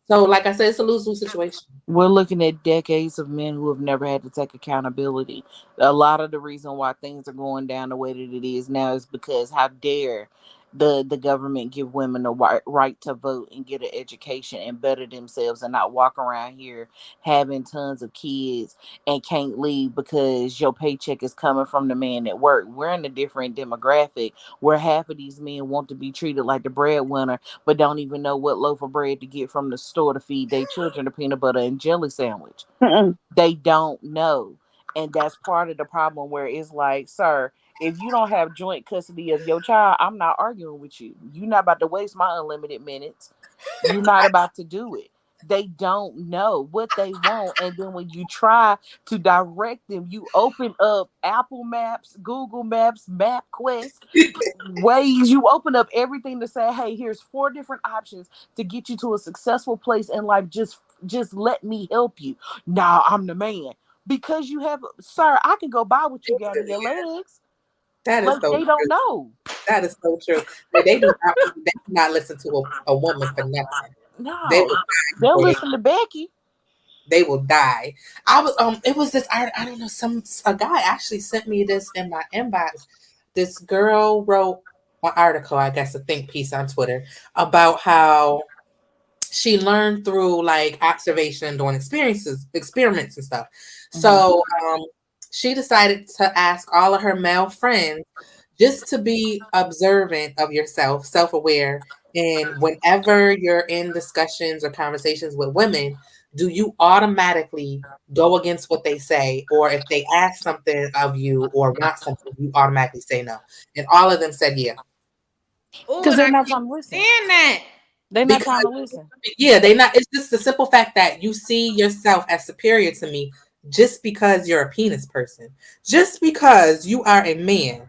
So, like I said, it's a lose-lose situation. We're looking at decades of men who have never had to take accountability. A lot of the reason why things are going down the way that it is now is because how dare the government give women the right to vote and get an education and better themselves and not walk around here having tons of kids and can't leave because your paycheck is coming from the man at work. We're in a different demographic where half of these men want to be treated like the breadwinner but don't even know what loaf of bread to get from the store to feed their children a peanut butter and jelly sandwich. Mm-mm. They don't know. And that's part of the problem where it's like, sir, if you don't have joint custody of your child, I'm not arguing with you. You're not about to waste my unlimited minutes. You're not about to do it. They don't know what they want. And then when you try to direct them, you open up Apple Maps, Google Maps, MapQuest, ways. You open up everything to say, hey, here's 4 different options to get you to a successful place in life. Just let me help you. Nah, I'm the man. Because you have, sir, I can go buy what you got in your legs. That is Like so they don't true. know. That is so true. Like, they do not listen to a woman for nothing. They will No. die They'll before listen to Becky. they will die. I was it was this I don't know, some a guy actually sent me this in my inbox. This girl wrote an article, I guess a think piece on Twitter about how she learned through like observation doing experiments and stuff. Mhm. So she decided to ask all of her male friends just to be observant of yourself, self-aware, and whenever you're in discussions or conversations with women, do you automatically go against what they say, or if they ask something of you or want something, you automatically say no? And all of them said yeah. Oh, Because and they're I not can't trying to listen. stand that. They're not Because trying to listen. yeah, they not. It's just the simple fact that you see yourself as superior to me just because you're a penis person, just because you are a man.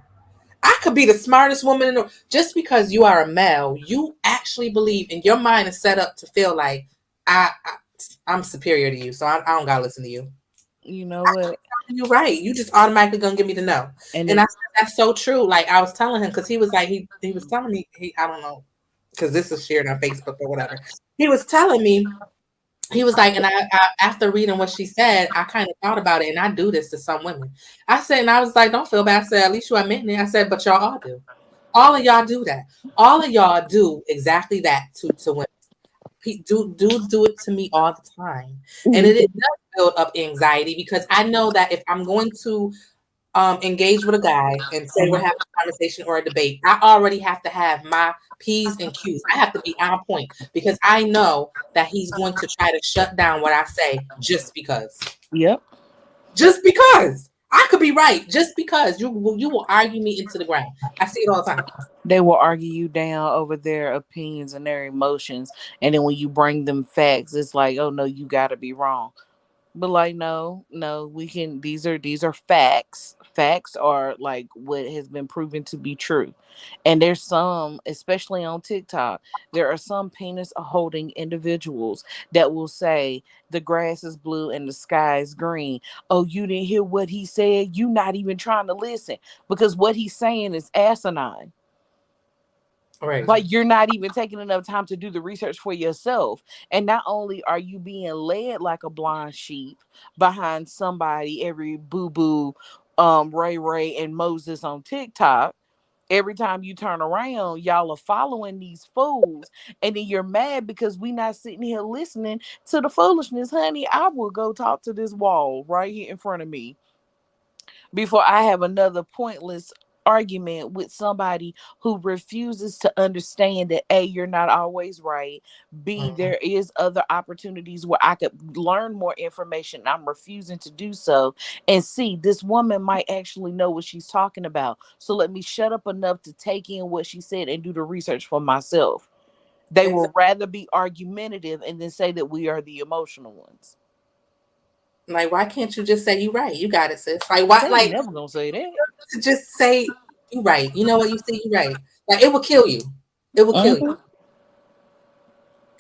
I could be the smartest woman in the just because you are a male. You actually believe, and your mind is set up to feel like I I'm superior to you, so I don't gotta listen to you. You know what? You're right. You just automatically gonna give me the no, And and I it, said that's so true. Like I was telling him because he was like he was telling me I don't know because this is shared on Facebook or whatever. He was telling me he was like, and I after reading what she said, I kind of thought about it, and I do this to some women. I said, and I was like, don't feel bad. I said, at least you admit it. I said, but y'all all do. All of y'all do that. All of y'all do exactly that to women. Dudes do it to me all the time, and it does build up anxiety because I know that if I'm going to engage with a guy and say we're mhm. having a conversation or a debate, I already have to have my P's and Q's. I have to be on point because I know that he's going to try to shut down what I say just because. Yep. Just because. I could be right. Just because you will argue me into the ground. I see it all the time. They will argue you down over their opinions and their emotions. And then when you bring them facts, it's like, oh no, you gotta be wrong. But like, no, no, we can, these are facts. Facts are like what has been proven to be true. And there's some, especially on TikTok, there are some penis holding individuals that will say the grass is blue and the sky is green. Oh, you didn't hear what he said? You not even trying to listen because what he's saying is asinine. Right. Like you're not even taking enough time to do the research for yourself. And not only are you being led like a blind sheep behind somebody, every boo-boo, Ray Ray and Moses on TikTok, every time you turn around, y'all are following these fools, and then you're mad because we not sitting here listening to the foolishness. Honey, I will go talk to this wall right here in front of me before I have another pointless argument with somebody who refuses to understand that A, you're not always right. B, Mhm. there is other opportunities where I could learn more information. I'm refusing to do so. And C, this woman might actually know what she's talking about. So let me shut up enough to take in what she said and do the research for myself. They will Exactly. rather be argumentative and then say that we are the emotional ones. Like, why can't you just say you right? You got it, sis. Like, why? They ain't Like, never gonna say that. to just say you right. You know what? You say you right. Like, it will kill you. It will kill you. Mhm.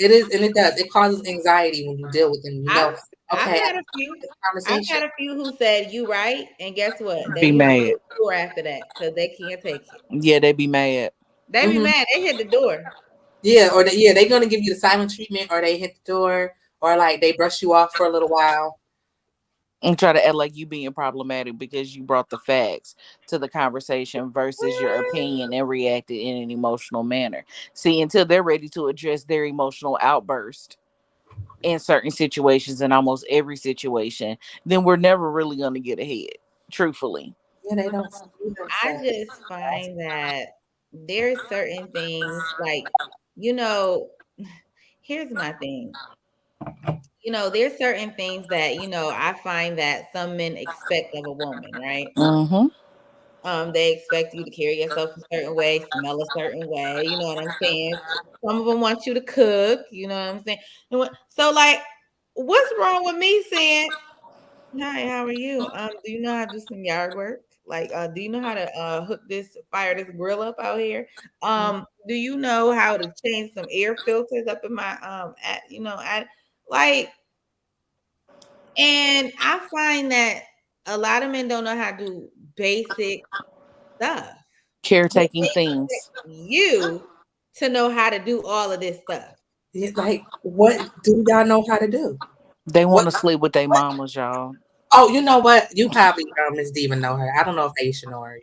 It is, and it does. It causes anxiety when you deal with them. You know, I've okay, had after a few. this I've conversation, had a few who said you right, and guess what? They Be hit mad. the door after that because they can't take it. Yeah, they be mad. They be hmm mad. They hit the door. yeah, or they're gonna give you the silent treatment, or they hit the door, or like they brush you off for a little while. And try to act like you being problematic because you brought the facts to the conversation versus your opinion and reacted in an emotional manner. See, until they're ready to address their emotional outburst in certain situations, in almost every situation, then we're never really going to get ahead, truthfully. Yeah, they don't. You don't I say. just find that there's certain things like, you know, here's my thing. There's certain things that, I find that some men expect of a woman, right? Mm-hmm. They expect you to carry yourself a certain way, smell a certain way. You know what I'm saying? Some of them want you to cook. You know what I'm saying? So, like, what's wrong with me saying, "Hi, how are you? Do you know how to do some yard work? Like, do you know how to fire this grill up out here? Do you know how to change some air filters up in my at like?" And I find that a lot of men don't know how to do basic stuff, but Caretaking they expect things. you to know how to do all of this stuff. Like, what do y'all know how to do? They What? want to sleep with their What? mamas, y'all. Oh, you know what? You probably Miss Diva know her. I don't know if Aisha know her,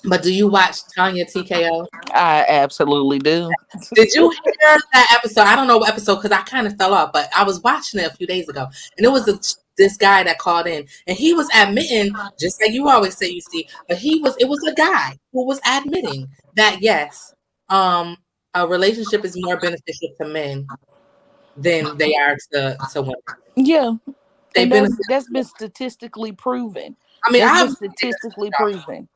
but do you watch Tanya TKO? I absolutely do. Did you hear that episode? I don't know what episode because I kind of fell off, but I was watching it a few days ago, and it was this guy that called in, and he was admitting, just like you always say, you see, but it was a guy who was admitting that yes, um, a relationship is more beneficial to men than they are to women. Yeah, They and benefit. that's been statistically proven. I mean, That's been I've statistically proven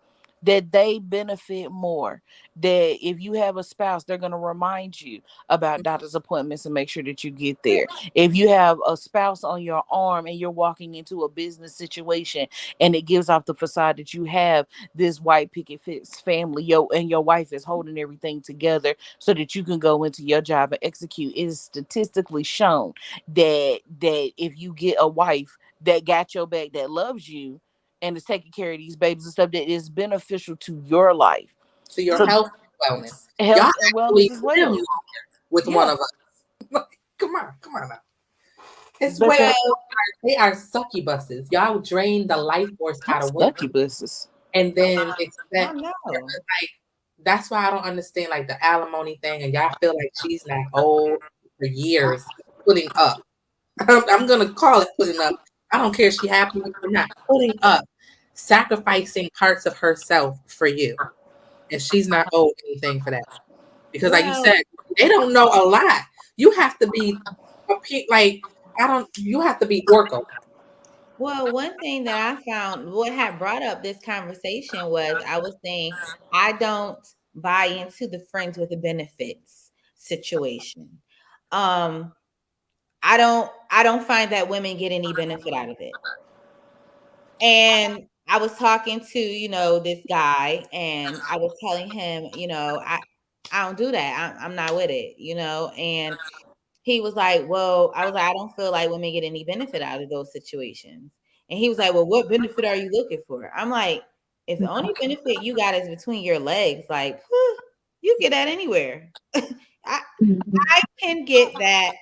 that they benefit more. That if you have a spouse, they're going to remind you about doctor's appointments and make sure that you get there. If you have a spouse on your arm and you're walking into a business situation and it gives off the facade that you have this white picket fence family, your wife is holding everything together so that you can go into your job and execute. It is statistically shown that if you get a wife that got your back, that loves you and is taking care of these babies and stuff, that is beneficial to your life, to your so health and wellness. Y'all health and wellness actually as live well. with one Yeah, of us. Come on now. It's well, because they are succubuses. Y'all drain the life force out that's of women succubuses. and then I expect know. like that's why I don't understand like the alimony thing and y'all feel like she's not old for years putting up. I'm gonna call it putting up. I don't care if she happy with it or not. Putting up, sacrificing parts of herself for you. And she's not owed anything for that. Because like you Well, said, they don't know a lot. You have to be like I don't you have to be Orko. one thing that I found, what had brought up this conversation was I was saying I don't buy into the friends with the benefits situation. Um, I don't find that women get any benefit out of it. And I was talking to, this guy and I was telling him, I don't do that. I'm not with it, and he was like, "Well," I was like, "I don't feel like women get any benefit out of those situations." And he was like, "Well, what benefit are you looking for?" I'm like, "If the only benefit you got is between your legs, like, you get that anywhere. I I can get that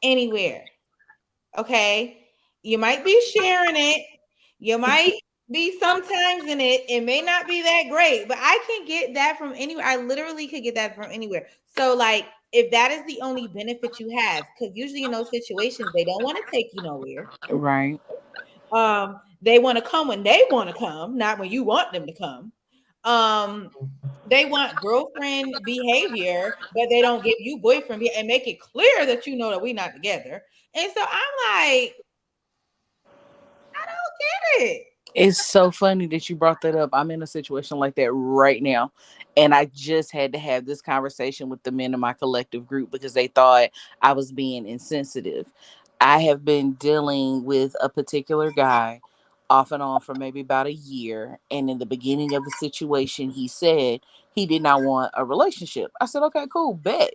anywhere. Okay? You might be sharing it. You might be sometimes in it. It may not be that great, but I can get that from anywhere. I literally could get that from anywhere. So, like, if that is the only benefit you have, because usually in those situations, they don't want to take you nowhere. Right. They want to come when they want to come, not when you want them to come. Um, they want girlfriend behavior, but they don't give you boyfriend and make it clear that you know that we're not together. And so I'm like, I don't get it. It's so funny that you brought that up. I'm in a situation like that right now. And I just had to have this conversation with the men in my collective group because they thought I was being insensitive. I have been dealing with a particular guy off and on for maybe about a year. And in the beginning of the situation, he said he did not want a relationship. I said, okay, cool, bet.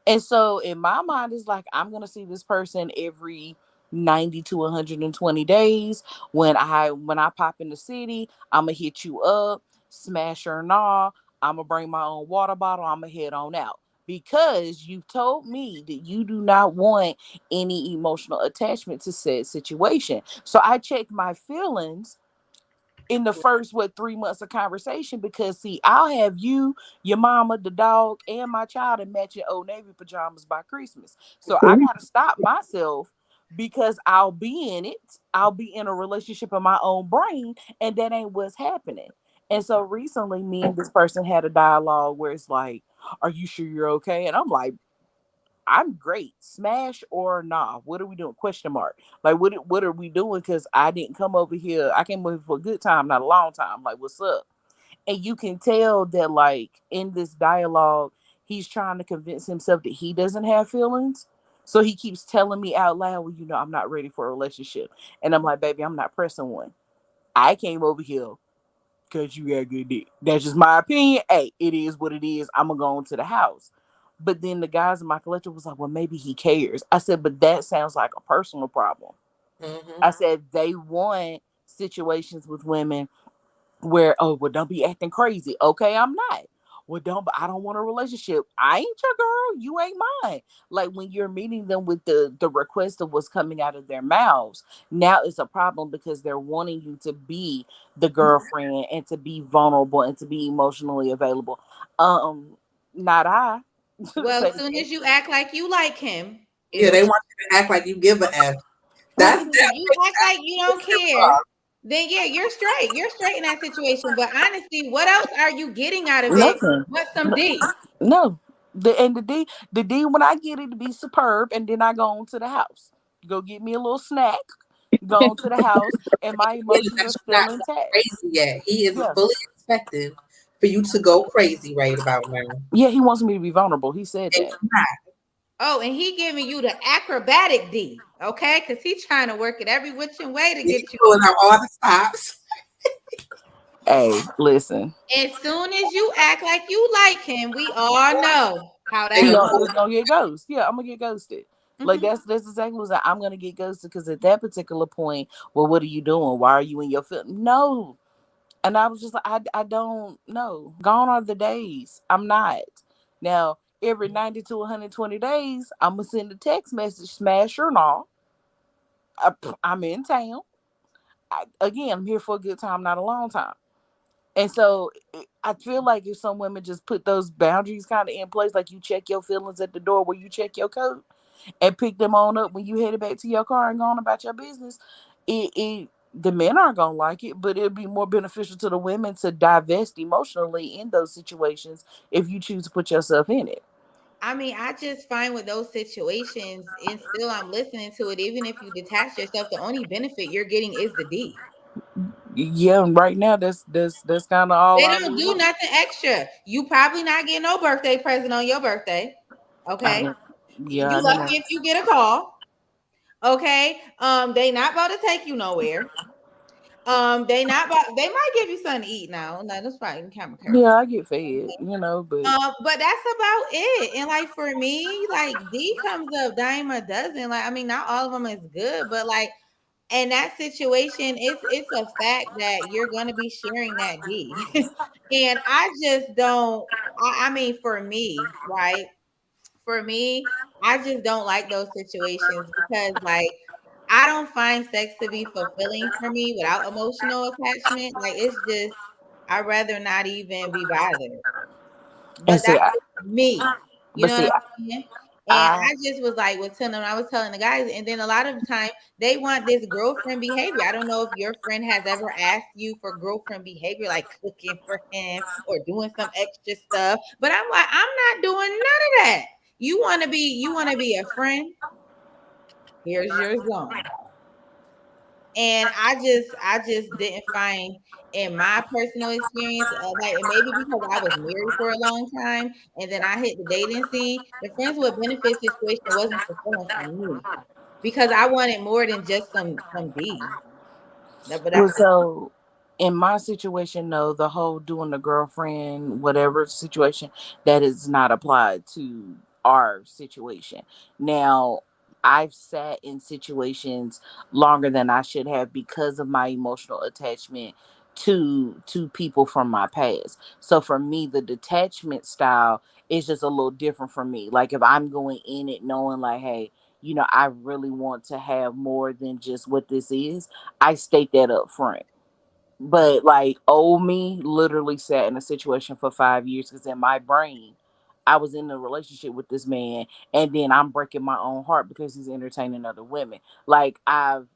And so in my mind, it's like I'm gonna see this person every 90 to 120 days. When I pop in the city, I'm gonna hit you up, smash or nah. I'm gonna bring my own water bottle. I'm gonna head on out. Because you've told me that you do not want any emotional attachment to said situation. So I checked my feelings in the first 3 months of conversation because see, I'll have you, your mama, the dog, and my child in matching Old Navy pajamas by Christmas. So I gotta stop myself because I'll be in it. I'll be in a relationship in my own brain, and that ain't what's happening. And so recently, me and this person had a dialogue where it's like, "Are you sure you're okay?" And I'm like, I'm great. Smash or nah? What are we doing? Question mark. Like what are we doing? Because I didn't come over here. I came over here for a good time, not a long time. Like what's up? And you can tell that like in this dialogue, he's trying to convince himself that he doesn't have feelings. So he keeps telling me out loud, well, I'm not ready for a relationship. And I'm like, baby, I'm not pressing one. I came over here because you got good dick. That's just my opinion. Hey, it is what it is. I'm gonna go into the house. But then the guys in my collective was like, well, maybe he cares. I said, but that sounds like a personal problem. Mm-hmm. I said they want situations with women where, oh, well, don't be acting crazy. Okay, I'm not. Well, I don't want a relationship. I ain't your girl. You ain't mine. Like when you're meeting them with the request of what's coming out of their mouths, now it's a problem because they're wanting you to be the girlfriend and to be vulnerable and to be emotionally available. Not I. Well, Say as soon that. as you act like you like him, Yeah, it'll they change. want you to act like you give a F. Right. That's If you act like you don't care, that. then yeah, you're straight. You're straight in that situation. But honestly, what else are you getting out of it Nothing. but some D? No. The D when I get it to be superb, and then I go on to the house. Go get me a little snack. Go on to the house, and my That emotions are you're not still intact. crazy yet. He is Yeah, fully expecting for you to go crazy right about now. yeah. He wants me to be vulnerable. He said And that. you're not. Oh, and he giving you the acrobatic D, okay? Because he's trying to work it every which way to He's get you. pulling out all the stops. Hey, listen. As soon as you act like you like him, we all know how They that gonna goes. pull He's gonna get ghosted. Yeah, I'm gonna get ghosted. Like Mhm. that's exactly what I'm gonna get ghosted because at that particular point, well, what are you doing? Why are you in your film? No, and I was just like, I don't know. Gone are the days. I'm not. Now, every 90 to 120 days, I'm going to send a text message, smash or not. I'm in town. Again, I'm here for a good time, not a long time. And so I feel like if some women just put those boundaries kind of in place, like you check your feelings at the door where you check your coat and pick them on up when you headed back to your car and going about your business, the men aren't gonna like it, but it'd be more beneficial to the women to divest emotionally in those situations if you choose to put yourself in it. I mean, I just find with those situations, and still I'm listening to it, even if you detach yourself, the only benefit you're getting is the D. Yeah, right now that's kind of all They I don't do really. nothing extra. You probably not getting no birthday present on your birthday. I Okay. didn't, yeah, I You didn't. lucky if you get a call. Okay. They not about to take you nowhere. They not about they might give you something to eat now. No, that's probably camera curse. Yeah, I get fed, but But that's about it. And like for me, like D comes up dime a dozen. Like I mean, not all of them is good, but like in that situation, it's a fact that you're gonna be sharing that D. And I just don't. I mean, for me, right? For me, I just don't like those situations because like I don't find sex to be fulfilling for me without emotional attachment. Like it's just I'd rather not even be bothered. and But see, that's just me. You but know what see, I'm saying? And I I just was like was telling them, I was telling the guys, and then a lot of the time they want this girlfriend behavior. I don't know if your friend has ever asked you for girlfriend behavior, like cooking for him or doing some extra stuff. But I'm like, I'm not doing none of that. You want to be a friend? Here's your zone. And I just didn't find in my personal experience, like and maybe because I was married for a long time and then I hit the dating scene, the friends with benefits situation wasn't fulfilling for me because I wanted more than just some D. But well, that's just so in my situation, no, the whole doing the girlfriend, whatever situation, that is not applied to our situation. Now, I've sat in situations longer than I should have because of my emotional attachment to people from my past. So for me, the detachment style is just a little different for me. Like if I'm going in it knowing like, hey, I really want to have more than just what this is, I state that up front. But like old me literally sat in a situation for 5 years because in my brain, I was in a relationship with this man, and then I'm breaking my own heart because he's entertaining other women. Like I've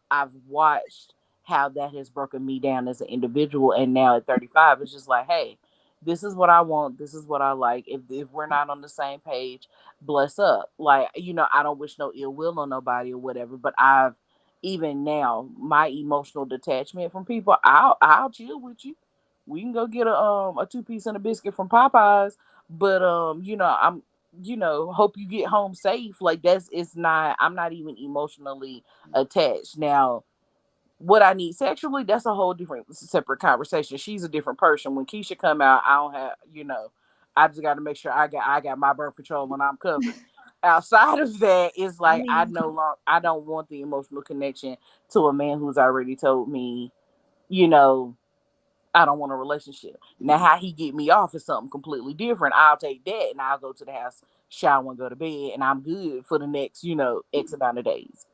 watched how that has broken me down as an individual, and now at 35, it's just like, hey, this is what I want, this is what I like. If we're not on the same page, bless up. Like, I don't wish no ill will on nobody or whatever, but I've even now my emotional detachment from people, I'll chill with you. We can go get a 2 piece and a biscuit from Popeyes, but I'm hope you get home safe. Like, that's it's not I'm not even emotionally attached. Now, what I need sexually, that's a whole different separate conversation. She's a different person. When Keisha come out, I don't have, I just got to make sure I got my birth control and I'm covered. Outside of that, it's I like mean, I don't want the emotional connection to a man who's already told me, you know, I don't want a relationship. Now, how he get me off is something completely different. I'll take that and I'll go to the house, shower and go to bed, and I'm good for the next, X amount of days.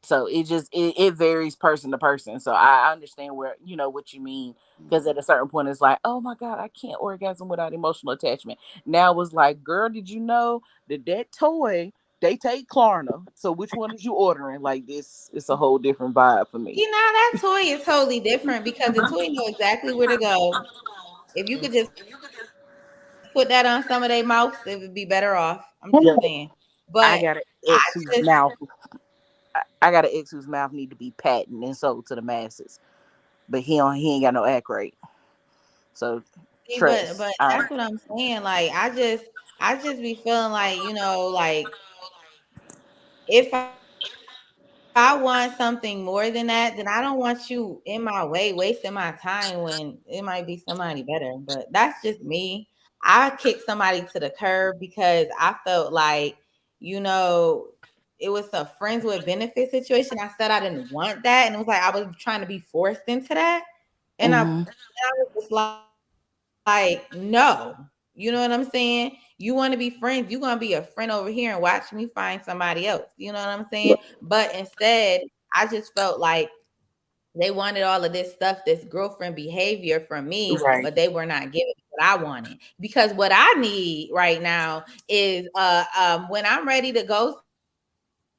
So it varies person to person. So I understand where what you mean, because at a certain point it's like, oh my god, I can't orgasm without emotional attachment. Now it's like, girl, did you know that toy they take Klarna? So which one is you ordering? Like, this, it's a whole different vibe for me. that toy is totally different because the toy know exactly where to go. If you could just put that on some of their mouths, it would be better off. I'm just saying. But Yeah, I I got an just ex whose mouth I got an ex whose mouth need to be patented and sold to the masses, but he ain't got no act right. So see, but trust. that's what I'm saying. Like I just be feeling like, like if I want something more than that, then I don't want you in my way wasting my time when it might be somebody better. But that's just me. I kicked somebody to the curb because I felt like, it was a friends with benefit situation. I said I didn't want that. And it was like I was trying to be forced into that. And Hmm. I was just like, no. You know what I'm saying? You want to be friends, you're going to be a friend over here and watch me find somebody else. You know what I'm saying? But instead, I just felt like they wanted all of this stuff, this girlfriend behavior from me, but they were Right. not giving me what I wanted. Because what I need right now is when I'm ready to go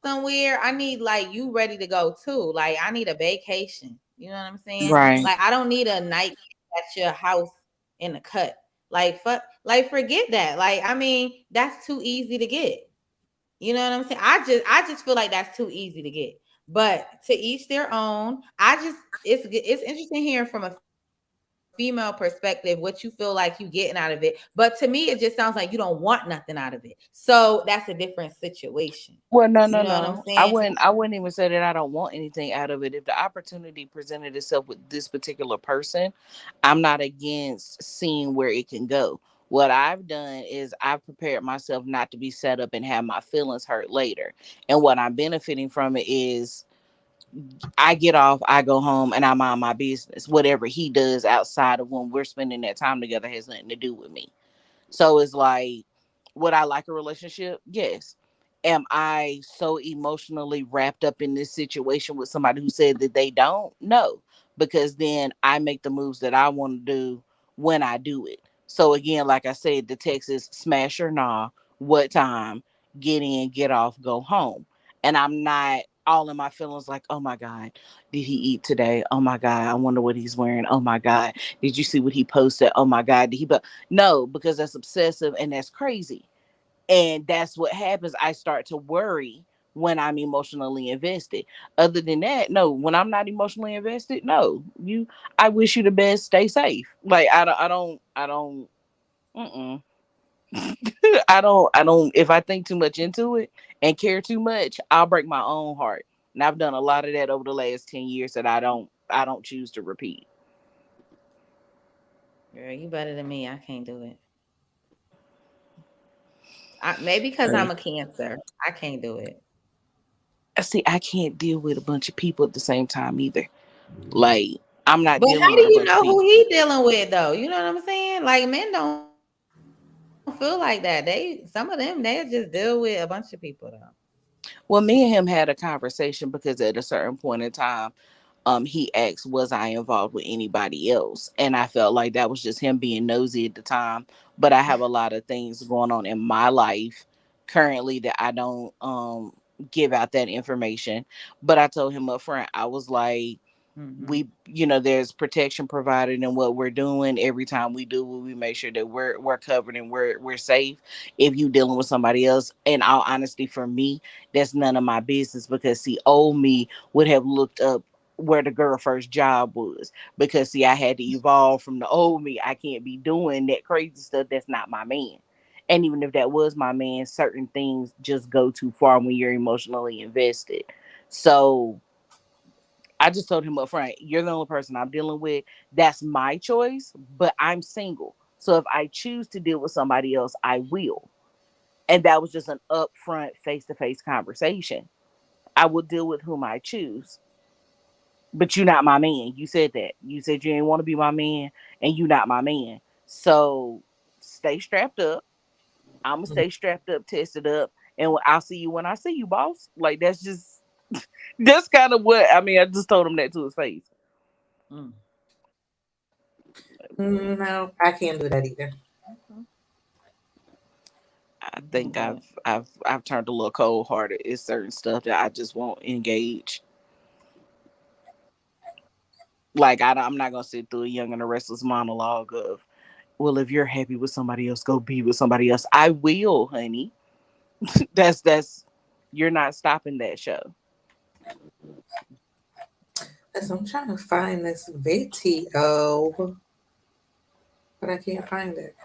somewhere, I need like you ready to go too. Like I need a vacation. You know what I'm saying? Like I don't need a Right. night at your house in the cut. Like forget that. Like I mean, that's too easy to get. You know what I'm saying? I just feel like that's too easy to get. But to each their own. It's interesting hearing from a female perspective what you feel like you getting out of it. But to me, it just sounds like you don't want nothing out of it. So that's a different situation. Well, You know no, what no, I'm no. saying? I wouldn't even say that I don't want anything out of it. If the opportunity presented itself with this particular person, I'm not against seeing where it can go. What I've done is I've prepared myself not to be set up and have my feelings hurt later. And what I'm benefiting from it is I get off, I go home, and I mind my business. Whatever he does outside of when we're spending that time together has nothing to do with me. So it's like, would I like a relationship? Yes. Am I so emotionally wrapped up in this situation with somebody who said that they don't? No, because then I make the moves that I want to do when I do it. So again, like I said, the text is smash or nah, what time, get in, get off, go home. And I'm not all in my feelings like, oh my God, did he eat today? Oh my God, I wonder what he's wearing. Oh my God, did you see what he posted? Oh my God, did he? But no, because that's obsessive and that's crazy. And that's what happens. I start to worry when I'm emotionally invested. Other than that, no, when I'm not emotionally invested, no. I wish you the best, stay safe. Like I don't mm-mm. I don't if I think too much into it and care too much, I'll break my own heart. And I've done a lot of that over the last 10 years that I don't choose to repeat. Girl, you better than me. I can't do it. Maybe because I'm Right. a Cancer. I can't do it. See, I can't deal with a bunch of people at the same time either. Like, I'm not But dealing how do with a you bunch of know who people. he dealing with though? You know what I'm saying? Like men don't feel like that. Some of them they just deal with a bunch of people though. Well, me and him had a conversation because at a certain point in time, he asked, was I involved with anybody else? And I felt like that was just him being nosy at the time. But I have a lot of things going on in my life currently that I don't give out that information. But I told him up front, I was like, Mm-hmm. There's protection provided in what we're doing. Every time we do it, we make sure that we're covered and we're safe. If you dealing with somebody else, in all honesty, for me, that's none of my business, because see, old me would have looked up where the girl first job was, because see, I had to evolve from the old me. I can't be doing that crazy stuff. That's not my man. And even if that was my man, certain things just go too far when you're emotionally invested. So I just told him up front, you're the only person I'm dealing with. That's my choice, but I'm single. So if I choose to deal with somebody else, I will. And that was just an upfront face to face conversation. I will deal with whom I choose. But you're not my man. You said that. You said you didn't want to be my man, and you're not my man. So stay strapped up. I'm gonna stay strapped up, tested up, and I'll see you when I see you, boss. Like, that's kind of what I mean. I just told him that to his face. Mm. No, I can't do that either. Okay. I You can think do I've turned a little cold hearted. It's certain stuff that I just won't engage. Like, I'm not gonna sit through a Young and the Restless monologue of, well, if you're happy with somebody else, go be with somebody else. I will, honey. That's you're not stopping that show. So I'm trying to find this video, but I can't find it.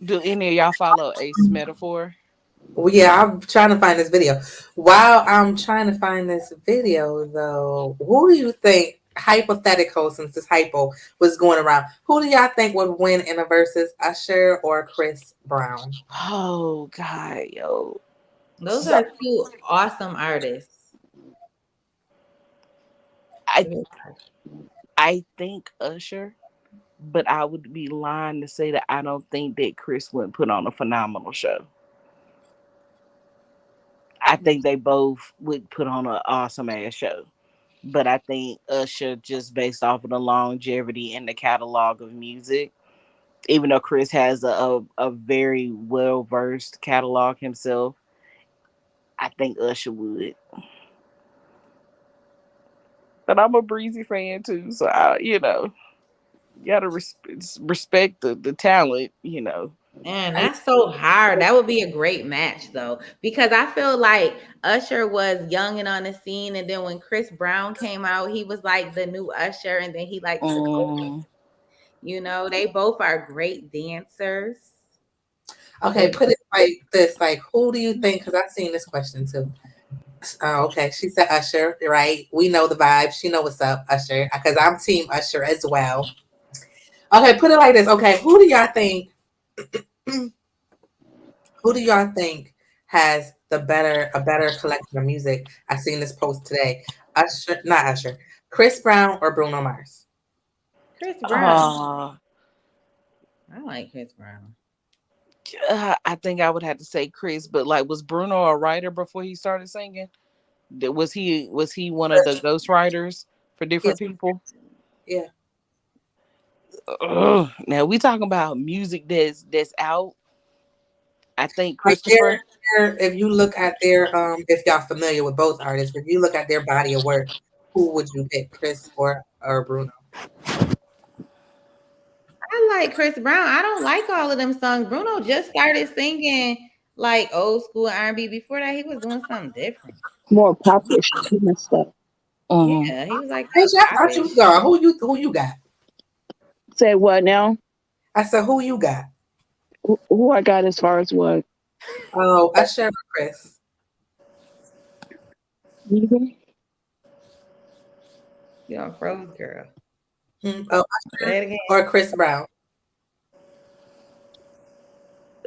Do any of y'all follow Ace Metaphor? Well, yeah, I'm trying to find this video. While I'm trying to find this video, though, who do you think, hypothetical, since this hypo was going around, who do y'all think would win in a versus, Usher or Chris Brown? Oh God, yo. it. Those are two awesome artists. I I think Usher, but I would be lying to say that I don't think that Chris wouldn't put on a phenomenal show. I think they both would put on an awesome ass show. But I think Usher, just based off of the longevity and the catalog of music, even though Chris has a very well versed catalog himself, I think Usher would. But I'm a Breezy fan too, so you gotta respect the talent. Man, that's so hard. That would be a great match though, because I feel like Usher was young and on the scene, and then when Chris Brown came out, he was like the new Usher, and then he like took over. Mm, They both are great dancers. Okay, They put it like this: like, who do you think? Because I've seen this question too. Oh, okay. She said Usher, right? We know the vibe. She know what's up, Usher. Because I'm Team Usher as well. Okay, put it like this. Okay, who do y'all think? Who do y'all think has a better collection of music? I seen this post today. Usher, not Usher. Chris Brown or Bruno Mars? Chris Brown. uh, I like Chris Brown. I think I would have to say Chris, but like, was Bruno a writer before he started singing? Was he one of the ghostwriters for Yeah, different people? yeah. Ugh. Now we talking about music that's out. I think Like Christopher. if you look at their if y'all familiar with both artists, if you look at their body of work, who would you pick, Chris or Bruno? I like Chris Brown. I don't like all of them songs. Bruno just started singing like old school R&B. Before that, he was doing something different. More popish kind of stuff. Mhm. Yeah, he was like Hey, I thought you was popish. gone. Who you got? Say what now? I said who you got? Who I got as far as what? Oh, Usher or Chris? Mhm. You know, froze girl. Oh, Say Usher it again. or Chris Brown?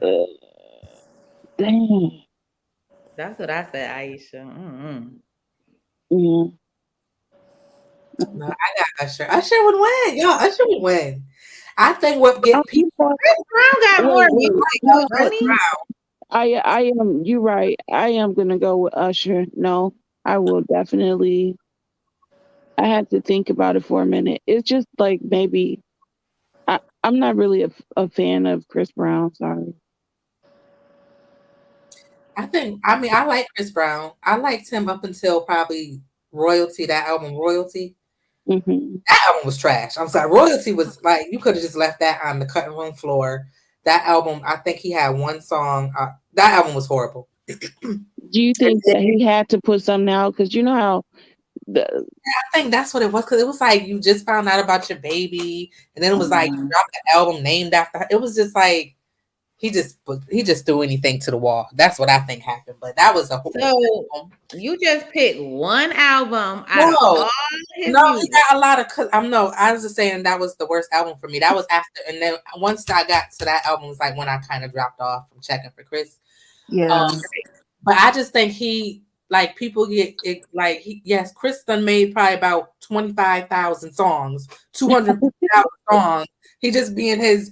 Uh, Dang. That's what I said, Aisha. Mm-mm. Yeah. No, I got Usher. Usher would win. Yo, Usher would win. I think what I'm get people Chris Brown got more wait, wait. music No, though, Chris don't he? Brown. I am. You right. I am gonna go with Usher. No, I will definitely. I had to think about it for a minute. It's just like maybe I'm not really a fan of Chris Brown. Sorry. I like Chris Brown. I liked him up until probably Royalty, that album Royalty. Hmm. That album was trash. I'm sorry. Royalty was like, you could have just left that on the cutting room floor. That album, I think he had one song. That album was horrible. Do you think that he had to put something out? Because you know how the I think that's what it was, because it was like you just found out about your baby, and then it was like you dropped the album named after her. It was just like he just threw anything to the wall. That's what I think happened. But that was a So you just picked one album out of no. all his No, he music. got a lot of. I was just saying that was the worst album for me. That was after, and then once I got to that album was like when I kind of dropped off from checking for Chris. Yeah. But I just think like people get it like yes, Chris done made probably about 25,000 songs, 250,000 songs. He just be in his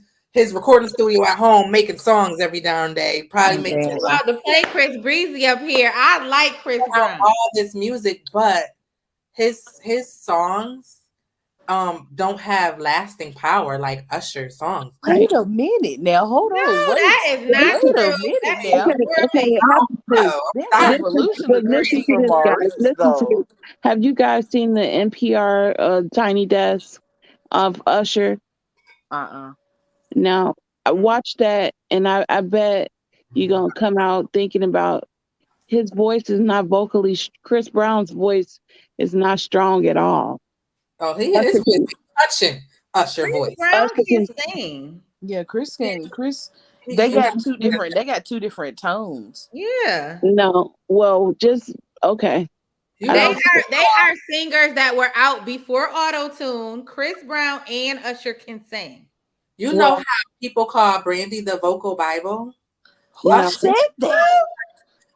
recording studio at home making songs every darn day. Probably I'm making You dancing. about to play Chris Breezy up here. I like Chris Brown. all this music, but his songs don't have lasting power like Usher songs. Wait a minute now. Hold No, on. that is not Wait true. a minute That is now. okay, poorly. this. That evolution But of listen Christopher to this, guys. Maurice, Listen to though. this. Have you guys seen the NPR Tiny Desk of Usher? Uh-uh. Now, I watched that, and I bet you're gonna come out thinking about his voice is not vocally. Chris Brown's voice is not strong at all. Oh, he is Usher can, touching Usher Chris voice. Brown Usher can can sing. Yeah, Chris. They He got two different. They got two different tones. Yeah. no. Well, just okay. you I They know don't. are singers that were out before auto-tune. Chris Brown and Usher can sing. you know Well, how people call Brandy the vocal Bible? Who no. Usher, said that?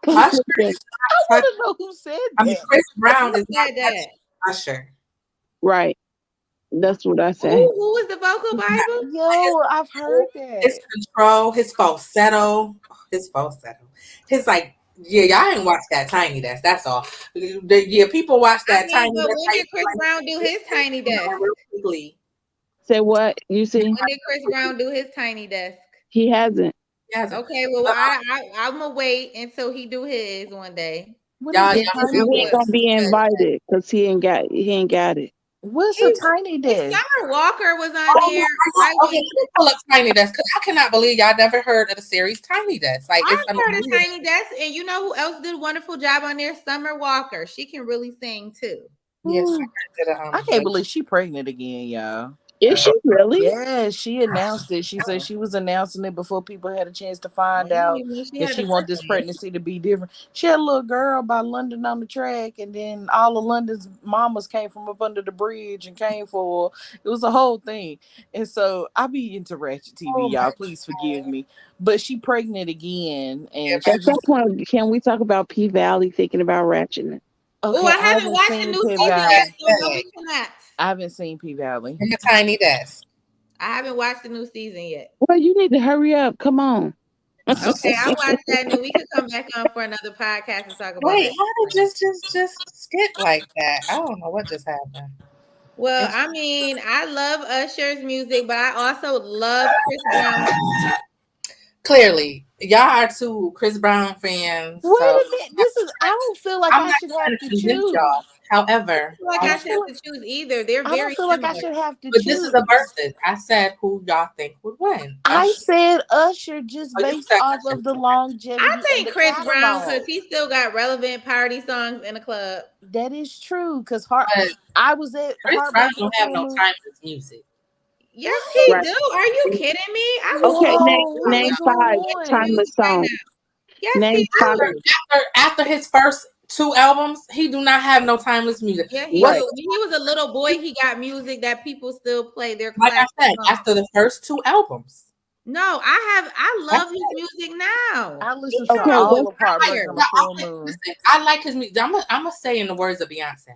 Usher is I not want touch, to know who said I mean that. Chris Brown Who is not said that? touching Usher. Right. That's what I say. Who is the vocal Bible? Yo, I've heard His that. control, his falsetto, his like yeah, y'all ain't watch that Tiny Desk. That's all. Yeah, people watch I that mean, Tiny but Desk when did Chris like Brown do his tiny desk? real quickly. Say what you see? When did Chris Brown do his tiny desk? He hasn't. Yes, Okay, well, I'm gonna wait until he do his one day. What is y'all, a Then He tiny I ain't will. gonna desk? be invited because he ain't got it. What's a He, tiny desk? Summer Walker was on oh, there. okay, let me pull up Tiny Desk because I cannot believe y'all never heard of the series Tiny Desk. Like it's I've heard of unbelievable. Tiny Desk, and you know who else did a wonderful job on there? Summer Walker. She can really sing too. Yes, Hmm. did I can't believe she pregnant again, y'all. Is she really? Yeah, she announced it. She said she was announcing it before people had a chance to find out She if had she the want this first pregnancy to be different. She had a little girl by London on the track, and then all of London's mamas came from up under the bridge and came for her. It was a whole thing. And so I be into Ratchet TV, y'all. Please forgive me. But she pregnant again, and she At some was point, can we talk about P Valley thinking about ratcheting? Oh, okay. I I haven't haven't watched the seen new P season Valley. yet, so no, we cannot. I haven't seen P Valley. in the Tiny Desk. I haven't watched the new season yet. Well, you need to hurry up. Come on. Okay, I'll watch that, and then we could come back on for another podcast and talk about Wait, that. how did just skip like that? I don't know what just happened. Well, I mean, I love Usher's music, but I also love Chris Brown. Clearly, y'all are two Chris Brown fans. Wait So a minute. I don't feel like I'm I not should trying have to to convince choose. y'all. However, I feel like I should have to choose either. They're I don't very feel like I similar. should have to but this choose. is a versus. I said who y'all think would win. I Usher. said Usher just Oh, you based said off Usher. of the I longevity and think the Chris Brown catalog. because he still got relevant party songs in the club. That is true. Because But I was at Chris Brown Heartbreak and don't have Full no Moon. timeless music. Yes, he Right. do. Are you kidding me? I will Okay, pull name Whoa, up which name your 5 one? timeless music right songs. now. Yes, Name he 5. do. After his first 2 albums, he do not have no timeless music. Yeah, he Right. do. When he was a little boy, he got music that people still play. Their Like I classic said, songs. after the first 2 albums. No, I love his music now. I listened Okay, to all what's of Heartbreak fire. on the Full Moon. Listen, I like his music. I'm gonna say in the words of Beyonce,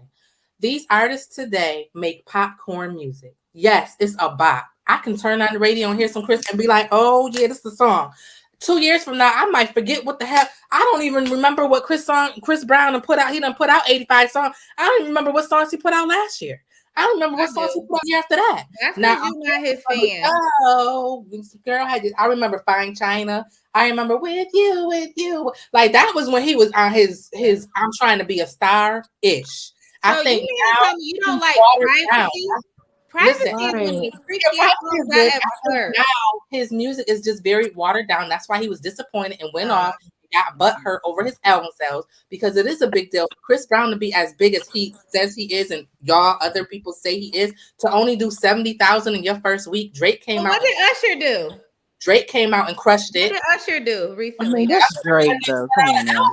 these artists today make popcorn music. Yes, it's a bop. I can turn on the radio and hear some Chris and be like, "Oh yeah, this is the song." 2 years from now, I might forget what the hell. I don't even remember what Chris Brown and put out. He done put out 85 songs. I don't even remember what songs he put out last year. I don't remember what songs he put out year after that. That's Now, because you're not his fan. oh, this girl I remember Fine China. I remember with you. Like that was when he was on his I'm trying to be a star-ish. So I think you mean to tell me you don't like Privacy? Privacy is one of the freakiest songs I ever heard. Now his music is just very watered down. That's why he was disappointed and went off. Got butthurt over his album sales because it is a big deal for Chris Brown to be as big as he says he is, and y'all other people say he is, to only do 70,000 in your first week. Drake came out. What did Usher do? Drake came out and crushed it. What did Usher do recently? I mean, that's Drake though. Come on now.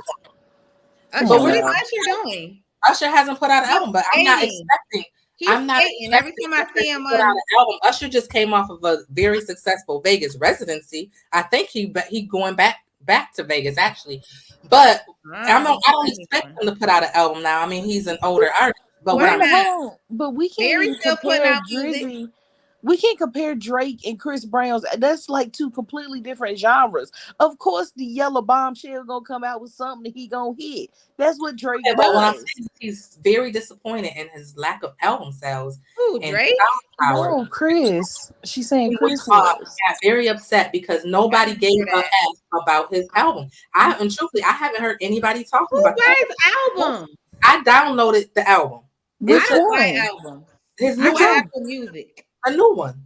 Usher, what is Usher doing? Usher hasn't put out an album, but I'm not expecting. I'm not expecting every time I see him put out an album. Usher just came off of a very successful Vegas residency. I think he going back to Vegas actually, but I don't expect him to put out an album now. I mean, he's an older artist, but but we can't even compare Drizzy. We can't compare Drake and Chris Brown's. That's like two completely different genres. Of course, the Yellow Bombshell gonna come out with something that he gonna hit. That's what Drake does. But what I'm saying, he's very disappointed in his lack of album sales. Who, Drake? No, Chris. She's saying Chris got very upset because nobody gave a F about his album. And truthfully, I haven't heard anybody talking about his album. I downloaded the album. It's my album. His new Apple Music. A new one.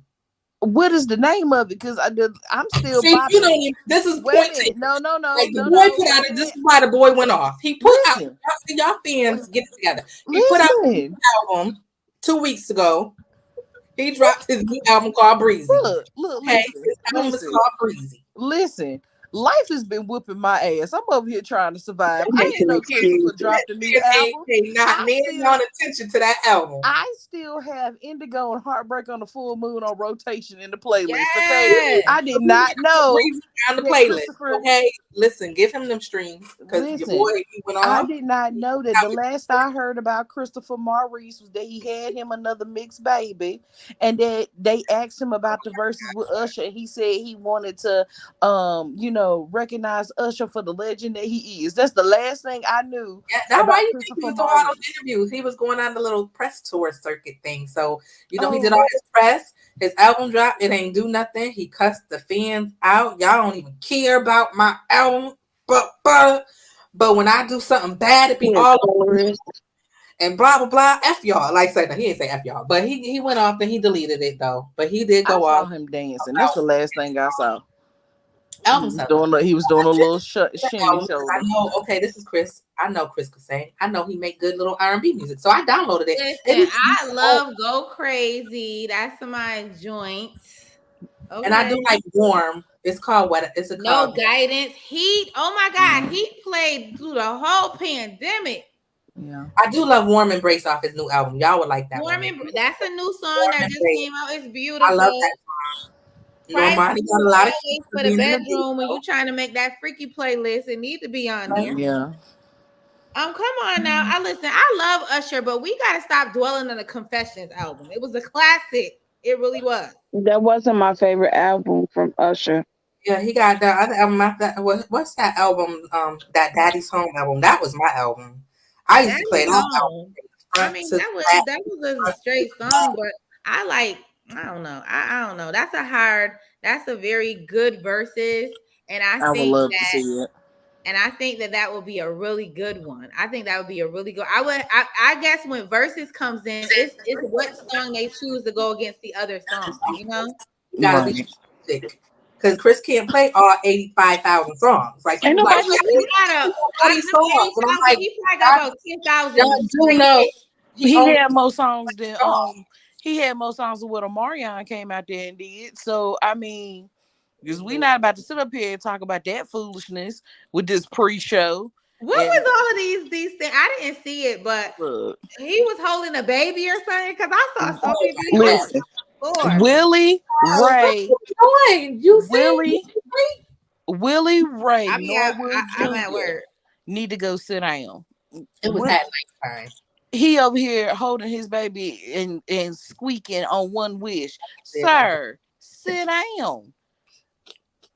What is the name of it? Because I'm still. See, you know, this is pointing. No. Like the boy put out it. This is why the boy went off. He put out. Y'all fans get it together. He put out his album 2 weeks ago. He dropped his new album called Breezy. Look, okay, his album is called Breezy. Listen. Life has been whooping my ass. I'm over here trying to survive. I didn't know Christopher dropped a new album. Not paying on attention to that album. I still have Indigo and Heartbreak on the Full Moon on rotation in the playlist. Okay, I did not know on the playlist. Okay, listen, give him them streams because your boy he went off. I did not know that. The last I heard about Christopher Maurice was that he had him another mixed baby, and that they asked him about the verses with Usher, and he said he wanted to, recognize Usher for the legend that he is. That's the last thing I knew. Yeah, that's why you think he was doing all those interviews. He was going on the little press tour circuit thing. So, he did all his press. His album dropped. It ain't do nothing. He cussed the fans out. Y'all don't even care about my album. But when I do something bad, it be all over it. And blah, blah, blah. F y'all. Like, he didn't say F y'all. But he went off and he deleted it, though. But he did go off. I saw him dancing. That's the last thing I saw. He was doing a little shimmy shoulder. I know. Okay, this is Chris. I know Chris could sing. I know he make good little R&B music. So I downloaded it. Listen, I love Go Crazy. That's my joint. Okay. And I do like Warm. It's called what? It's a No Guidance. Heat. Oh my God, he played through the whole pandemic. Yeah, I do love Warm Embrace off his new album. Y'all would like that. That's a new song that just came out. It's beautiful. I love that song. Nobody got a lot of for the bedroom when you're trying to make that freaky playlist. It needs to be on there. Yeah. Come on now. I love Usher, but we gotta stop dwelling on the Confessions album. It was a classic. It really was. That wasn't my favorite album from Usher. Yeah, he got the other album. What's that album? That Daddy's Home album. That was my album. I used to play that album. I mean, that was a straight song, but I don't know. That's a very good verses. And I would love to see it. And I think that would be a really good one. I think that would be a really good. I guess when verses comes in, it's what song they choose to go against the other song. You know, gotta be sick. Because Chris can't play all 85,000 songs. Like, ain't nobody he probably got about 10,000. He had more songs than he had more songs than what Omarion came out there and did. So I mean, because we not about to sit up here and talk about that foolishness with this pre-show. What was all of these things? I didn't see it, but he was holding a baby or something. Because I saw so many people. Willie Ray. Willie Ray. I'm at work. Need to go sit down. It was at nighttime. He over here holding his baby and squeaking on one wish. Sir, sit down.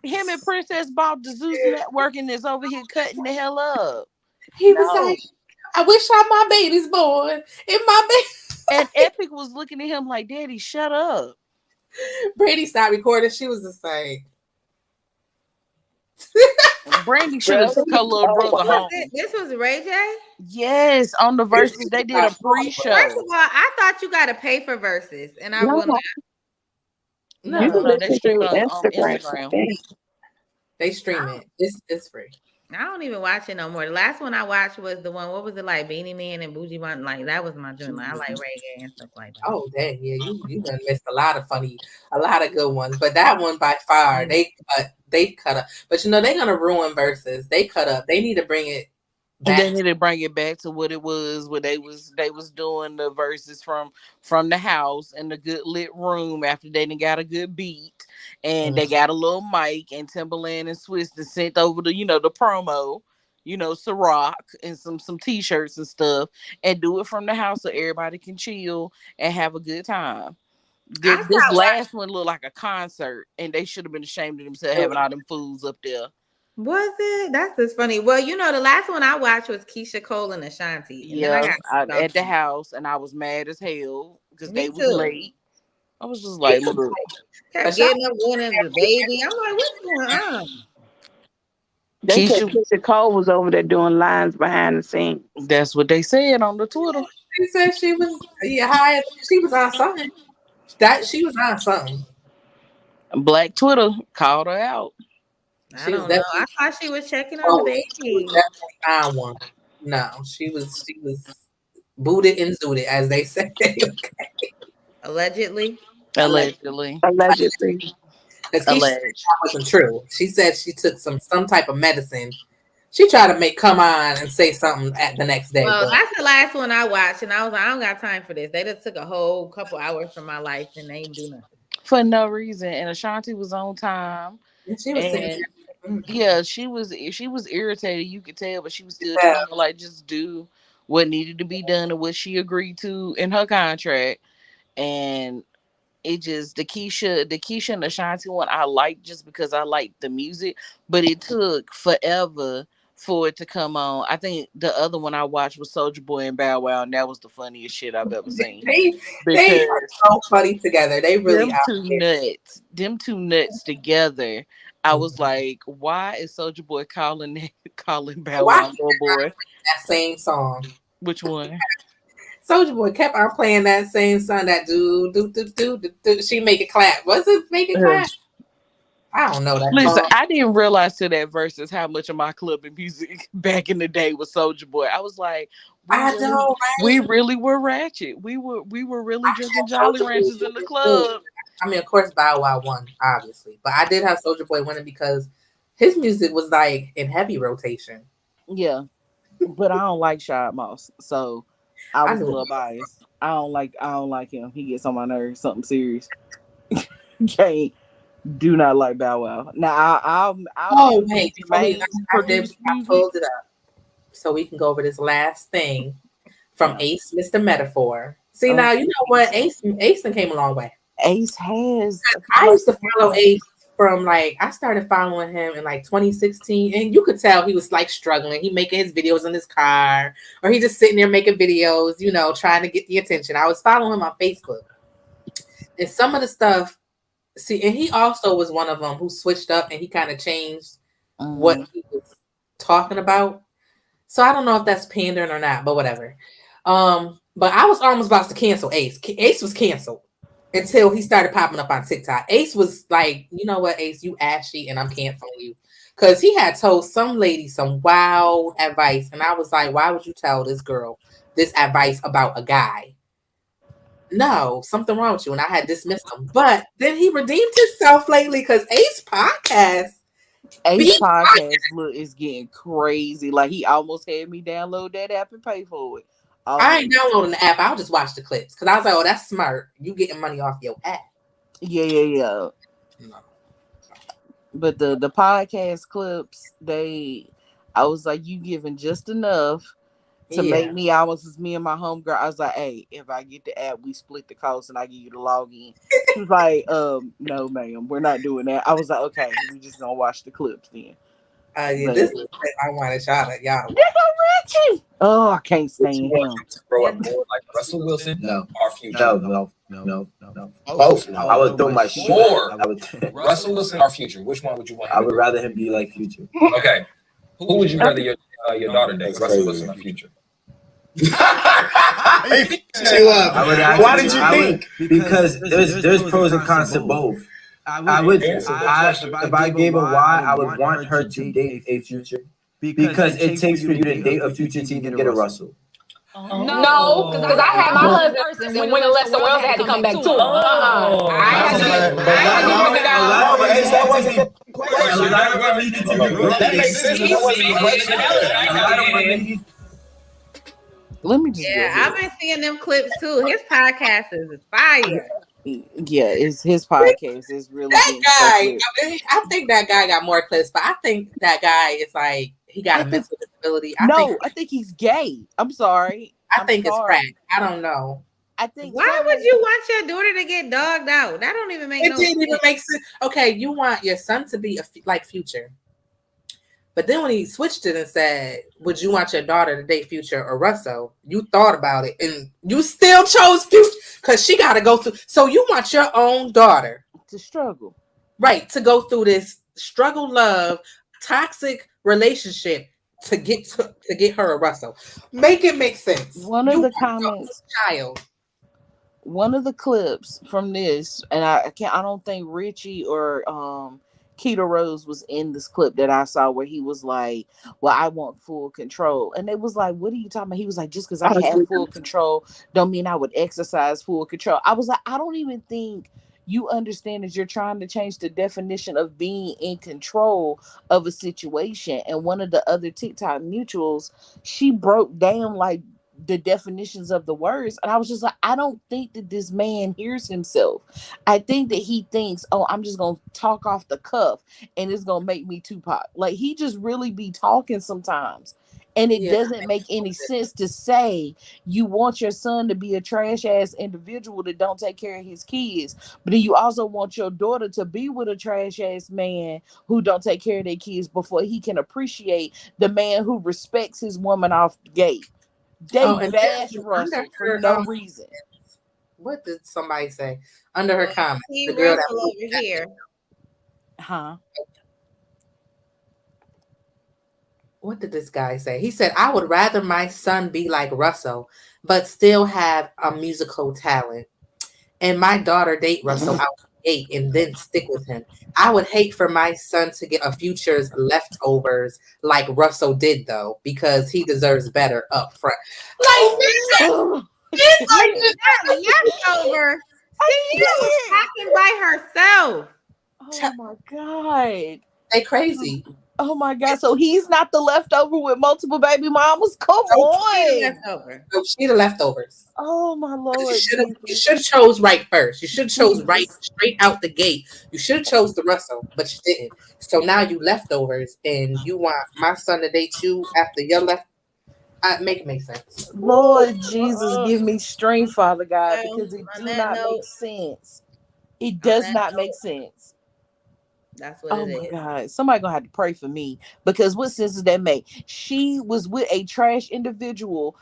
Him and Princess bought the Zeus Network and is over here cutting the hell up. He was like, I wish my baby's born. If my baby And Epic was looking at him like, Daddy, shut up. Brandy stopped recording. She was just like, Brandy should have took her Really? little Oh This brother wow. was home. it. This was Ray J. Yes, on the verses they did a First pre-show. of all, I thought you got to pay for verses, and I No, will not. you No, can no, no, they listen stream it through on Instagram. I Instagram. think. they I stream it. It's free. I don't even watch it no more. The last one I watched was the one. What was it like? Beanie Man and Bougie Bun. Like that was my joint. Like, I like reggae and stuff like that. Oh, dang, yeah, you done missed a lot of good ones. But that one by far, they cut up. But they're gonna ruin verses. They cut up. They need to bring it And they back. need to bring it back to what it was, where they was doing the verses from the house in the good lit room after they done got a good beat, and they got a little mic, and Timberland and Swiss that sent over the promo, Ciroc and some t-shirts and stuff, and do it from the house so everybody can chill and have a good time. I This stopped last one looked like a concert, and they should have been ashamed of themselves having all them fools up there. Was it? That's just funny. Well, the last one I watched was Keisha Cole and Ashanti, and then I Yeah, got at the stalked. house, and I was mad as hell because Me they was too. late. I was just like, look, Kept Ashanti, getting up, going into the baby. I'm like, what's going on? They said Keisha. Keisha Cole was over there doing lines behind the scenes. That's what they said on the Twitter. she said she was high. She was on something. That she was on something. Black Twitter called her out. I She was don't know. I definitely. thought she was checking on the Oh, she was baby. definitely on one. No, she was booted and zooted, as they say. Allegedly. Allegedly. Allegedly. Because Keisha said Alleged. that wasn't true. She said she took some type of medicine. She tried to come on and say something at the next day, Well, but that's the last one I watched, and I was like, I don't got time for this. They just took a whole couple hours from my life, and they didn't do nothing. For no reason. And Ashanti was on time. she was sitting And there. yeah, she was irritated, you could tell, but she was still Yeah, trying to like just do what needed to be done and what she agreed to in her contract. And it just the Keisha and the Ashanti one I like just because I like the music, but it took forever for it to come on. I think the other one I watched was Soldier Boy and Bow Wow, and that was the funniest shit I've ever seen. they they Because are so funny together. They really them are. two nuts, them two nuts together, I was like, why is Soldier Boy calling calling Bow Why Wow little boy? that same song? Which one? Soldier Boy kept on playing that same song. That do. She make it clap. Was it make it clap? I don't know that Listen, song. I didn't realize to that versus how much of my clubbing music back in the day was Soldier Boy. I was like, we I really, know, we right? really were ratchet. We were really drinking Jolly Soldier Boy Ranchers in the too. club. I mean, of course, Bow Wow won, obviously, but I did have Soldier Boy winning because his music was like in heavy rotation. Yeah, but I don't like Shad Moss, so I I was a knew it. little biased. I don't like him. He gets on my nerves. Something serious. Can't do not like Bow Wow. Now I'll Oh do wait, before we, Jermaine's produced I music. pulled it up so we can go over this last thing from Yeah, Ace, Mr. Metaphor. See oh, now, you know what? Ace done came a long way. Ace has I like used to follow Ace from I started following him in like 2016, and you could tell he was like struggling. He making his videos in his car, or he just sitting there making videos, trying to get the attention. I was following him on Facebook, and some of the stuff. See, and he also was one of them who switched up and he kind of changed what mhm. he was talking about. So I don't know if that's pandering or not, but whatever. But I was almost about to cancel Ace. Ace was canceled until he started popping up on TikTok. Ace was like, you know what, Ace, you ashy, and I'm canceling you. Because he had told some lady some wild advice. And I was like, why would you tell this girl this advice about a guy? No, something wrong with you. And I had dismissed him. But then he redeemed himself lately because Ace podcast Ace beat. podcast look is getting crazy. Like he almost had me download that app and pay for it. I ain't Almost. downloading the app. I'll just watch the clips. Because I was like, oh, that's smart. You getting money off your app. Yeah. No. But the podcast clips, I was like, you giving just enough to make Yeah. me almost as me and my homegirl. I was like, hey, if I get the app, we split the cost and I give you the login. She was like, no, ma'am, we're not doing that. I was like, okay, we just gonna watch the clips then. Yeah, But this is I wanted y'all. there go Richie. Oh, I can't Would you stand want him. him to grow up more like Russell Wilson or Future? No. Both. I would throw my shit. More. I would Russell Wilson or Future. Which one would you want him? I would rather him be like Future. Okay. Who would you rather your daughter date? Russell Wilson or Future? Chill up. Why did you think? Because there's pros and cons to both. I would if I gave a why, I would want her to date a Future because it takes for you to date a Future to even get a Russell. No, because I had my husband first, and when it left somewhere else, I had to come back too. I had That makes sense. Let me just Yeah, I've been seeing them clips too. His podcast is fire. yeah, it's his podcast is really That guy, getting I think that guy got more clips, but I think that guy is like he got a mental disability. I think he's gay. I'm sorry. I think it's crack. I don't know. I think. Why would you want your daughter to get dogged out? That don't even make It no didn't sense. even make sense. Okay, you want your son to be like Future. But then when he switched it and said, would you want your daughter to date Future or Russell? You thought about it and you still chose Future because she got to go through. So you want your own daughter to struggle. Right. To go through this struggle, love, toxic relationship to get her a Russell. Make it make sense. One of the comments. Child. One of the clips from this, and I don't think Richie or Keto Rose was in this clip that I saw where he was like, well, I want full control. And they was like, what are you talking about? He was like, just because I have full control don't mean I would exercise full control. I was like, I don't even think you understand that you're trying to change the definition of being in control of a situation. And one of the other TikTok mutuals, she broke down like the definitions of the words, and I was just like, I don't think that this man hears himself. I think that he thinks, oh, I'm just gonna talk off the cuff and it's gonna make me Tupac. Like he just really be talking sometimes, and it doesn't make any sense to say you want your son to be a trash ass individual that don't take care of his kids, but then you also want your daughter to be with a trash ass man who don't take care of their kids before he can appreciate the man who respects his woman off the gate. They bash Russell for no reason. What did somebody say under her comment? The girl that over here. Huh? What did this guy say? He said, I would rather my son be like Russell, but still have a musical talent. And my daughter date Russell out the gate and then stick with him. I would hate for my son to get a Future's leftovers like Russell did, though, because he deserves better up front. Like, it's like leftovers. She was talking by herself. Oh my God. They crazy. Oh my God. So he's not the leftover with multiple baby mamas? Come on. No, she the leftovers. Oh my Lord. You should have chose right first. You should have chose right straight out the gate. You should have chose the Russell, but you didn't. So now you leftovers and you want my son to date you after your left. Make it make sense. Lord Jesus, give me strength, Father God, because it do not make sense. It does not make sense. That's what it is. Oh my God. Somebody gonna have to pray for me, because what sense does that make? She was with a trash individual,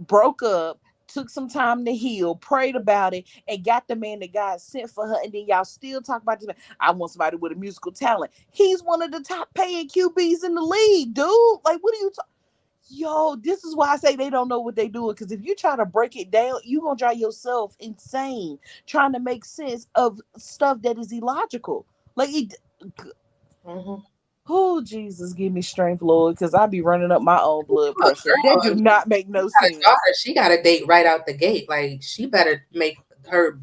broke up, took some time to heal, prayed about it, and got the man that God sent for her. And then y'all still talk about this. I want somebody with a musical talent. He's one of the top paying QBs in the league, dude. Like, what are you talking? Yo, this is why I say they don't know what they doing. Because if you try to break it down, you're gonna drive yourself insane trying to make sense of stuff that is illogical. Like it. Oh, Jesus, give me strength, Lord, because I be running up my own blood pressure. That do not make no sense. She got a date right out the gate. Like, she better make her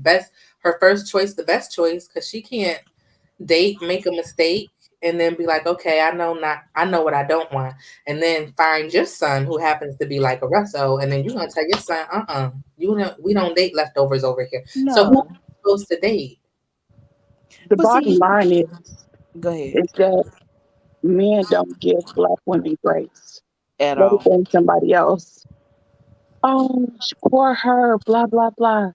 first choice the best choice, because she can't date, make a mistake, and then be like, okay, I know what I don't want, and then find your son who happens to be like a Russell, and then you're gonna tell your son, we don't date leftovers over here. No. So who are you supposed to date? The bottom line is, go ahead. Is that men don't give Black women grace at all. They think somebody else. Oh, poor her, blah blah blah.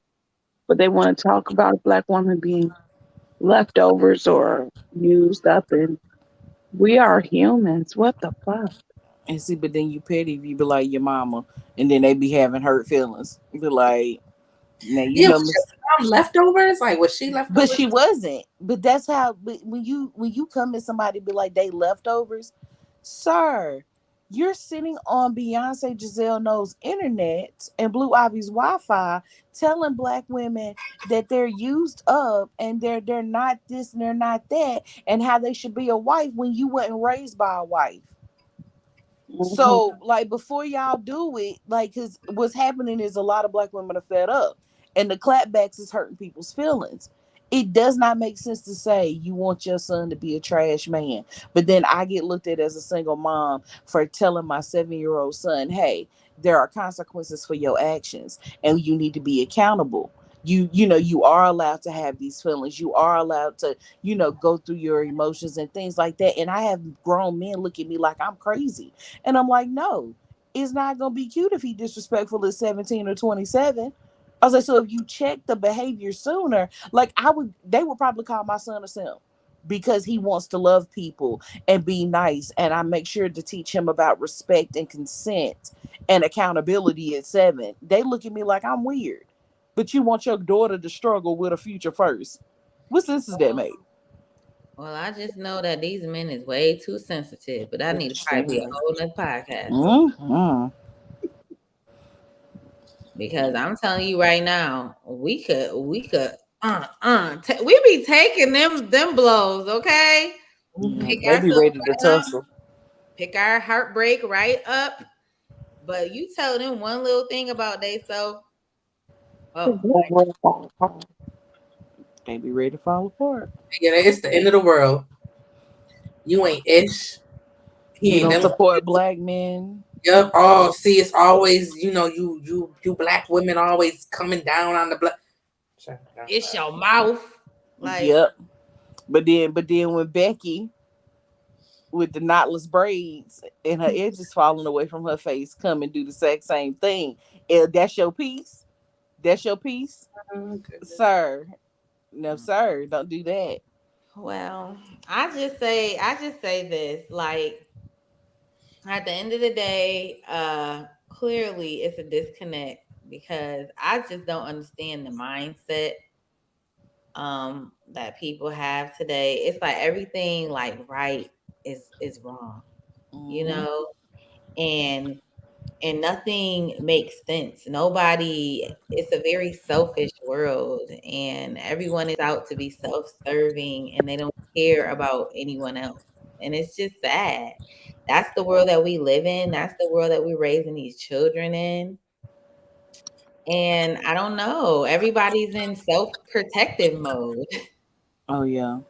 But they want to talk about a Black woman being leftovers or used up, and We are humans. What the fuck? And see, but then you petty if you be like your mama, and then they be having hurt feelings. Be like, now you Yeah, know, was your mom leftovers? Like, was she but leftovers? she wasn't. But that's how. But when you come at somebody be like they leftovers, sir, you're sitting on Beyonce Giselle Knowles' internet and Blue Ivy's Wi-Fi, telling black women that they're used up and they're not this and they're not that, and how they should be a wife when you wasn't raised by a wife. Mhm. So, like, before y'all do it, like, because what's happening is a lot of black women are fed up, and the clapbacks is hurting people's feelings. It does not make sense to say you want your son to be a trash man, but then I get looked at as a single mom for telling my 7-year-old son, "Hey, there are consequences for your actions, and you need to be accountable." You know, you are allowed to have these feelings. You are allowed to, go through your emotions and things like that. And I have grown men look at me like I'm crazy, and I'm like, no, it's not gonna be cute if he disrespectful at 17 or 27. I was like, so if you check the behavior sooner, like they would probably call my son a simp because he wants to love people and be nice. And I make sure to teach him about respect and consent and accountability at 7. They look at me like I'm weird. But you want your daughter to struggle with a future first. What sense does that make? Well, I just know that these men is way too sensitive, but that need to probably be a whole nother podcast. Mm-hmm. Because I'm telling you right now, we could we be taking them blows, okay? Yeah, Pick they be ourselves ready to right up, tussle. pick our heartbreak right up. But you tell them one little thing about they self, oh, They be ready to fall apart. Yeah, it's the end of the world. You ain't ish. He You ain't don't never. support black men. Yep. Oh, see, it's always you black women always coming down on the black. it's your mouth. Like, Yep. But then when Becky with the knotless braids and her edges falling away from her face come and do the exact same thing, that's your piece. That's your piece, sir. No, sir. Don't do that. well, I just say this, like at the end of the day, clearly it's a disconnect because I just don't understand the mindset that people have today. It's like everything like right is wrong, you Mm-hmm. know? And nothing makes sense. Nobody, it's a very selfish world and everyone is out to be self-serving and they don't care about anyone else. And it's just sad. That's the world that we live in. That's the world that we're raising these children in. And I don't know. Everybody's in self-protective mode. Oh yeah,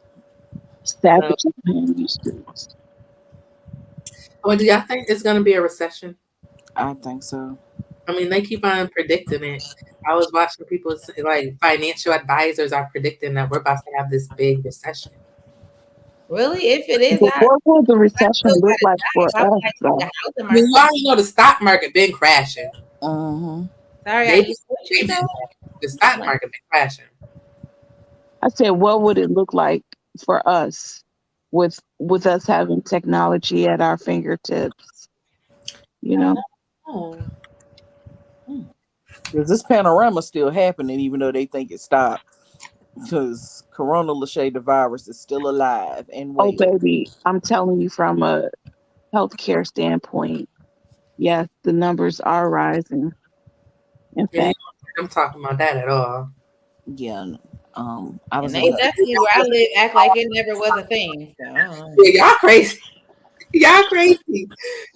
So Savage in these streets. Well, do y'all think it's gonna be a recession? I think so. I mean, they keep on predicting it. I was watching people say, like financial advisors are predicting that we're about to have this big recession. really, if it is, But what would the I recession still look got a like for job. I would us, like to see the though? housing I mean, market. you already know the stock market been crashing. Mm-hmm. Sorry, I They, used what you they said. the stock Like, market been crashing. I said, what would it look like for us with us having technology at our fingertips? You know, Oh, Because this panorama still happening, even though they think it stopped. Because Corona Lachey, the virus, is still alive and oh well. baby, I'm telling you from a healthcare standpoint, yes, the numbers are rising. In yeah, fact, I'm talking about that at all. Yeah. I and was they in. definitely where I live act like it never was a thing. So, I don't know. Yeah, y'all crazy. Y'all crazy.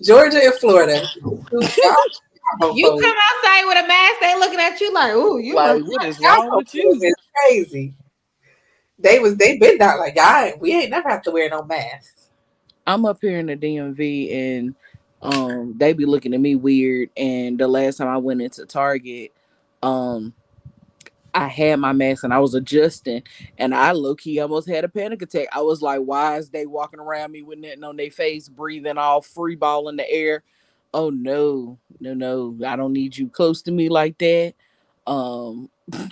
Georgia and Florida. Y'all You folks. come outside with a mask, they looking at you like, "Ooh, you must." Like, what is Y'all wrong folks with you? is crazy. They been out like y'all. We ain't never have to wear no masks. I'm up here in the DMV and they be looking at me weird. And the last time I went into Target, um I had my mask and I was adjusting and I low key almost had a panic attack. I was like, why is they walking around me with nothing on their face, breathing all free ball in the air? Oh no, no, no. I don't need you close to me like that. Um,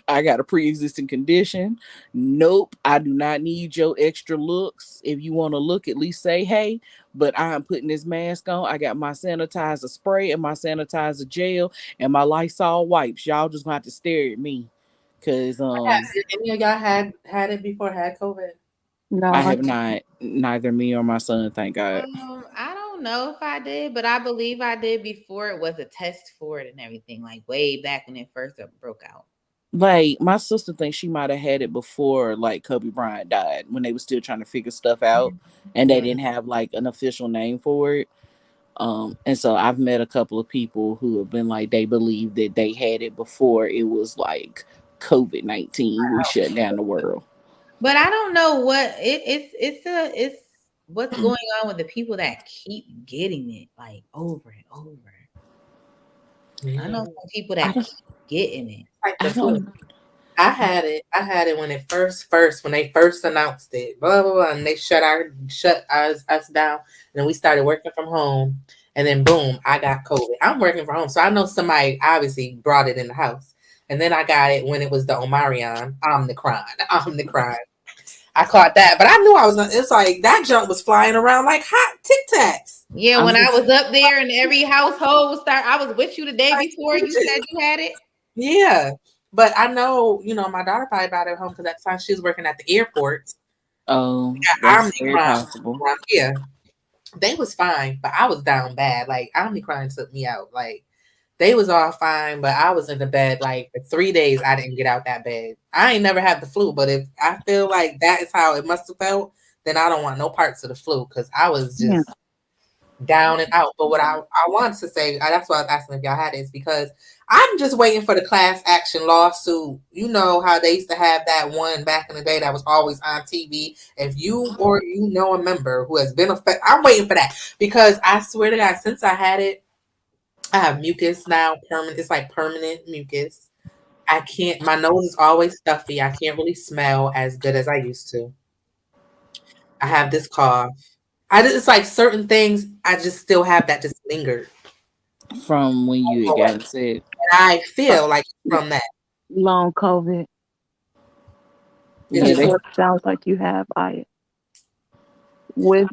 I got a pre-existing condition. Nope, I do not need your extra looks. If you want to look, at least say hey. But I'm putting this mask on. I got my sanitizer spray and my sanitizer gel and my Lysol wipes. Y'all just gonna have to stare at me, cause Any of y'all had it before? Had COVID? No, I have not. Neither me or my son, thank God. I don't know if I did, but I believe I did before it was a test for it and everything, like way back when it first broke out. Like my sister thinks she might have had it before, like Kobe Bryant died, when they were still trying to figure stuff out, and they didn't have like an official name for it. And so I've met a couple of people who have been like they believe that they had it before it was like COVID-19 we shut down the world. But I don't know what it's what's going on with the people that keep getting it like over and over. I know some people I that don't. keep getting it. Like the I flu. don't. I had it. I had it when it when they first announced it. Blah blah blah, and they shut us down, and then we started working from home, and then boom, I got COVID. I'm working from home, so I know somebody obviously brought it in the house, and then I got it when it was the Omicron. I caught that, but I knew I was. It's like that junk was flying around like hot Tic Tacs. Yeah, I'm when I just. was up there and every household was I was with you the day Like, before you said you had it. yeah, but I know my daughter probably brought it home because at the time she was working at the airport. Oh, Yeah, that's very possible. Yeah, they was fine, but I was down bad. Like Omicron took me out. Like they was all fine, but I was in the bed like for 3 days. I didn't get out that bed. I ain't never had the flu, but if I feel like that is how it must have felt, then I don't want no parts of the flu because I was yeah. just down and out. But what I wanted to say, that's why I was asking if y'all had it, is because I'm just waiting for the class action lawsuit. You know how they used to have that one back in the day that was always on TV. If you or a member who has been affected, I'm waiting for that because I swear to God, since I had it, I have mucus now. Permanent. It's like permanent mucus. I can't. My nose is always stuffy. I can't really smell as good as I used to. I have this cough. It's like certain things. I just still have that just lingered. From when you had got sick. I feel like from that. Long COVID. It Yeah, That's just they. what it sounds like you have. I with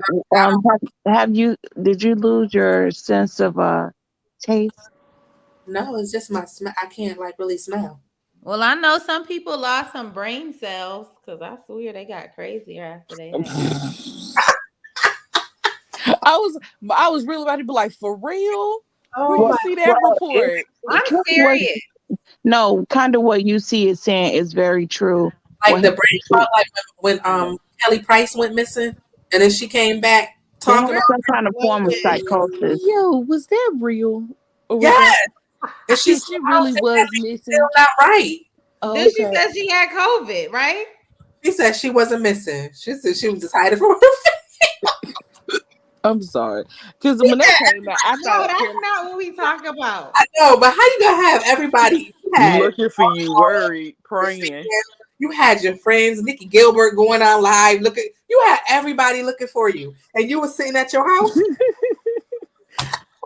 have you did you lose your sense of taste? no, it's just my smell. I can't like really smell. Well, I know some people lost some brain cells because I swear they got crazier after they had it. I was really about to be like, for real? Where Oh you Well, my! see that well, report? I'm kind of what serious. no, kind of what you see is saying is very true. Like What the brain happened fog, to like when Kelly Price went missing, and then she came back they talking had all some kind of form of psychosis. Yo, was that real? Or was that yes, and she because said, she I don't really think that was lady's still missing? not right. Oh, Then she okay. said she had COVID, right? She said she wasn't missing. She said she was just hiding from her. I'm sorry. Because when that came out, I No, thought that's Kelly not what we talk about. I know, but how you gonna have everybody? You had looking for you, worried, praying. you had your friends, Nikki Gilbert going on live looking. You had everybody looking for you, and you were sitting at your house.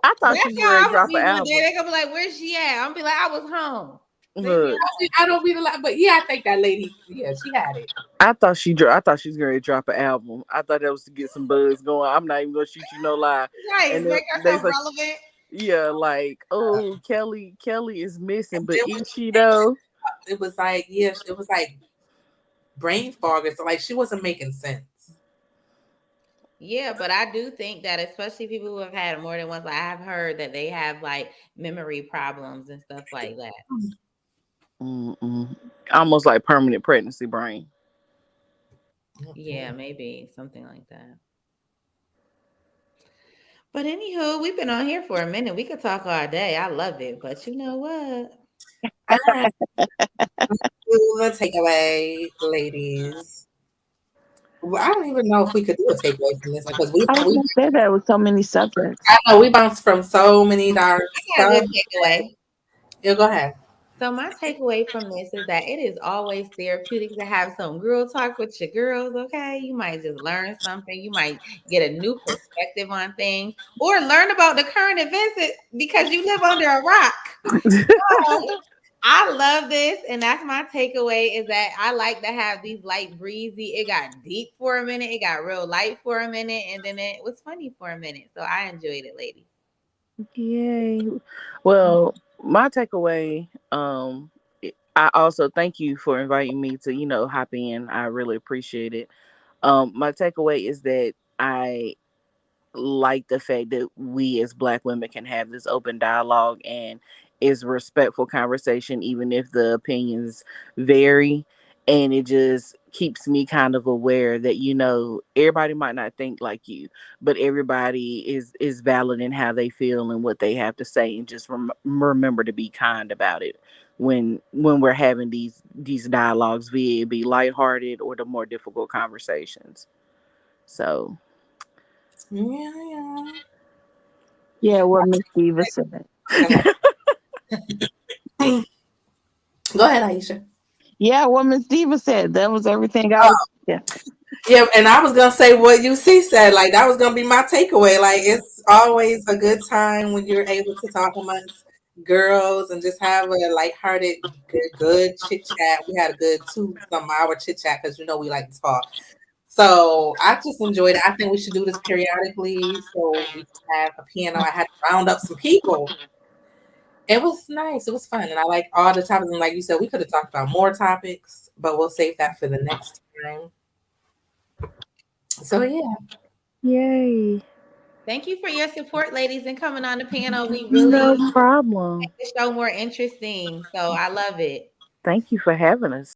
I thought she That's was how ready to I'm gonna drop an be one day. album. They're gonna be like, "Where's she at?" I'm gonna be like, "I was home." Look, I don't read a lot, but yeah, I think that lady, yeah, she had it. I thought she was going to drop an album. I thought that was to get some buzz going. I'm not even going to shoot you no lie. Right, And then make they herself like, relevant. yeah, like, oh, Kelly is missing, And but then when is she she came, though? it was like, yeah, it was like brain fog. So like she wasn't making sense. Yeah, but I do think that especially people who have had more than once, like, I've heard that they have like memory problems and stuff like that. Mm-mm. Almost like permanent pregnancy brain. Yeah, maybe something like that. But anywho, we've been on here for a minute. We could talk all day. I love it. But you know what? All right, the takeaway, ladies. Well, I don't even know if we could do a takeaway from this because I was gonna say that with so many subjects. I know we bounced from so many dark I got a stuff. good takeaway. Yeah, go ahead. So my takeaway from this is that it is always therapeutic to have some girl talk with your girls, okay? You might just learn something. You might get a new perspective on things or learn about the current events because you live under a rock. I love this, and that's my takeaway is that I like to have these light breezy. It got deep for a minute, it got real light for a minute, and then it was funny for a minute. So I enjoyed it, ladies. Yay. Well, my takeaway, I also thank you for inviting me to, hop in. I really appreciate it. My takeaway is that I like the fact that we as Black women can have this open dialogue and is respectful conversation, even if the opinions vary. And it just keeps me kind of aware that, everybody might not think like you, but everybody is valid in how they feel and what they have to say, and just remember to be kind about it when we're having these dialogues, be it be lighthearted or the more difficult conversations. So Yeah. Yeah, what Miss Diva said. Go ahead, Aisha. Yeah, what Miss Diva said. That was everything I was. Yeah. Yeah, and I was gonna say what UC said. Like that was gonna be my takeaway. Like it's always a good time when you're able to talk amongst girls and just have a lighthearted, good chit chat. We had a good 2-some-hour chit chat because we like to talk. So I just enjoyed it. I think we should do this periodically so we can have a piano. I had to round up some people. It was nice. It was fun, and I like all the topics. And like you said, we could have talked about more topics, but we'll save that for the next time. So yeah. yay. Thank you for your support, ladies, and coming on the panel. We No really problem. make the show more interesting. So I love it. Thank you for having us.